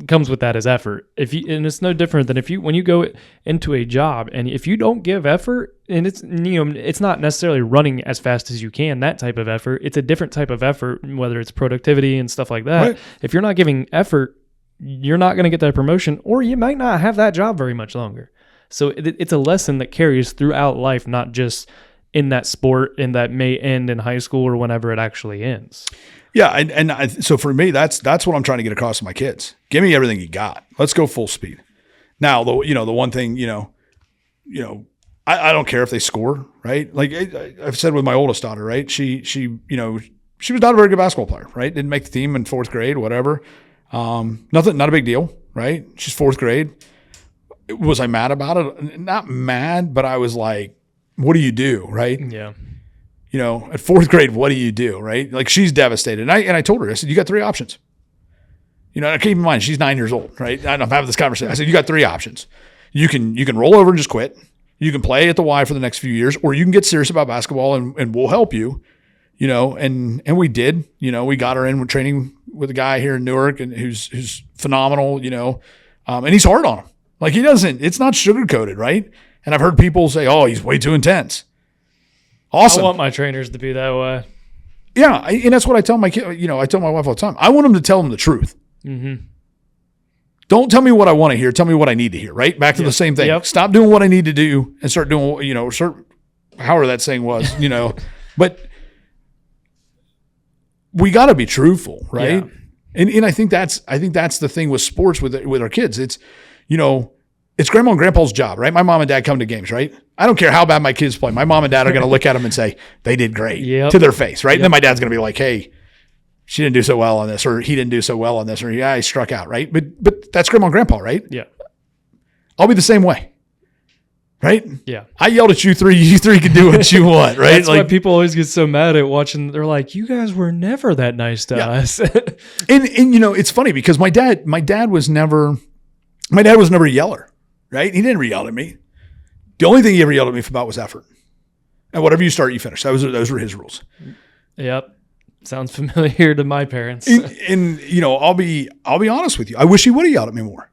Speaker 2: comes with that as effort. And it's no different than when you go into a job and if you don't give effort, and it's, you know, it's not necessarily running as fast as you can, that type of effort. It's a different type of effort, whether it's productivity and stuff like that. Right. If you're not giving effort, you're not going to get that promotion, or you might not have that job very much longer. So it's a lesson that carries throughout life, not just in that sport, and that may end in high school or whenever it actually ends.
Speaker 3: Yeah, so for me, that's what I'm trying to get across to my kids. Give me everything you got. Let's go full speed. Now, the one thing, I don't care if they score, right? Like I've said with my oldest daughter, right? She was not a very good basketball player, right? Didn't make the team in 4th grade, whatever. Not a big deal, right? She's 4th grade. Was I mad about it? Not mad, but I was like, what do you do, right?
Speaker 2: Yeah.
Speaker 3: You know, at 4th grade, what do you do, right? Like, she's devastated. And I told her, I said, you got 3 options. You know, and keep in mind, she's 9 years old, right? I'm having this conversation. I said, you got 3 options. You can roll over and just quit. You can play at the Y for the next few years, or you can get serious about basketball and we'll help you, you know, and we did. You know, we got her in with training with a guy here in Newark and who's phenomenal, you know, and he's hard on him. Like, it's not sugar-coated, right? And I've heard people say, oh, he's way too intense. Awesome.
Speaker 2: I want my trainers to be that way.
Speaker 3: Yeah, and that's what I tell my kid. You know, I tell my wife all the time. I want them to tell them the truth. Mm-hmm. Don't tell me what I want to hear. Tell me what I need to hear, right? Back to the same thing.
Speaker 2: Yep.
Speaker 3: Stop doing what I need to do and start doing, you know, however that saying was, you know. But we got to be truthful, right? Yeah. And I think that's the thing with sports with our kids. It's, you know, it's grandma and grandpa's job, right? My mom and dad come to games, right? I don't care how bad my kids play. My mom and dad are going to look at them and say, they did great to their face, right? Yep. And then my dad's going to be like, hey, she didn't do so well on this, or he didn't do so well on this, or he struck out, right? But that's grandma and grandpa, right?
Speaker 2: Yeah.
Speaker 3: I'll be the same way. Right?
Speaker 2: Yeah.
Speaker 3: I yelled at you three. You three can do what you want, right?
Speaker 2: That's why people always get so mad at watching. They're like, you guys were never that nice to us.
Speaker 3: and it's funny because my dad was never a yeller, right? He didn't ever yell at me. The only thing he ever yelled at me about was effort. And whatever you start, you finish. Those were his rules.
Speaker 2: Yep. Sounds familiar to my parents.
Speaker 3: And I'll be honest with you. I wish he would have yelled at me more.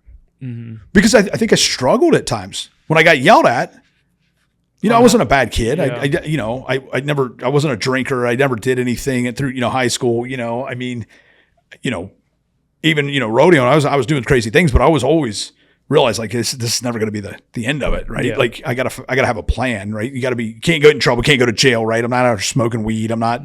Speaker 3: Because I think I struggled at times when I got yelled at. I wasn't a bad kid.
Speaker 2: Yeah.
Speaker 3: I wasn't a drinker. I never did anything through high school. Even rodeo. I was doing crazy things, but I was always realized like this is never going to be the end of it, right?
Speaker 2: Yeah.
Speaker 3: Like I gotta have a plan, right? You can't get in trouble, can't go to jail, right? I'm not out smoking weed. I'm not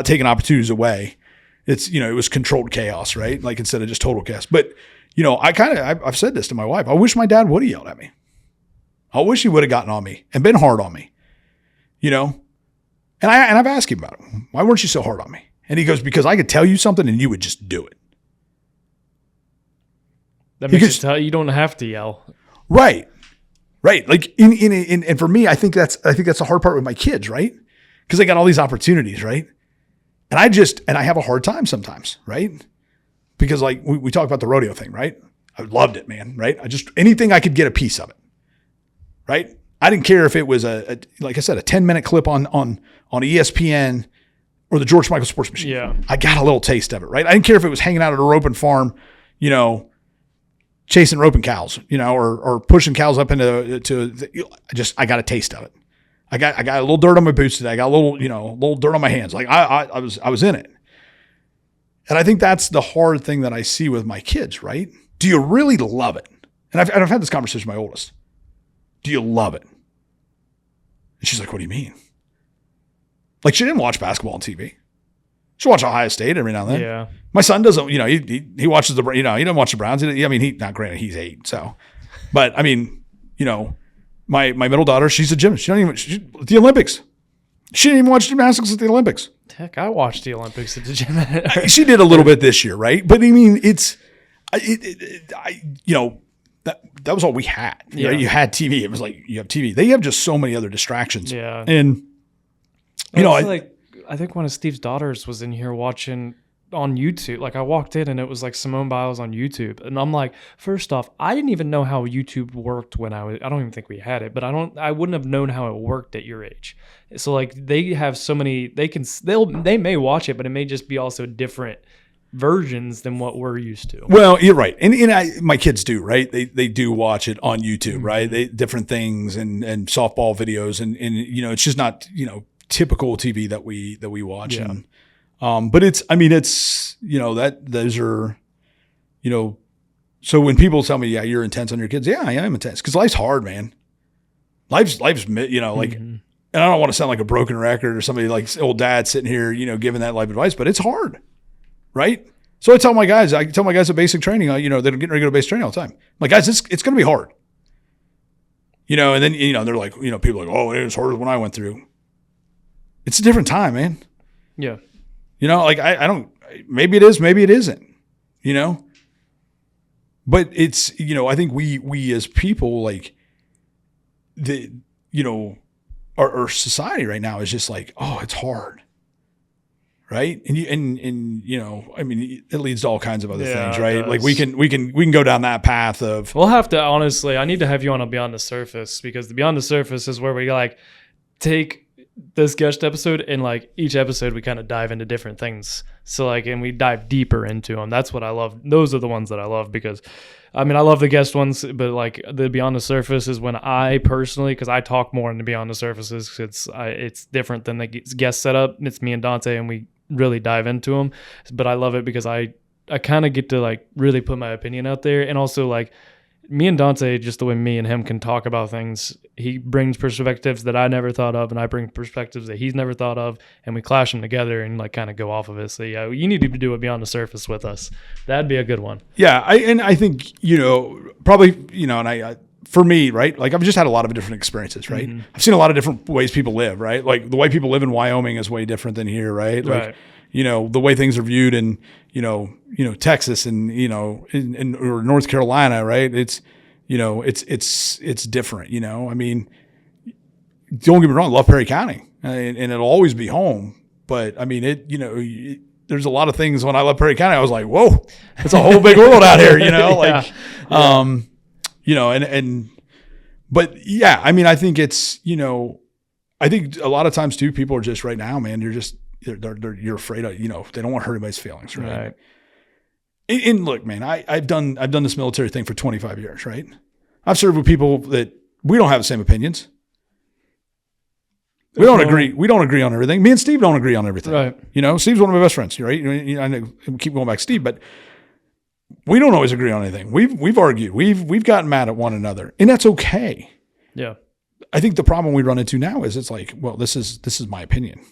Speaker 3: taking opportunities away. It's it was controlled chaos, right? Like instead of just total chaos. But I've said this to my wife. I wish my dad would have yelled at me. I wish he would have gotten on me and been hard on me, And I've asked him about it. Why weren't you so hard on me? And he goes, because I could tell you something and you would just do it.
Speaker 2: That makes you don't have to yell.
Speaker 3: Right. Like and for me, I think that's the hard part with my kids, right? Because they got all these opportunities, right? And I have a hard time sometimes, right? Because like we talk about the rodeo thing, right? I loved it, man, right? Anything I could get a piece of it, right? I didn't care if it was like I said, a 10-minute clip on ESPN or the George Michael Sports Machine.
Speaker 2: Yeah.
Speaker 3: I got a little taste of it, right? I didn't care if it was hanging out at a roping farm, chasing roping cows, or pushing cows up I got a taste of it. I got a little dirt on my boots today. I got a little dirt on my hands. Like I was in it. And I think that's the hard thing that I see with my kids, right? Do you really love it? And I've had this conversation with my oldest. Do you love it? And she's like, what do you mean? Like she didn't watch basketball on TV. She'll watch Ohio State every now and then.
Speaker 2: Yeah.
Speaker 3: My son doesn't, he watches he doesn't watch the Browns. Not granted, he's 8. So, but my middle daughter, she's a gymnast. The Olympics. She didn't even watch gymnastics at the Olympics.
Speaker 2: Heck, I watched the Olympics at the gym.
Speaker 3: She did a little bit this year, right? But that was all we had.
Speaker 2: Yeah.
Speaker 3: You had TV. It was like you have TV. They have just so many other distractions.
Speaker 2: Yeah.
Speaker 3: And
Speaker 2: I think one of Steve's daughters was in here watching on YouTube. Like I walked in and it was like Simone Biles on YouTube. And I'm like, first off, I didn't even know how YouTube worked when I don't even think we had it, but I wouldn't have known how it worked at your age. So like they have so many, they may watch it, but it may just be also different versions than what we're used to.
Speaker 3: Well, you're right. And my kids do, right? They do watch it on YouTube, right? Different things and softball videos and it's just not, typical TV that we watch.
Speaker 2: Yeah.
Speaker 3: And, but those are, so when people tell me, yeah, you're intense on your kids. Yeah, I am intense because life's hard, man. Life's, like, and I don't want to sound like a broken record or somebody like old dad sitting here, giving that life advice, but it's hard. Right. So I tell my guys at basic training, they're getting ready to go to basic training all the time. I'm like, guys, it's going to be hard. And then, they're like, people are like, oh, it was harder than when I went through. It's a different time, man.
Speaker 2: Yeah.
Speaker 3: Like I don't, maybe it is, maybe it isn't, but it's, I think we as people, like our society right now is just like, oh, it's hard. Right. And it leads to all kinds of other things, right? Like we can go down that path of,
Speaker 2: we'll have to, honestly, I need to have you on a Beyond the Surface because the Beyond the Surface is where we like take this guest episode and like each episode we kind of dive into different things. So like, and we dive deeper into them. That's what I love. Those are the ones that I love because I love the guest ones, but like the Beyond the Surface is when I personally, cause I talk more in the Beyond the Surfaces. It's different than the guest setup. It's me and Dante and we really dive into them, but I love it because I kind of get to like really put my opinion out there. And also like me and Dante, just the way me and him can talk about things, he brings perspectives that I never thought of and I bring perspectives that he's never thought of and we clash them together and like kind of go off of it. So yeah, you need to do a Beyond the Surface with us. That'd be a good one.
Speaker 3: Yeah. I think, probably, for me, right? Like I've just had a lot of different experiences, right? Mm-hmm. I've seen a lot of different ways people live, right? Like the way people live in Wyoming is way different than here, right? Like,
Speaker 2: right.
Speaker 3: the way things are viewed in, Texas and, or North Carolina, right? It's, it's different, I mean, don't get me wrong, I love Perry County and it'll always be home. But I mean, there's a lot of things when I left Perry County, I was like, whoa, it's a whole big world out here, but yeah, I mean, I think it's, I think a lot of times too, people are just right now, man, you're afraid of, they don't want to hurt anybody's feelings. Right. And look, man, I've done this military thing for 25 years, right? I've served with people that we don't have the same opinions. We don't agree. We don't agree on everything. Me and Steve don't agree on everything.
Speaker 2: Right.
Speaker 3: Steve's one of my best friends, right? I know we keep going back to Steve, but we don't always agree on anything. We've argued. We've gotten mad at one another, and that's okay.
Speaker 2: Yeah.
Speaker 3: I think the problem we run into now is it's like, well, this is my opinion,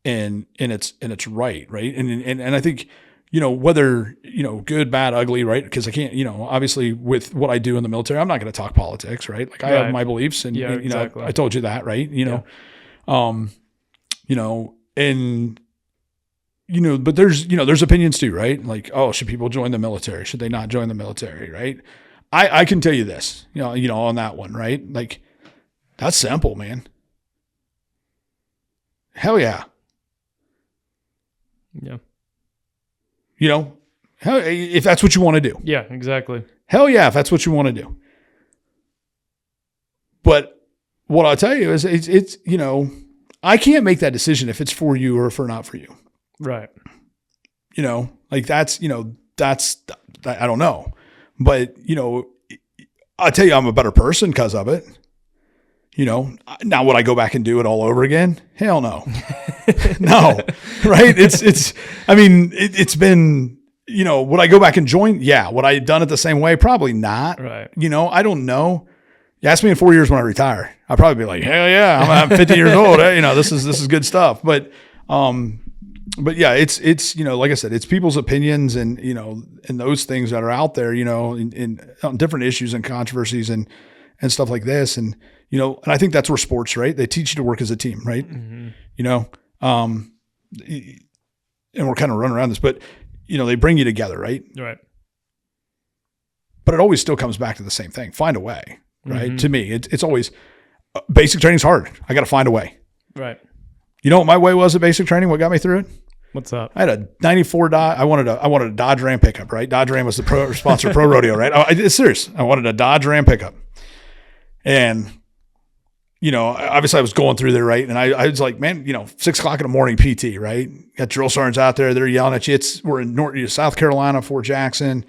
Speaker 3: and it's right, and I think whether good, bad, ugly, right? Because I can't, obviously with what I do in the military, I'm not going to talk politics, right? Like I have my beliefs, and
Speaker 2: exactly.
Speaker 3: I told you that, right? But there's opinions too, right? Like, oh, should people join the military? Should they not join the military, right? I can tell you this, on that one, right? Like, that's simple, man. Hell yeah.
Speaker 2: Yeah.
Speaker 3: If that's what you want to do.
Speaker 2: Yeah, exactly.
Speaker 3: Hell yeah, if that's what you want to do. But what I'll tell you is it's I can't make that decision if it's for you or if it's not for you.
Speaker 2: Right.
Speaker 3: Like that's I don't know. But, I'll tell you I'm a better person because of it. Now would I go back and do it all over again? Hell no. No. Right? It's been, would I go back and join? Yeah. Would I have done it the same way? Probably not.
Speaker 2: Right.
Speaker 3: I don't know. You ask me in 4 years when I retire, I'll probably be like, hell yeah, I'm 50 years old. This is good stuff. But yeah, it's, like I said, it's people's opinions and, and those things that are out there, in on different issues and controversies and stuff like this. And, and I think that's where sports, right? They teach you to work as a team, right?
Speaker 2: Mm-hmm.
Speaker 3: And we're kind of running around this, but, they bring you together, right?
Speaker 2: Right.
Speaker 3: But it always still comes back to the same thing. Find a way, right?
Speaker 2: Mm-hmm.
Speaker 3: To me, it's always basic training's hard. I got to find a way.
Speaker 2: Right.
Speaker 3: You know what my way was at basic training? What got me through it?
Speaker 2: What's up?
Speaker 3: I had a 94 Dodge. I wanted a Dodge Ram pickup, right? Dodge Ram was the sponsor of Pro Rodeo, right? It's serious. I wanted a Dodge Ram pickup. And, obviously I was going through there, right? And I was like, man, 6 o'clock in the morning PT, right? Got drill sergeants out there. They're yelling at you. We're in South Carolina, Fort Jackson.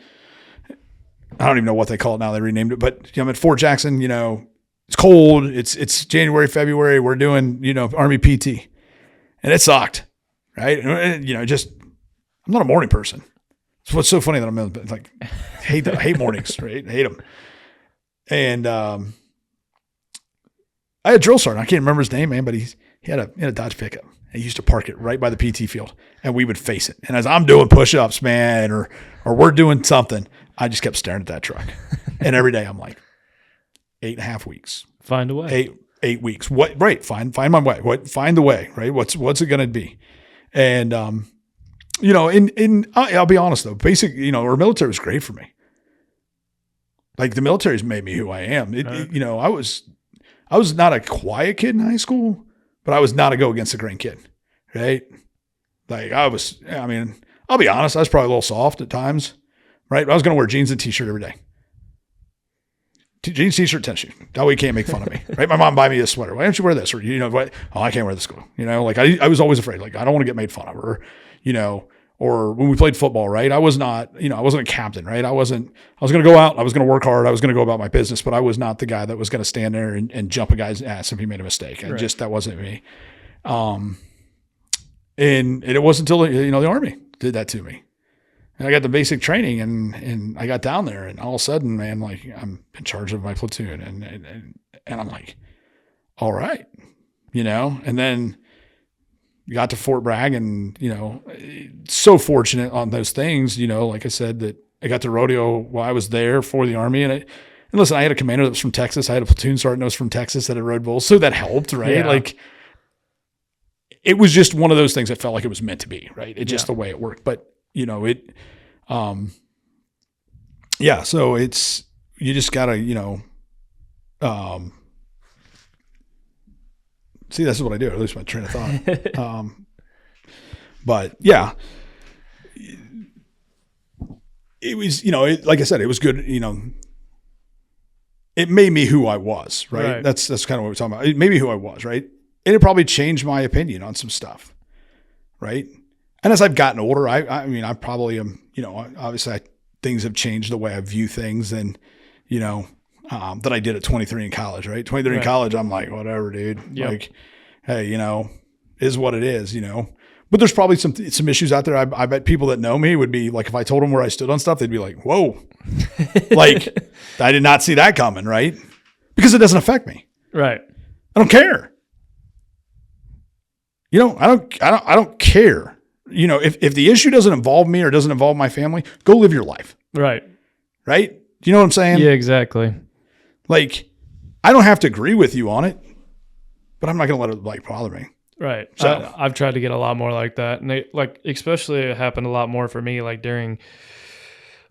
Speaker 3: I don't even know what they call it now. They renamed it. But I'm at Fort Jackson, it's cold. It's January, February. We're doing, Army PT. And it sucked. Right. And, I'm not a morning person. It's what's so funny that I'm like, hate mornings, right? Hate them. And, I had a drill sergeant. I can't remember his name, man, but he had a Dodge pickup. He used to park it right by the PT field and we would face it. And as I'm doing push-ups, man, or we're doing something, I just kept staring at that truck. And every day I'm like, 8.5 weeks.
Speaker 2: Find a way.
Speaker 3: 8 weeks. What? Right. Find my way. Find the way, right? What's it going to be? And, I'll be honest though, basic, our military was great for me. Like the military's made me who I am. I was not a quiet kid in high school, but I was not a go against the grain kid. Right. Like I'll be honest. I was probably a little soft at times, right? But I was going to wear jeans and t-shirt every day. Jeans, t-shirt, tennis shoes. That way you can't make fun of me, right? My mom buy me a sweater. Why don't you wear this? Or, what? Oh, I can't wear this. Like I was always afraid, like, I don't want to get made fun of, or when we played football, right? I was not, I wasn't a captain, right? I was going to go out. I was going to work hard. I was going to go about my business, but I was not the guy that was going to stand there and jump a guy's ass if he made a mistake. Right. That wasn't me. And it wasn't until, the Army did that to me. And I got the basic training and I got down there and all of a sudden, man, like I'm in charge of my platoon and I'm like, all right, and then got to Fort Bragg and, so fortunate on those things, like I said, that I got to rodeo while I was there for the Army. And listen, I had a commander that was from Texas. I had a platoon sergeant that was from Texas that had rode bulls. So that helped, right?
Speaker 2: Yeah.
Speaker 3: Like, it was just one of those things that felt like it was meant to be, right? It's just the way it worked. But so it's, you just gotta, see, this is what I do. I lose my train of thought. But yeah, it was, like I said, it was good. It made me who I was, right? That's kind of what we're talking about. It made me who I was, right? And it probably changed my opinion on some stuff, right? And as I've gotten older, I mean, I probably am, obviously things have changed the way I view things and, that I did at 23 in college, right? 23 in college, I'm like, whatever, dude. Yep. Like, hey, is what it is, But there's probably some issues out there. I bet people that know me would be like, if I told them where I stood on stuff, they'd be like, whoa, like I did not see that coming, right? Because it doesn't affect me.
Speaker 2: Right.
Speaker 3: I don't care. I don't care. If the issue doesn't involve me or doesn't involve my family, go live your life.
Speaker 2: Right.
Speaker 3: Right? Do you know what I'm saying?
Speaker 2: Yeah, exactly.
Speaker 3: Like, I don't have to agree with you on it, but I'm not going to let it bother me.
Speaker 2: Right.
Speaker 3: So
Speaker 2: I've tried to get a lot more like that. And especially it happened a lot more for me, like during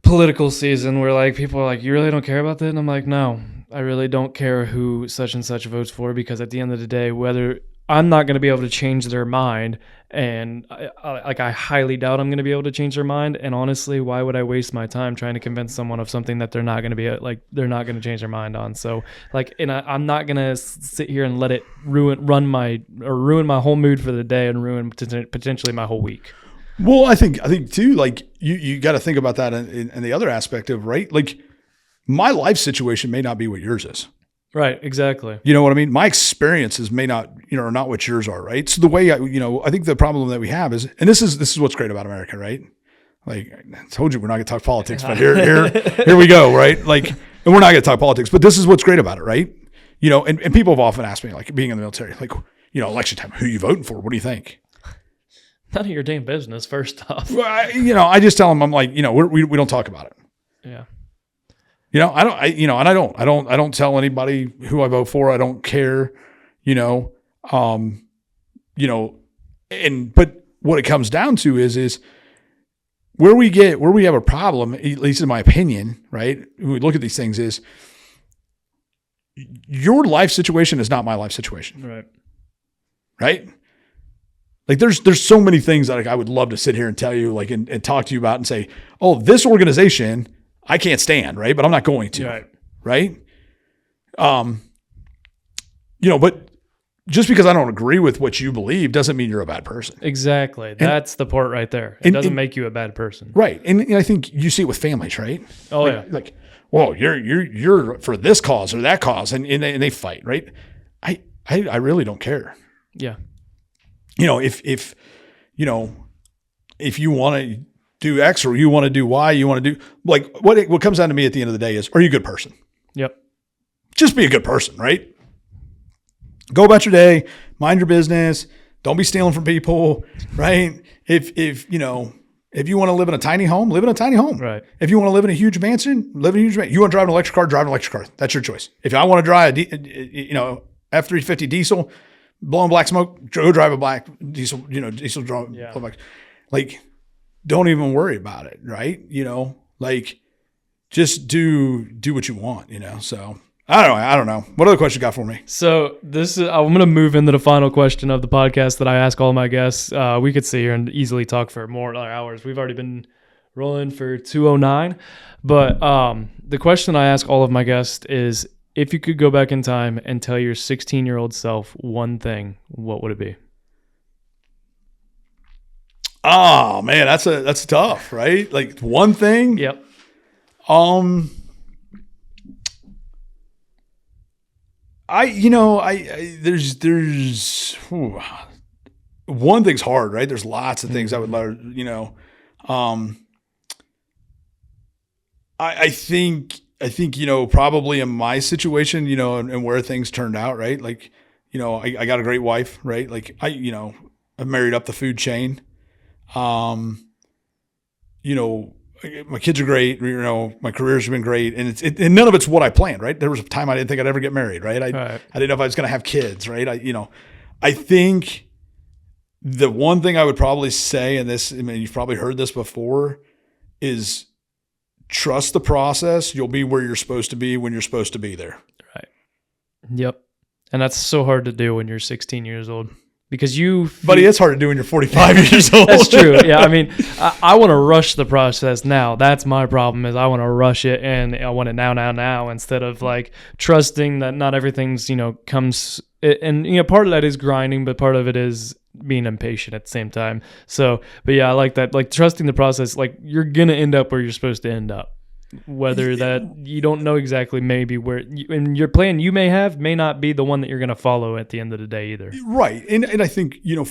Speaker 2: political season where like people are like, you really don't care about that? And I'm like, no, I really don't care who such and such votes for, because at the end of the day, whether I'm not going to be able to change their mind, and I highly doubt I'm going to be able to change their mind. And honestly, why would I waste my time trying to convince someone of something that they're not going to be they're not going to change their mind on? So I'm not going to sit here and let it ruin my whole mood for the day and ruin potentially my whole week.
Speaker 3: Well, I think too, like you got to think about that in the other aspect of, right? Like my life situation may not be what yours is.
Speaker 2: Right. Exactly.
Speaker 3: You know what I mean? My experiences may not, are not what yours are. Right. So the way, I think the problem that we have is, and this is what's great about America, right? Like I told you, we're not going to talk politics, but here we go. Right. Like, and we're not going to talk politics, but this is what's great about it. Right. And people have often asked me, like being in the military, like, election time, who are you voting for? What do you think?
Speaker 2: None of your damn business, first off.
Speaker 3: Well, I just tell them, I'm like, we don't talk about it.
Speaker 2: Yeah.
Speaker 3: I don't tell anybody who I vote for. I don't care, but what it comes down to is where we have a problem, at least in my opinion, right? When we look at these things is your life situation is not my life situation.
Speaker 2: Right.
Speaker 3: Right. Like there's so many things that I would love to sit here and tell you, like, and talk to you about and say, oh, this organization I can't stand, right? But I'm not going to, right? But just because I don't agree with what you believe doesn't mean you're a bad person.
Speaker 2: Exactly. That's the part right there. It doesn't make you a bad person.
Speaker 3: Right. And I think you see it with families, right?
Speaker 2: Oh,
Speaker 3: like,
Speaker 2: yeah.
Speaker 3: Like, well, you're for this cause or that cause, and they fight, right? I really don't care.
Speaker 2: Yeah.
Speaker 3: If you want to do X or you want to do Y, you want to do, like, what comes down to me at the end of the day is, are you a good person?
Speaker 2: Yep.
Speaker 3: Just be a good person, right? Go about your day, mind your business. Don't be stealing from people, right? If you want to live in a tiny home, live in a tiny home.
Speaker 2: Right.
Speaker 3: If you want to live in a huge mansion, live in a huge mansion. You want to drive an electric car, drive an electric car. That's your choice. If I want to drive F-350 diesel, blowing black smoke, go drive a black diesel, diesel drive. Yeah. Like, don't even worry about it, right? Like, just do what you want, So I don't know. What other questions you got for me?
Speaker 2: So I'm going to move into the final question of the podcast that I ask all my guests. We could sit here and easily talk for more hours. We've already been rolling for 2:09, but the question I ask all of my guests is, if you could go back in time and tell your 16-year-old self one thing, what would it be?
Speaker 3: Oh man, that's tough, right? Like one thing.
Speaker 2: Yep.
Speaker 3: There's one thing's hard, right? There's lots of things I would learn, I think, probably in my situation, and where things turned out, right? Like, I got a great wife, right? Like I married up the food chain. My kids are great, my career's been great, and and none of it's what I planned, right? There was a time I didn't think I'd ever get married, right? I didn't know if I was going to have kids, right? I think The one thing I would probably say, and this, I mean, you've probably heard this before, is trust the process. You'll be where you're supposed to be when you're supposed to be there.
Speaker 2: Right. Yep. And that's so hard to do when you're 16 years old because
Speaker 3: Buddy, it's hard to do when you're 45 years old.
Speaker 2: That's true. Yeah. I mean, I want to rush the process now. That's my problem is I want to rush it and I want it now instead of like trusting that not everything's, comes. And, part of that is grinding, but part of it is being impatient at the same time. So, but yeah, I like that. Like trusting the process, like you're going to end up where you're supposed to end up. Whether that you don't know exactly maybe where and your plan you may not be the one that you're going to follow at the end of the day either.
Speaker 3: Right. And I think, and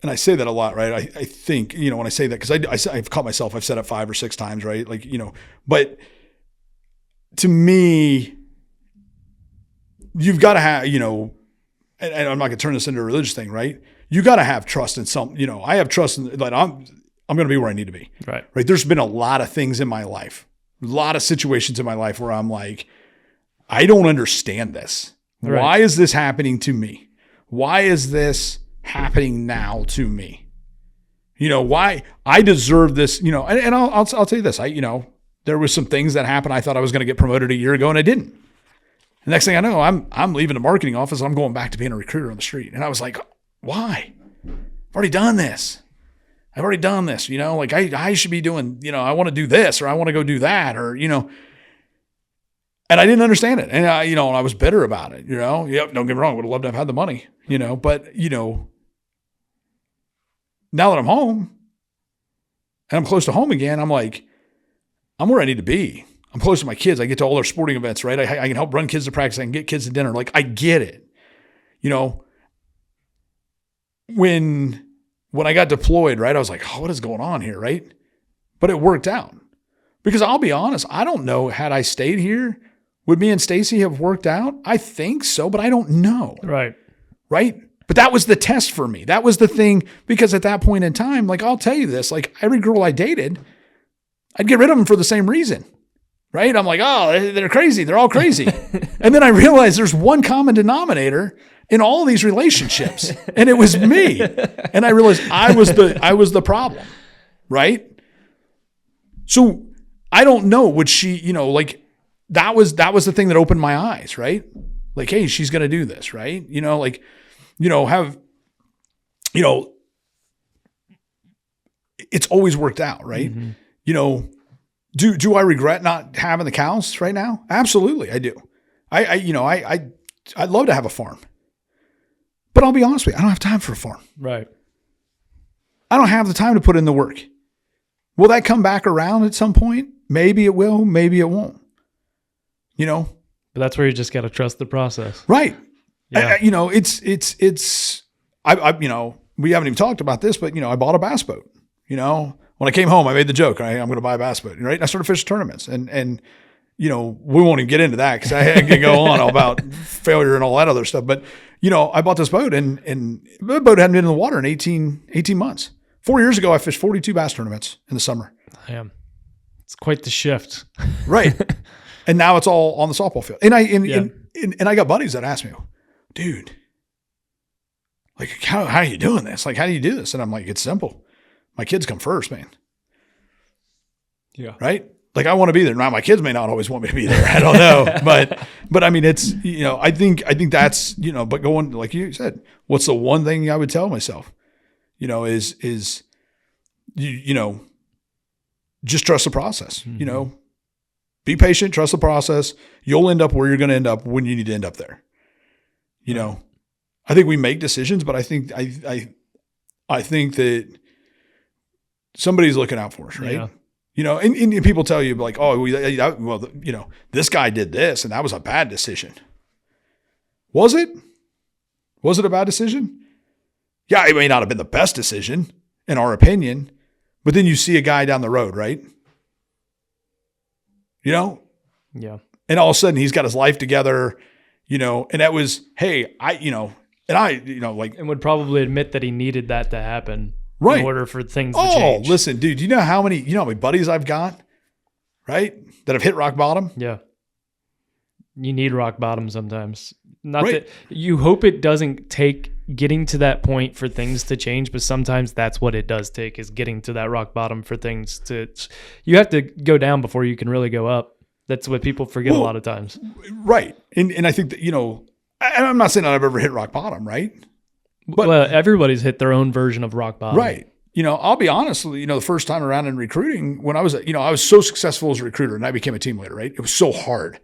Speaker 3: I say that a lot, right? I think, when I say that, because I've caught myself, I've said it 5 or 6 times, right? Like, but to me, you've got to have, and I'm not going to turn this into a religious thing, right? You got to have trust in some, I have trust in that I'm going to be where I need to be.
Speaker 2: Right.
Speaker 3: Right. There's been a lot of things in my life. A lot of situations in my life where I'm like, I don't understand this. Right. Why is this happening to me? Why is this happening now to me? Why I deserve this, and I'll tell you this. There was some things that happened. I thought I was going to get promoted a year ago and I didn't. The next thing I know, I'm leaving the marketing office. I'm going back to being a recruiter on the street. And I was like, why? I've already done this. Like I should be doing, I want to do this or I want to go do that or, and I didn't understand it. And and I was bitter about it, yep. Don't get me wrong. Would have loved to have had the money, but now that I'm home and I'm close to home again, I'm like, I'm where I need to be. I'm close to my kids. I get to all their sporting events, right? I can help run kids to practice. I can get kids to dinner. Like I get it, when I got deployed, right, I was like, oh, what is going on here, right? But it worked out. Because I'll be honest, I don't know, had I stayed here, would me and Stacy have worked out? I think so, but I don't know.
Speaker 2: Right.
Speaker 3: Right? But that was the test for me. That was the thing, because at that point in time, like I'll tell you this, like every girl I dated, I'd get rid of them for the same reason. Right? I'm like, oh, they're crazy. They're all crazy. And then I realized there's one common denominator in all of these relationships, and it was me. And I realized I was the problem, right? So I don't know, would she, like that was the thing that opened my eyes, right? Like, hey, she's going to do this, right? It's always worked out, right? Mm-hmm. Do I regret not having the cows right now? Absolutely, I do. I'd love to have a farm. But I'll be honest with you, I don't have time for a farm.
Speaker 2: Right.
Speaker 3: I don't have the time to put in the work. Will that come back around at some point? Maybe it will, maybe it won't.
Speaker 2: But that's where you just got to trust the process.
Speaker 3: Right.
Speaker 2: Yeah.
Speaker 3: We haven't even talked about this, but I bought a bass boat. When I came home, I made the joke, right? I'm going to buy a bass boat, right? And I started fishing tournaments and we won't even get into that because I can go on all about failure and all that other stuff. But, I bought this boat and the boat hadn't been in the water in 18 months. 4 years ago, I fished 42 bass tournaments in the summer.
Speaker 2: Damn. It's quite the shift.
Speaker 3: Right. And now it's all on the softball field. And I got buddies that ask me, dude, like, how are you doing this? Like, how do you do this? And I'm like, it's simple. My kids come first, man.
Speaker 2: Yeah.
Speaker 3: Right. Like I want to be there. Now my kids may not always want me to be there. I don't know. but I mean, it's, I think that's, but going, like you said, what's the one thing I would tell myself, is just trust the process,
Speaker 2: Mm-hmm.
Speaker 3: Be patient, trust the process. You'll end up where you're going to end up when you need to end up there. I think we make decisions, but I think that somebody's looking out for us, right?
Speaker 2: Yeah.
Speaker 3: And people tell you like, oh, this guy did this and that was a bad decision. Was it? Was it a bad decision? Yeah, it may not have been the best decision in our opinion, but then you see a guy down the road, right?
Speaker 2: Yeah.
Speaker 3: And all of a sudden he's got his life together, and that was, hey, and
Speaker 2: would probably admit that he needed that to happen.
Speaker 3: Right.
Speaker 2: In order for things to change.
Speaker 3: Oh, listen, dude, you know how many buddies I've got, right? That have hit rock bottom?
Speaker 2: Yeah. You need rock bottom sometimes. Not
Speaker 3: right.
Speaker 2: that you hope it doesn't take getting to that point for things to change, but sometimes that's what it does take, is getting to that rock bottom for things to, you have to go down before you can really go up. That's what people forget a lot of times.
Speaker 3: Right. And I think that, I'm not saying that I've ever hit rock bottom, right? But
Speaker 2: well, everybody's hit their own version of rock bottom.
Speaker 3: Right. I'll be honest, the first time around in recruiting, when I was, I was so successful as a recruiter and I became a team leader, right? It was so hard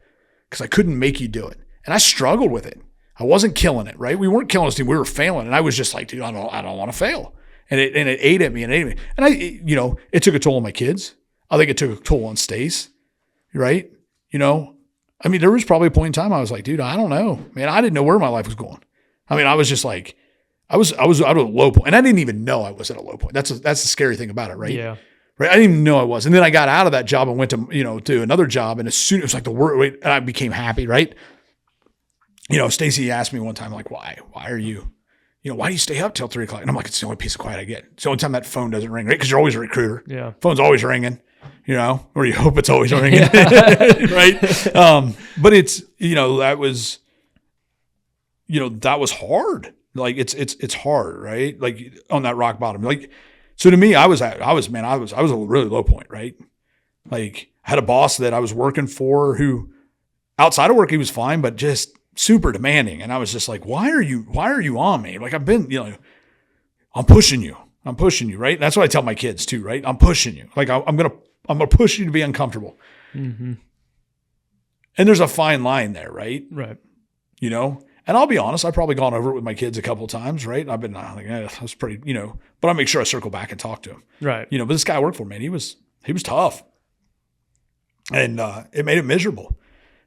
Speaker 3: because I couldn't make you do it. And I struggled with it. I wasn't killing it, right? We weren't killing this team. We were failing. And I was just like, dude, I don't want to fail. And it ate at me and ate at me. And it took a toll on my kids. I think it took a toll on Stace, right? There was probably a point in time I was like, dude, I don't know, man. I didn't know where my life was going. I was just like, I was at a low point, and I didn't even know I was at a low point. That's the scary thing about it, right?
Speaker 2: Yeah.
Speaker 3: Right. I didn't even know I was. And then I got out of that job and went to, to another job. And as soon, it was like the word, and I became happy, right? Stacy asked me one time, like, why are you, why do you stay up till 3:00? And I'm like, it's the only piece of quiet I get. It's the only time that phone doesn't ring, right? Because you're always a recruiter. Yeah. Phone's always ringing, or you hope it's always ringing, right? But it's, that was, that was hard. Like it's hard, right? Like on that rock bottom. Like, so to me, I was a really low point, right? Like I had a boss that I was working for who outside of work, he was fine, but just super demanding. And I was just like, why are you on me? Like I've been, I'm pushing you, right? That's what I tell my kids too, right? I'm pushing you. Like I'm going to push you to be uncomfortable. Mm-hmm. And there's a fine line there, right?
Speaker 2: Right.
Speaker 3: And I'll be honest, I've probably gone over it with my kids a couple of times, right? And I've been like, that was pretty, but I make sure I circle back and talk to him.
Speaker 2: Right.
Speaker 3: But this guy I worked for, man, he was tough. And it made it miserable.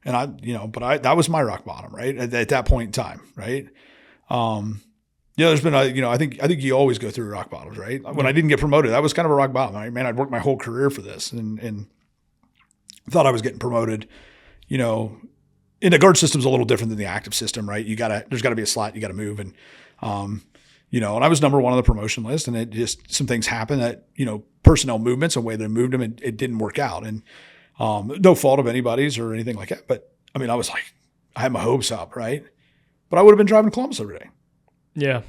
Speaker 3: And that was my rock bottom, right? At that point in time, right? There's been, I think you always go through rock bottoms, right? When I didn't get promoted, that was kind of a rock bottom. Right? Man, I'd worked my whole career for this and thought I was getting promoted, in the guard system's a little different than the active system, right? There's gotta be a slot, you gotta move. And, and I was number one on the promotion list, and it just, some things happened that, personnel movements, the way they moved them, it didn't work out. And, no fault of anybody's or anything like that. But I was like, I had my hopes up, right? But I would have been driving to Columbus every day.
Speaker 2: Yeah.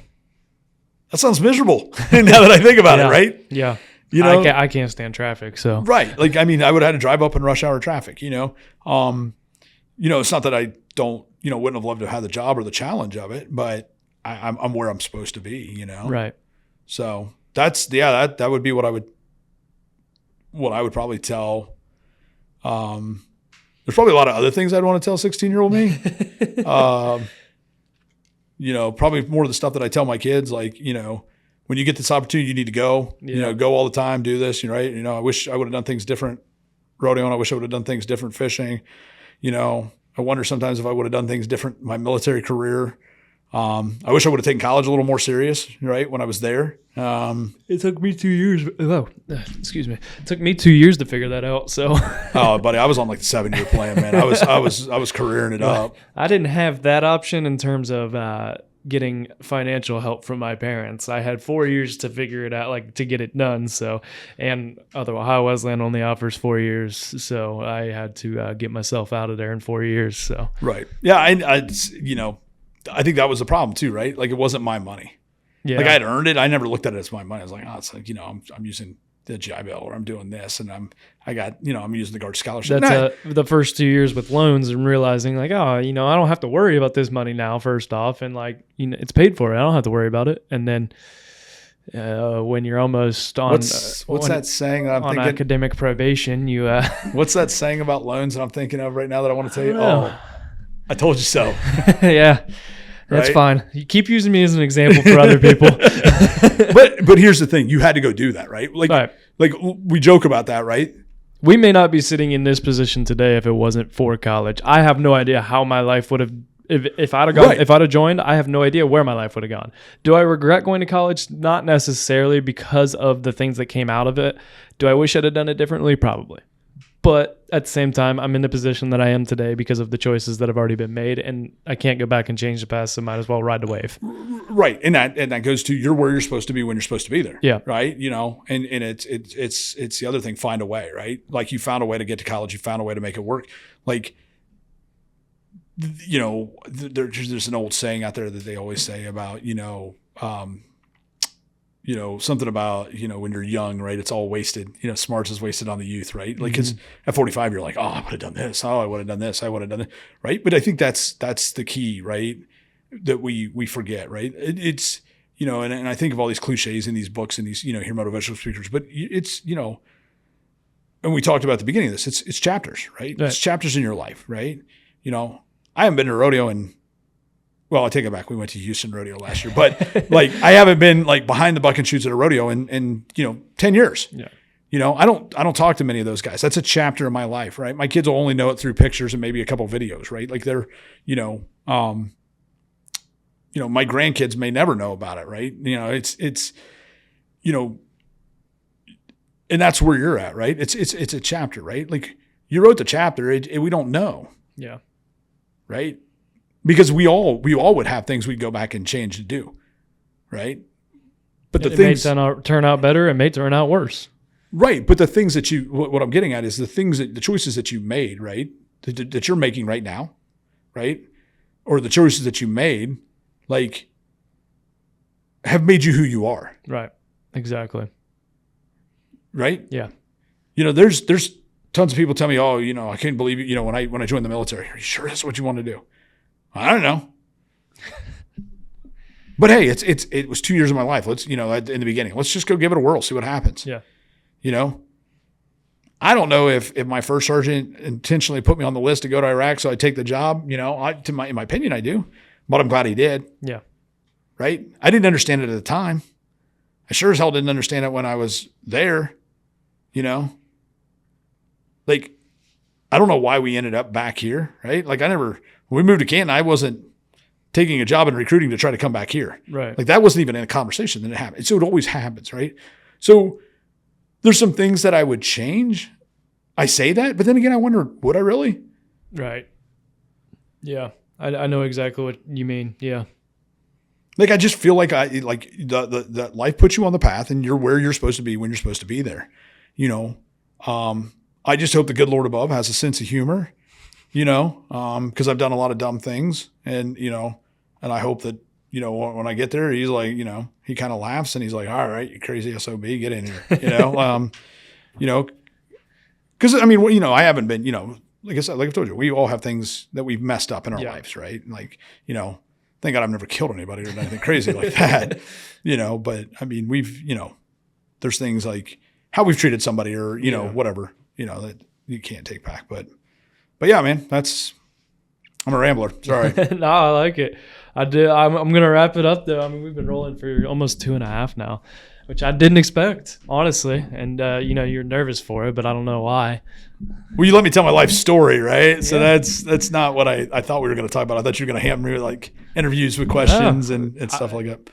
Speaker 3: That sounds miserable now that I think about it, right?
Speaker 2: Yeah. I can't stand traffic. So,
Speaker 3: right. Like, I would have had to drive up in rush hour traffic, it's not that I don't, wouldn't have loved to have the job or the challenge of it, but I'm where I'm supposed to be,
Speaker 2: Right.
Speaker 3: So that would be what I would probably tell. There's probably a lot of other things I'd want to tell 16-year-old me. Probably more of the stuff that I tell my kids, like, when you get this opportunity, you need to go, go all the time, do this, right? I wish I would have done things different rodeoing. I wish I would have done things different fishing. I wonder sometimes if I would have done things different, my military career. I wish I would have taken college a little more serious, right? When I was there.
Speaker 2: It took me 2 years. Oh, excuse me. It took me 2 years to figure that out. So,
Speaker 3: oh, buddy, I was on like the 7-year plan, man. I was careering it up.
Speaker 2: I didn't have that option in terms of, getting financial help from my parents. I had 4 years to figure it out, like to get it done. So, and although Ohio Wesleyan only offers 4 years, so I had to get myself out of there in 4 years. So,
Speaker 3: right. Yeah. I think that was the problem too, right? Like it wasn't my money. Yeah. Like I had earned it. I never looked at it as my money. I was like, it's like, I'm using the GI Bill or I'm doing this and I'm using the guard scholarship.
Speaker 2: That's the first 2 years with loans and realizing like, I don't have to worry about this money now, first off. And like, it's paid for. I don't have to worry about it. And then when you're almost on,
Speaker 3: what's that saying? I'm
Speaker 2: on
Speaker 3: thinking,
Speaker 2: academic probation, you,
Speaker 3: what's that saying about loans that I'm thinking of right now that I want to tell you? Oh, I told you so.
Speaker 2: Yeah. That's right? Fine. You keep using me as an example for other people.
Speaker 3: but here's the thing. You had to go do that, right? Like we joke about that, right?
Speaker 2: We may not be sitting in this position today if it wasn't for college. I have no idea how my life would have, if I'd have gone, if I'd have joined, I have no idea where my life would have gone. Do I regret going to college? Not necessarily because of the things that came out of it. Do I wish I'd have done it differently? Probably. But at the same time, I'm in the position that I am today because of the choices that have already been made, and I can't go back and change the past, so might as well ride the wave.
Speaker 3: Right, and that goes to you're where you're supposed to be when you're supposed to be there.
Speaker 2: Yeah,
Speaker 3: right. And it's the other thing. Find a way, right? Like you found a way to get to college. You found a way to make it work. Like there's an old saying out there that they always say about, something about, when you're young, right? It's all wasted. Smarts is wasted on the youth, right? Like, because at 45, you're like, oh, I would have done this. Oh, I would have done this. I would have done it, right? But I think that's the key, right? That we forget, right? It's, and I think of all these cliches in these books and these, hear motivational speakers, but it's, and we talked about at the beginning of this, it's chapters, right? It's chapters in your life, right? I haven't been to a rodeo well, I take it back. We went to Houston rodeo last year, but like, I haven't been like behind the buck and shoots at a rodeo in 10 years. Yeah. I don't talk to many of those guys. That's a chapter in my life, right? My kids will only know it through pictures and maybe a couple of videos, right? Like they're, my grandkids may never know about it, right? It's, and that's where you're at, right? It's a chapter, right? Like you wrote the chapter, we don't know.
Speaker 2: Yeah.
Speaker 3: Right. Because we all would have things we'd go back and change to do. Right. But the things
Speaker 2: may turn out better, it may turn out worse.
Speaker 3: Right. But the things that what I'm getting at is the choices that you made, right? That you're making right now. Right. Or the choices that you made, like, have made you who you are.
Speaker 2: Right. Exactly.
Speaker 3: Right.
Speaker 2: Yeah.
Speaker 3: There's tons of people tell me, oh, I can't believe it. When I joined the military, are you sure that's what you want to do? I don't know. But hey, it was 2 years of my life. Let's, in the beginning, let's just go give it a whirl, see what happens.
Speaker 2: Yeah.
Speaker 3: I don't know if my first sergeant intentionally put me on the list to go to Iraq so I take the job. In my opinion, I do. But I'm glad he did.
Speaker 2: Yeah.
Speaker 3: Right? I didn't understand it at the time. I sure as hell didn't understand it when I was there. Like, I don't know why we ended up back here, right? Like when we moved to Canton, I wasn't taking a job in recruiting to try to come back here.
Speaker 2: Right.
Speaker 3: Like that wasn't even in a conversation that it happened. So it always happens, right? So there's some things that I would change. I say that, but then again, I wonder, would I really?
Speaker 2: Right. Yeah. I know exactly what you mean. Yeah.
Speaker 3: Like, I just feel like the life puts you on the path and you're where you're supposed to be when you're supposed to be there. I just hope the good Lord above has a sense of humor, because I've done a lot of dumb things and I hope that, when I get there, he's like, he kind of laughs and he's like, all right, you crazy SOB, get in here, cause I mean, I haven't been, like I said, like I told you, we all have things that we've messed up in our lives. Right. Like, thank God I've never killed anybody or done anything crazy like that, but I mean, we've, there's things like how we've treated somebody or, whatever, that you can't take back. But yeah, man, I'm a rambler. Sorry.
Speaker 2: No, I like it. I do. I'm going to wrap it up though. I mean, we've been rolling for almost 2.5 now, which I didn't expect, honestly. And, you're nervous for it, but I don't know why.
Speaker 3: Well, you let me tell my life story, right? Yeah. So that's not what I thought we were going to talk about. I thought you were going to hammer me with like interviews with questions and stuff like that.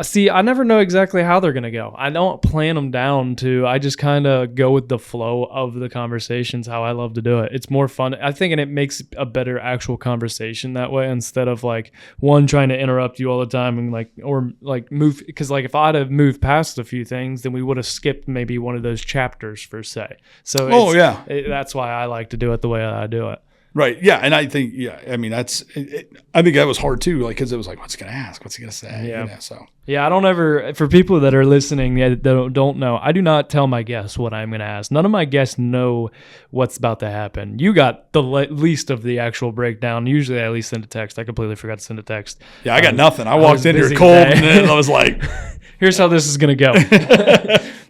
Speaker 2: See, I never know exactly how they're going to go. I don't plan them down I just kind of go with the flow of the conversations, how I love to do it. It's more fun, I think, and it makes a better actual conversation that way instead of like one trying to interrupt you all the time and move. Because like if I'd have moved past a few things, then we would have skipped maybe one of those chapters per se. So that's why I like to do it the way I do it.
Speaker 3: Right. Yeah. And I think, I mean, I think that was hard too. Like, cause it was like, what's he going to ask? What's he going to say?
Speaker 2: Yeah.
Speaker 3: So,
Speaker 2: yeah, I don't ever, for people that are listening that don't know, I do not tell my guests what I'm going to ask. None of my guests know what's about to happen. You got the least of the actual breakdown. Usually I at least send a text. I completely forgot to send a text.
Speaker 3: Yeah. I got nothing. I walked in here cold and then I was like,
Speaker 2: here's how this is going to go.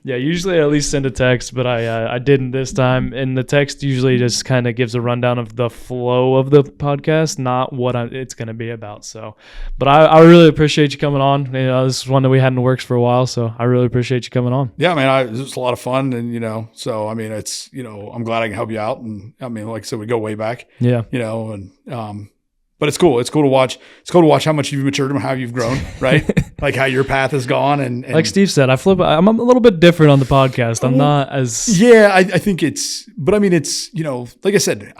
Speaker 2: Yeah, usually I at least send a text, but I didn't this time. And the text usually just kind of gives a rundown of the flow of the podcast, not what it's going to be about. So, but I really appreciate you coming on. This is one that we had in the works for a while, so I really appreciate you coming on.
Speaker 3: Yeah, man, it was a lot of fun, and so I mean, it's I'm glad I can help you out, and I mean, like I said, we go way back.
Speaker 2: Yeah,
Speaker 3: and but it's cool. It's cool to watch. It's cool to watch how much you've matured and how you've grown, right? Like how your path has gone. And
Speaker 2: like Steve said, I'm a little bit different on the podcast. I'm not as.
Speaker 3: Yeah, I think but I mean, it's, like I said,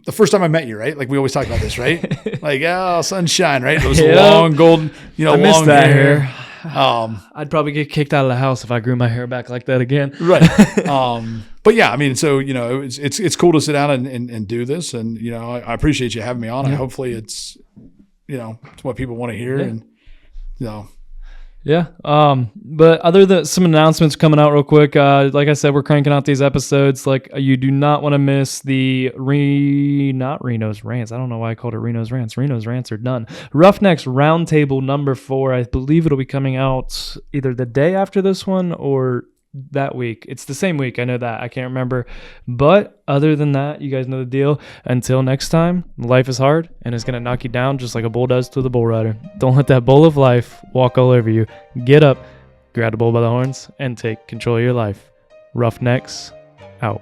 Speaker 3: the first time I met you, right? Like we always talk about this, right? Like, oh, sunshine, right? It was long golden,
Speaker 2: I missed
Speaker 3: long
Speaker 2: that
Speaker 3: hair.
Speaker 2: I'd probably get kicked out of the house if I grew my hair back like that again.
Speaker 3: Right. But yeah, I mean, so, it's cool to sit down and do this. And, I appreciate you having me on.
Speaker 2: Yeah.
Speaker 3: Hopefully it's, it's what people want to hear.
Speaker 2: Yeah.
Speaker 3: And,
Speaker 2: Yeah. But other than some announcements coming out real quick, like I said, we're cranking out these episodes. Like, you do not want to miss the not Reno's Rants. I don't know why I called it Reno's Rants. Reno's Rants are done. Roughnecks Roundtable number 4. I believe it'll be coming out either the day after this one or that week. It's the same week. I know that. I can't remember. But other than that, you guys know the deal. Until next time, life is hard and it's going to knock you down just like a bull does to the bull rider. Don't let that bull of life walk all over you. Get up, grab the bull by the horns, and take control of your life. Roughnecks out.